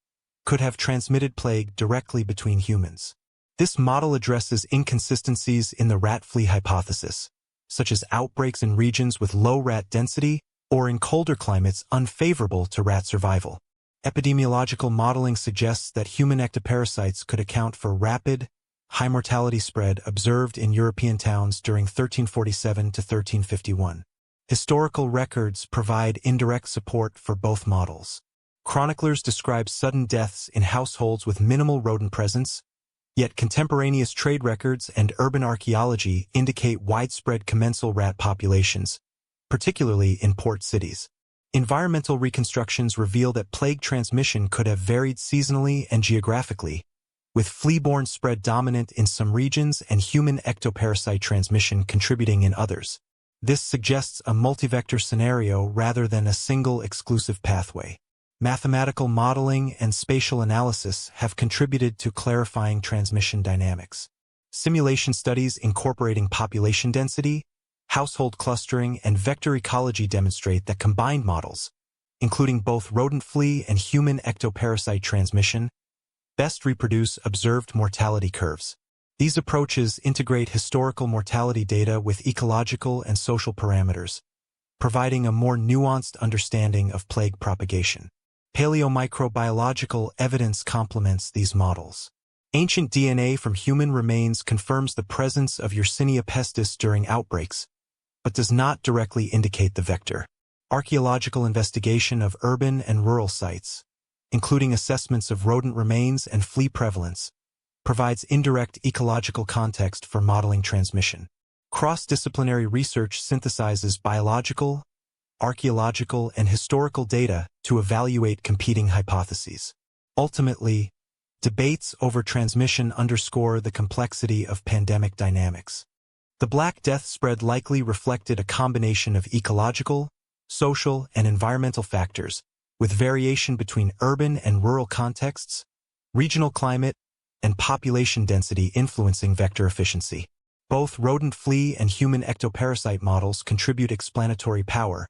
could have transmitted plague directly between humans. This model addresses inconsistencies in the rat flea hypothesis, such as outbreaks in regions with low rat density or in colder climates unfavorable to rat survival. Epidemiological modeling suggests that human ectoparasites could account for rapid, high mortality spread observed in European towns during 1347 to 1351. Historical records provide indirect support for both models. Chroniclers describe sudden deaths in households with minimal rodent presence, yet contemporaneous trade records and urban archaeology indicate widespread commensal rat populations, particularly in port cities. Environmental reconstructions reveal that plague transmission could have varied seasonally and geographically, with flea-borne spread dominant in some regions and human ectoparasite transmission contributing in others. This suggests a multivector scenario rather than a single exclusive pathway. Mathematical modeling and spatial analysis have contributed to clarifying transmission dynamics. Simulation studies incorporating population density, household clustering, and vector ecology demonstrate that combined models, including both rodent flea and human ectoparasite transmission, best reproduce observed mortality curves. These approaches integrate historical mortality data with ecological and social parameters, providing a more nuanced understanding of plague propagation. Paleomicrobiological evidence complements these models. Ancient DNA from human remains confirms the presence of Yersinia pestis during outbreaks, but does not directly indicate the vector. Archaeological investigation of urban and rural sites, including assessments of rodent remains and flea prevalence, provides indirect ecological context for modeling transmission. Cross-disciplinary research synthesizes biological, archaeological, and historical data to evaluate competing hypotheses. Ultimately, debates over transmission underscore the complexity of pandemic dynamics. The Black Death spread likely reflected a combination of ecological, social, and environmental factors, with variation between urban and rural contexts, regional climate, and population density influencing vector efficiency. Both rodent flea and human ectoparasite models contribute explanatory power,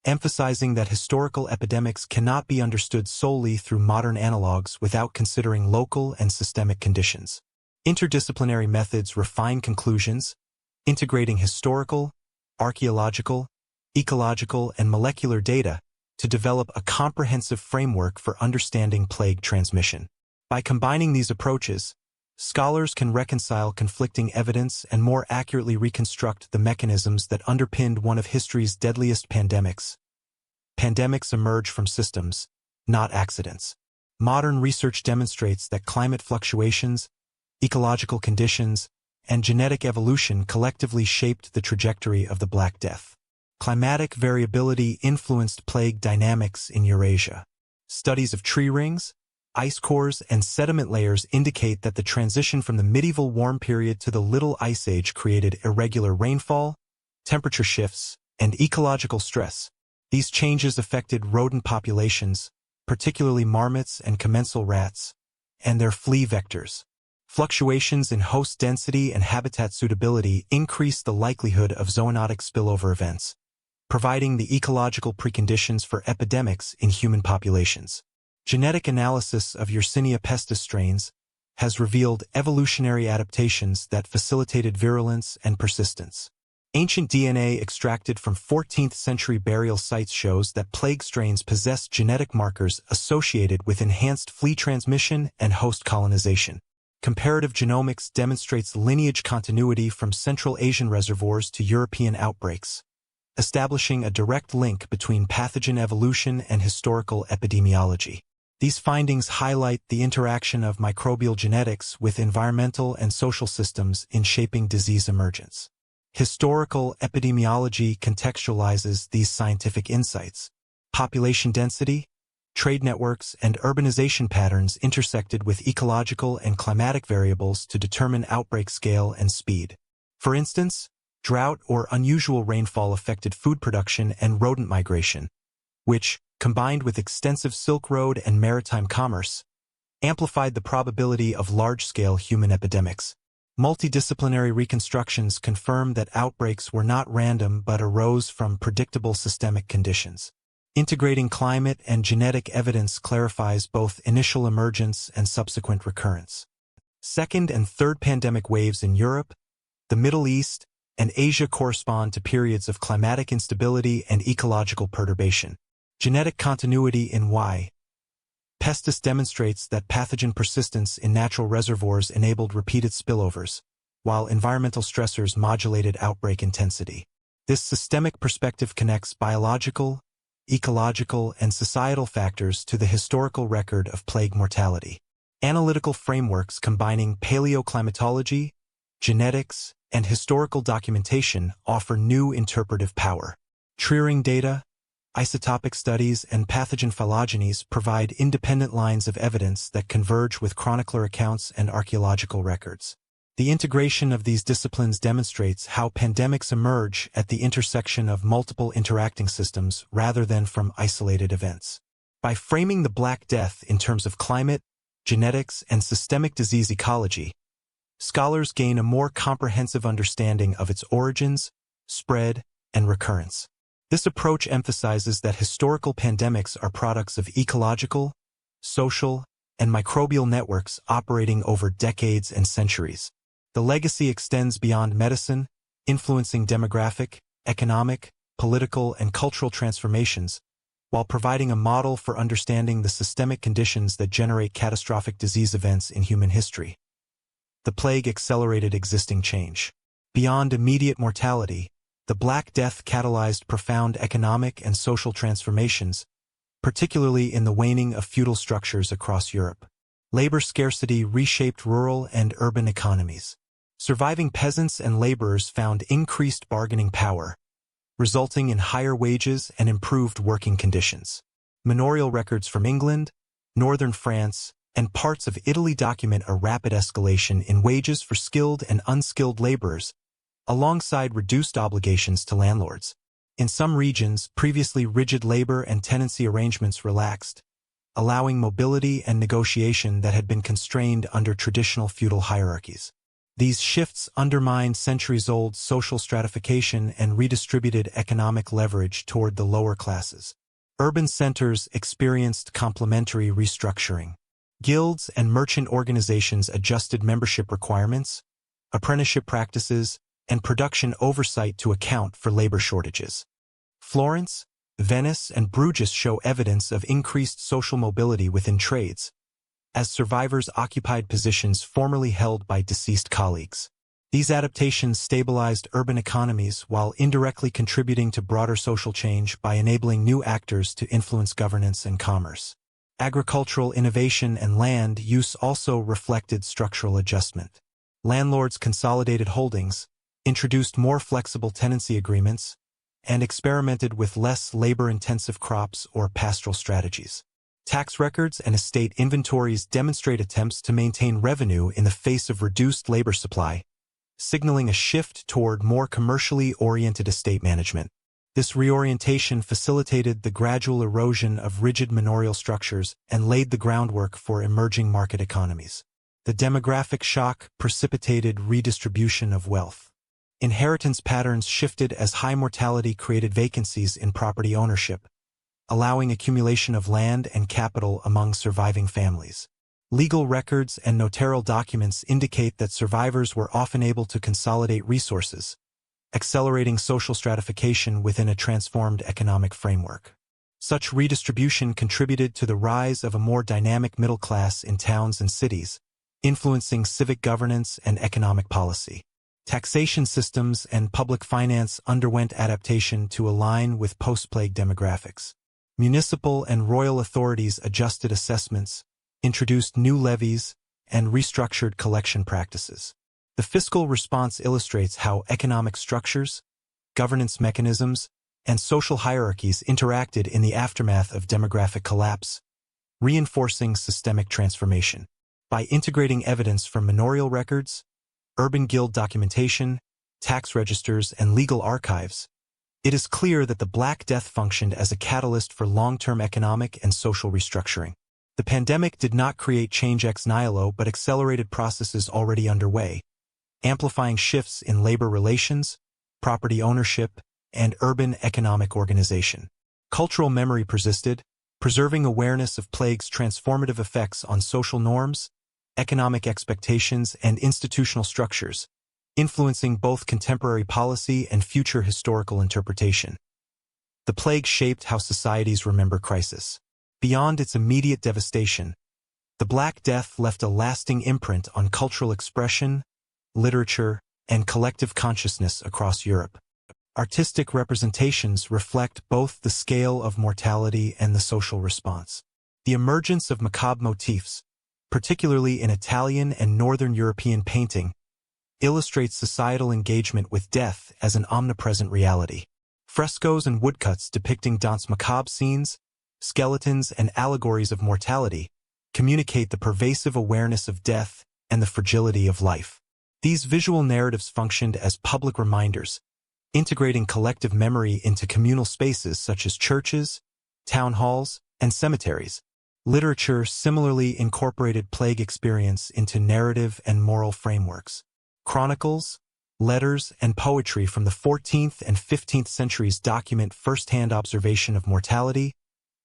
emphasizing that historical epidemics cannot be understood solely through modern analogs without considering local and systemic conditions. Interdisciplinary methods refine conclusions, integrating historical, archaeological, ecological, and molecular data to develop a comprehensive framework for understanding plague transmission. By combining these approaches, scholars can reconcile conflicting evidence and more accurately reconstruct the mechanisms that underpinned one of history's deadliest pandemics. Pandemics emerge from systems, not accidents. Modern research demonstrates that climate fluctuations, ecological conditions, and genetic evolution collectively shaped the trajectory of the Black Death. Climatic variability influenced plague dynamics in Eurasia. Studies of tree rings, ice cores, and sediment layers indicate that the transition from the medieval warm period to the Little Ice Age created irregular rainfall, temperature shifts, and ecological stress. These changes affected rodent populations, particularly marmots and commensal rats, and their flea vectors. Fluctuations in host density and habitat suitability increase the likelihood of zoonotic spillover events, providing the ecological preconditions for epidemics in human populations. Genetic analysis of Yersinia pestis strains has revealed evolutionary adaptations that facilitated virulence and persistence. Ancient DNA extracted from 14th-century burial sites shows that plague strains possess genetic markers associated with enhanced flea transmission and host colonization. Comparative genomics demonstrates lineage continuity from Central Asian reservoirs to European outbreaks, establishing a direct link between pathogen evolution and historical epidemiology. These findings highlight the interaction of microbial genetics with environmental and social systems in shaping disease emergence. Historical epidemiology contextualizes these scientific insights. Population density, trade networks, and urbanization patterns intersected with ecological and climatic variables to determine outbreak scale and speed. For instance, drought or unusual rainfall affected food production and rodent migration, which, combined with extensive Silk Road and maritime commerce, amplified the probability of large-scale human epidemics. Multidisciplinary reconstructions confirm that outbreaks were not random but arose from predictable systemic conditions. Integrating climate and genetic evidence clarifies both initial emergence and subsequent recurrence. Second and third pandemic waves in Europe, the Middle East, and Asia correspond to periods of climatic instability and ecological perturbation. Genetic continuity in Y. Pestis demonstrates that pathogen persistence in natural reservoirs enabled repeated spillovers, while environmental stressors modulated outbreak intensity. This systemic perspective connects biological, ecological, and societal factors to the historical record of plague mortality. Analytical frameworks combining paleoclimatology, genetics, and historical documentation offer new interpretive power. Triering data, isotopic studies, and pathogen phylogenies provide independent lines of evidence that converge with chronicler accounts and archaeological records. The integration of these disciplines demonstrates how pandemics emerge at the intersection of multiple interacting systems rather than from isolated events. By framing the Black Death in terms of climate, genetics, and systemic disease ecology, scholars gain a more comprehensive understanding of its origins, spread, and recurrence. This approach emphasizes that historical pandemics are products of ecological, social, and microbial networks operating over decades and centuries. The legacy extends beyond medicine, influencing demographic, economic, political, and cultural transformations, while providing a model for understanding the systemic conditions that generate catastrophic disease events in human history. The plague accelerated existing change. Beyond immediate mortality, the Black Death catalyzed profound economic and social transformations, particularly in the waning of feudal structures across Europe. Labor scarcity reshaped rural and urban economies. Surviving peasants and laborers found increased bargaining power, resulting in higher wages and improved working conditions. Manorial records from England, northern France, and parts of Italy document a rapid escalation in wages for skilled and unskilled laborers, alongside reduced obligations to landlords. In some regions, previously rigid labor and tenancy arrangements relaxed, allowing mobility and negotiation that had been constrained under traditional feudal hierarchies. These shifts undermined centuries-old social stratification and redistributed economic leverage toward the lower classes. Urban centers experienced complementary restructuring. Guilds and merchant organizations adjusted membership requirements, apprenticeship practices, and production oversight to account for labor shortages. Florence, Venice, and Bruges show evidence of increased social mobility within trades, as survivors occupied positions formerly held by deceased colleagues. These adaptations stabilized urban economies while indirectly contributing to broader social change by enabling new actors to influence governance and commerce. Agricultural innovation and land use also reflected structural adjustment. Landlords consolidated holdings, introduced more flexible tenancy agreements, and experimented with less labor-intensive crops or pastoral strategies. Tax records and estate inventories demonstrate attempts to maintain revenue in the face of reduced labor supply, signaling a shift toward more commercially oriented estate management. This reorientation facilitated the gradual erosion of rigid manorial structures and laid the groundwork for emerging market economies. The demographic shock precipitated redistribution of wealth. Inheritance patterns shifted as high mortality created vacancies in property ownership, allowing accumulation of land and capital among surviving families. Legal records and notarial documents indicate that survivors were often able to consolidate resources, accelerating social stratification within a transformed economic framework. Such redistribution contributed to the rise of a more dynamic middle class in towns and cities, influencing civic governance and economic policy. Taxation systems and public finance underwent adaptation to align with post-plague demographics. Municipal and royal authorities adjusted assessments, introduced new levies, and restructured collection practices. The fiscal response illustrates how economic structures, governance mechanisms, and social hierarchies interacted in the aftermath of demographic collapse, reinforcing systemic transformation. By integrating evidence from manorial records, urban guild documentation, tax registers, and legal archives, it is clear that the Black Death functioned as a catalyst for long-term economic and social restructuring. The pandemic did not create change ex nihilo but accelerated processes already underway, amplifying shifts in labor relations, property ownership, and urban economic organization. Cultural memory persisted, preserving awareness of plague's transformative effects on social norms, economic expectations, and institutional structures, influencing both contemporary policy and future historical interpretation. The plague shaped how societies remember crisis. Beyond its immediate devastation, the Black Death left a lasting imprint on cultural expression, literature, and collective consciousness across Europe. Artistic representations reflect both the scale of mortality and the social response. The emergence of macabre motifs, particularly in Italian and Northern European painting, illustrates societal engagement with death as an omnipresent reality. Frescoes and woodcuts depicting danse macabre scenes, skeletons, and allegories of mortality communicate the pervasive awareness of death and the fragility of life. These visual narratives functioned as public reminders, integrating collective memory into communal spaces such as churches, town halls, and cemeteries. Literature similarly incorporated plague experience into narrative and moral frameworks. Chronicles, letters, and poetry from the 14th and 15th centuries document first-hand observation of mortality,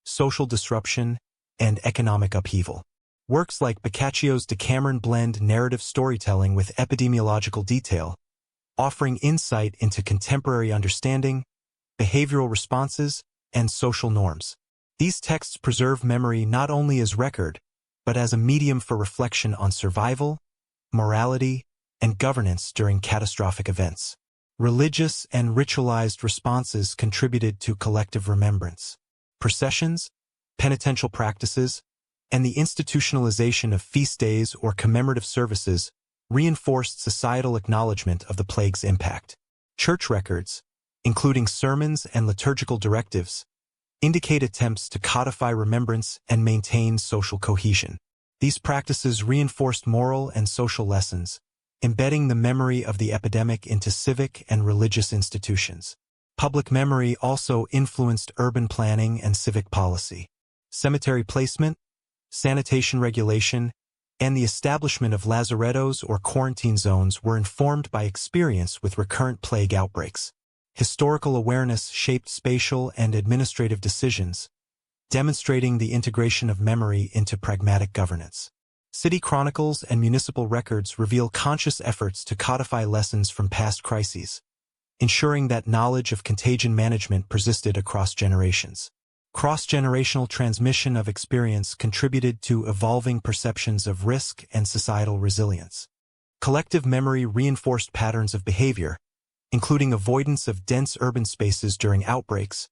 social disruption, and economic upheaval. Works like Boccaccio's Decameron blend narrative storytelling with epidemiological detail, offering insight into contemporary understanding, behavioral responses, and social norms. These texts preserve memory not only as record, but as a medium for reflection on survival, morality, and governance during catastrophic events. Religious and ritualized responses contributed to collective remembrance. Processions, penitential practices, and the institutionalization of feast days or commemorative services reinforced societal acknowledgement of the plague's impact. Church records, including sermons and liturgical directives, indicate attempts to codify remembrance and maintain social cohesion. These practices reinforced moral and social lessons, embedding the memory of the epidemic into civic and religious institutions. Public memory also influenced urban planning and civic policy. Cemetery placement, sanitation regulation, and the establishment of lazarettos or quarantine zones were informed by experience with recurrent plague outbreaks. Historical awareness shaped spatial and administrative decisions, demonstrating the integration of memory into pragmatic governance. City chronicles and municipal records reveal conscious efforts to codify lessons from past crises, ensuring that knowledge of contagion management persisted across generations. Cross-generational transmission of experience contributed to evolving perceptions of risk and societal resilience. Collective memory reinforced patterns of behavior, including avoidance of dense urban spaces during outbreaks,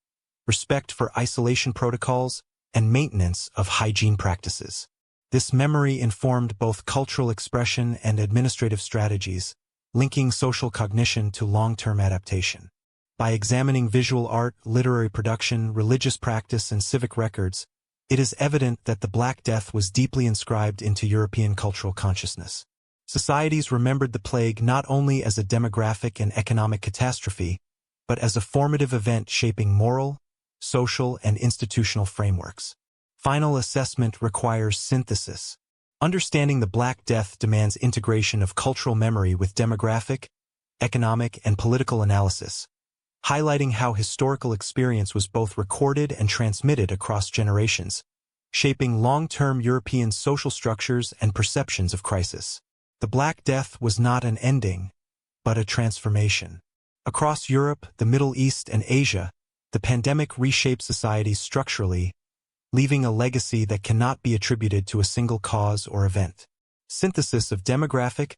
respect for isolation protocols, and maintenance of hygiene practices. This memory informed both cultural expression and administrative strategies, linking social cognition to long-term adaptation. By examining visual art, literary production, religious practice, and civic records, it is evident that the Black Death was deeply inscribed into European cultural consciousness. Societies remembered the plague not only as a demographic and economic catastrophe, but as a formative event shaping moral, social, and institutional frameworks. Final assessment requires synthesis. Understanding the Black Death demands integration of cultural memory with demographic, economic, and political analysis, highlighting how historical experience was both recorded and transmitted across generations, shaping long-term European social structures and perceptions of crisis. The Black Death was not an ending, but a transformation. Across Europe, the Middle East, and Asia, the pandemic reshaped societies structurally, leaving a legacy that cannot be attributed to a single cause or event. Synthesis of demographic,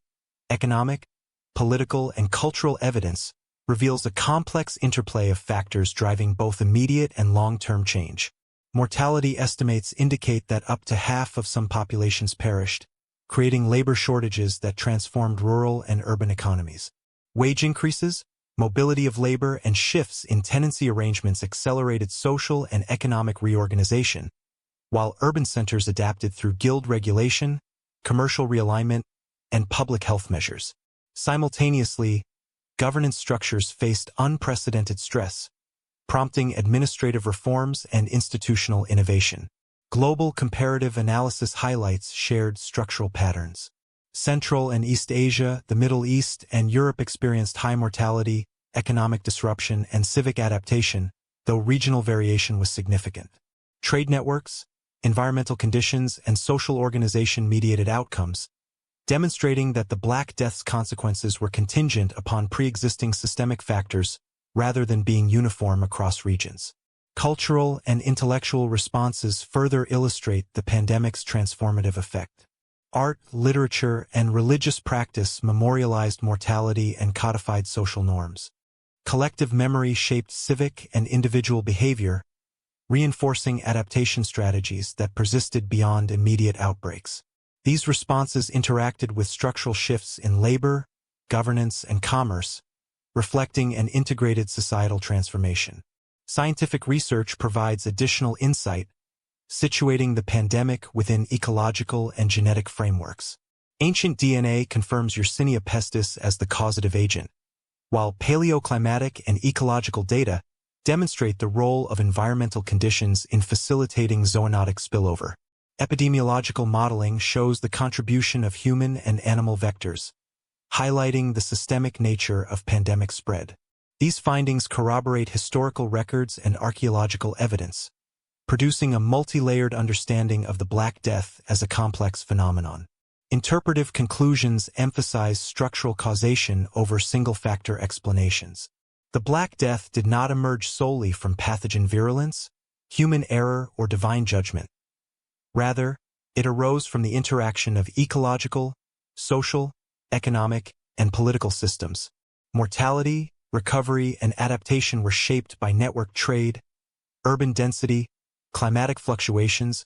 economic, political, and cultural evidence reveals a complex interplay of factors driving both immediate and long-term change. Mortality estimates indicate that up to half of some populations perished, creating labor shortages that transformed rural and urban economies. Wage increases, mobility of labor, and shifts in tenancy arrangements accelerated social and economic reorganization, while urban centers adapted through guild regulation, commercial realignment, and public health measures. Simultaneously, governance structures faced unprecedented stress, prompting administrative reforms and institutional innovation. Global comparative analysis highlights shared structural patterns. Central and East Asia, the Middle East, and Europe experienced high mortality, economic disruption, and civic adaptation, though regional variation was significant. Trade networks, environmental conditions, and social organization mediated outcomes, demonstrating that the Black Death's consequences were contingent upon pre-existing systemic factors rather than being uniform across regions. Cultural and intellectual responses further illustrate the pandemic's transformative effect. Art, literature, and religious practice memorialized mortality and codified social norms. Collective memory shaped civic and individual behavior, reinforcing adaptation strategies that persisted beyond immediate outbreaks. These responses interacted with structural shifts in labor, governance, and commerce, reflecting an integrated societal transformation. Scientific research provides additional insight, situating the pandemic within ecological and genetic frameworks. Ancient DNA confirms Yersinia pestis as the causative agent, while paleoclimatic and ecological data demonstrate the role of environmental conditions in facilitating zoonotic spillover. Epidemiological modeling shows the contribution of human and animal vectors, highlighting the systemic nature of pandemic spread. These findings corroborate historical records and archaeological evidence, producing a multi-layered understanding of the Black Death as a complex phenomenon. Interpretive conclusions emphasize structural causation over single-factor explanations. The Black Death did not emerge solely from pathogen virulence, human error, or divine judgment. Rather, it arose from the interaction of ecological, social, economic, and political systems. Mortality, recovery, and adaptation were shaped by network trade, urban density, climatic fluctuations,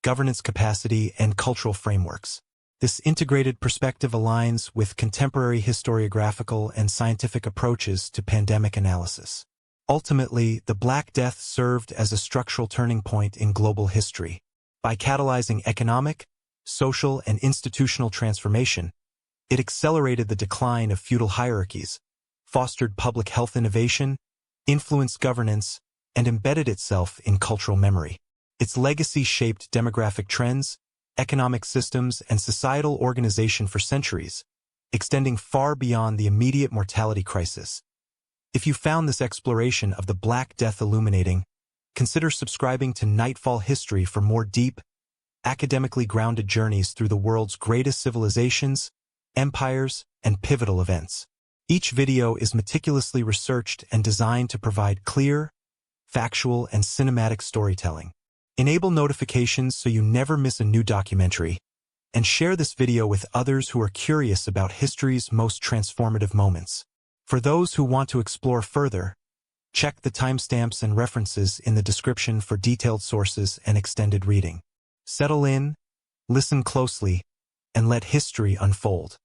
governance capacity, and cultural frameworks. This integrated perspective aligns with contemporary historiographical and scientific approaches to pandemic analysis. Ultimately, the Black Death served as a structural turning point in global history. By catalyzing economic, social, and institutional transformation, it accelerated the decline of feudal hierarchies, fostered public health innovation, influenced governance, and embedded itself in cultural memory. Its legacy shaped demographic trends, economic systems, and societal organization for centuries, extending far beyond the immediate mortality crisis. If you found this exploration of the Black Death illuminating, consider subscribing to Nightfall History for more deep, academically grounded journeys through the world's greatest civilizations, empires, and pivotal events. Each video is meticulously researched and designed to provide clear, factual, and cinematic storytelling. Enable notifications so you never miss a new documentary, and share this video with others who are curious about history's most transformative moments. For those who want to explore further, check the timestamps and references in the description for detailed sources and extended reading. Settle in, listen closely, and let history unfold.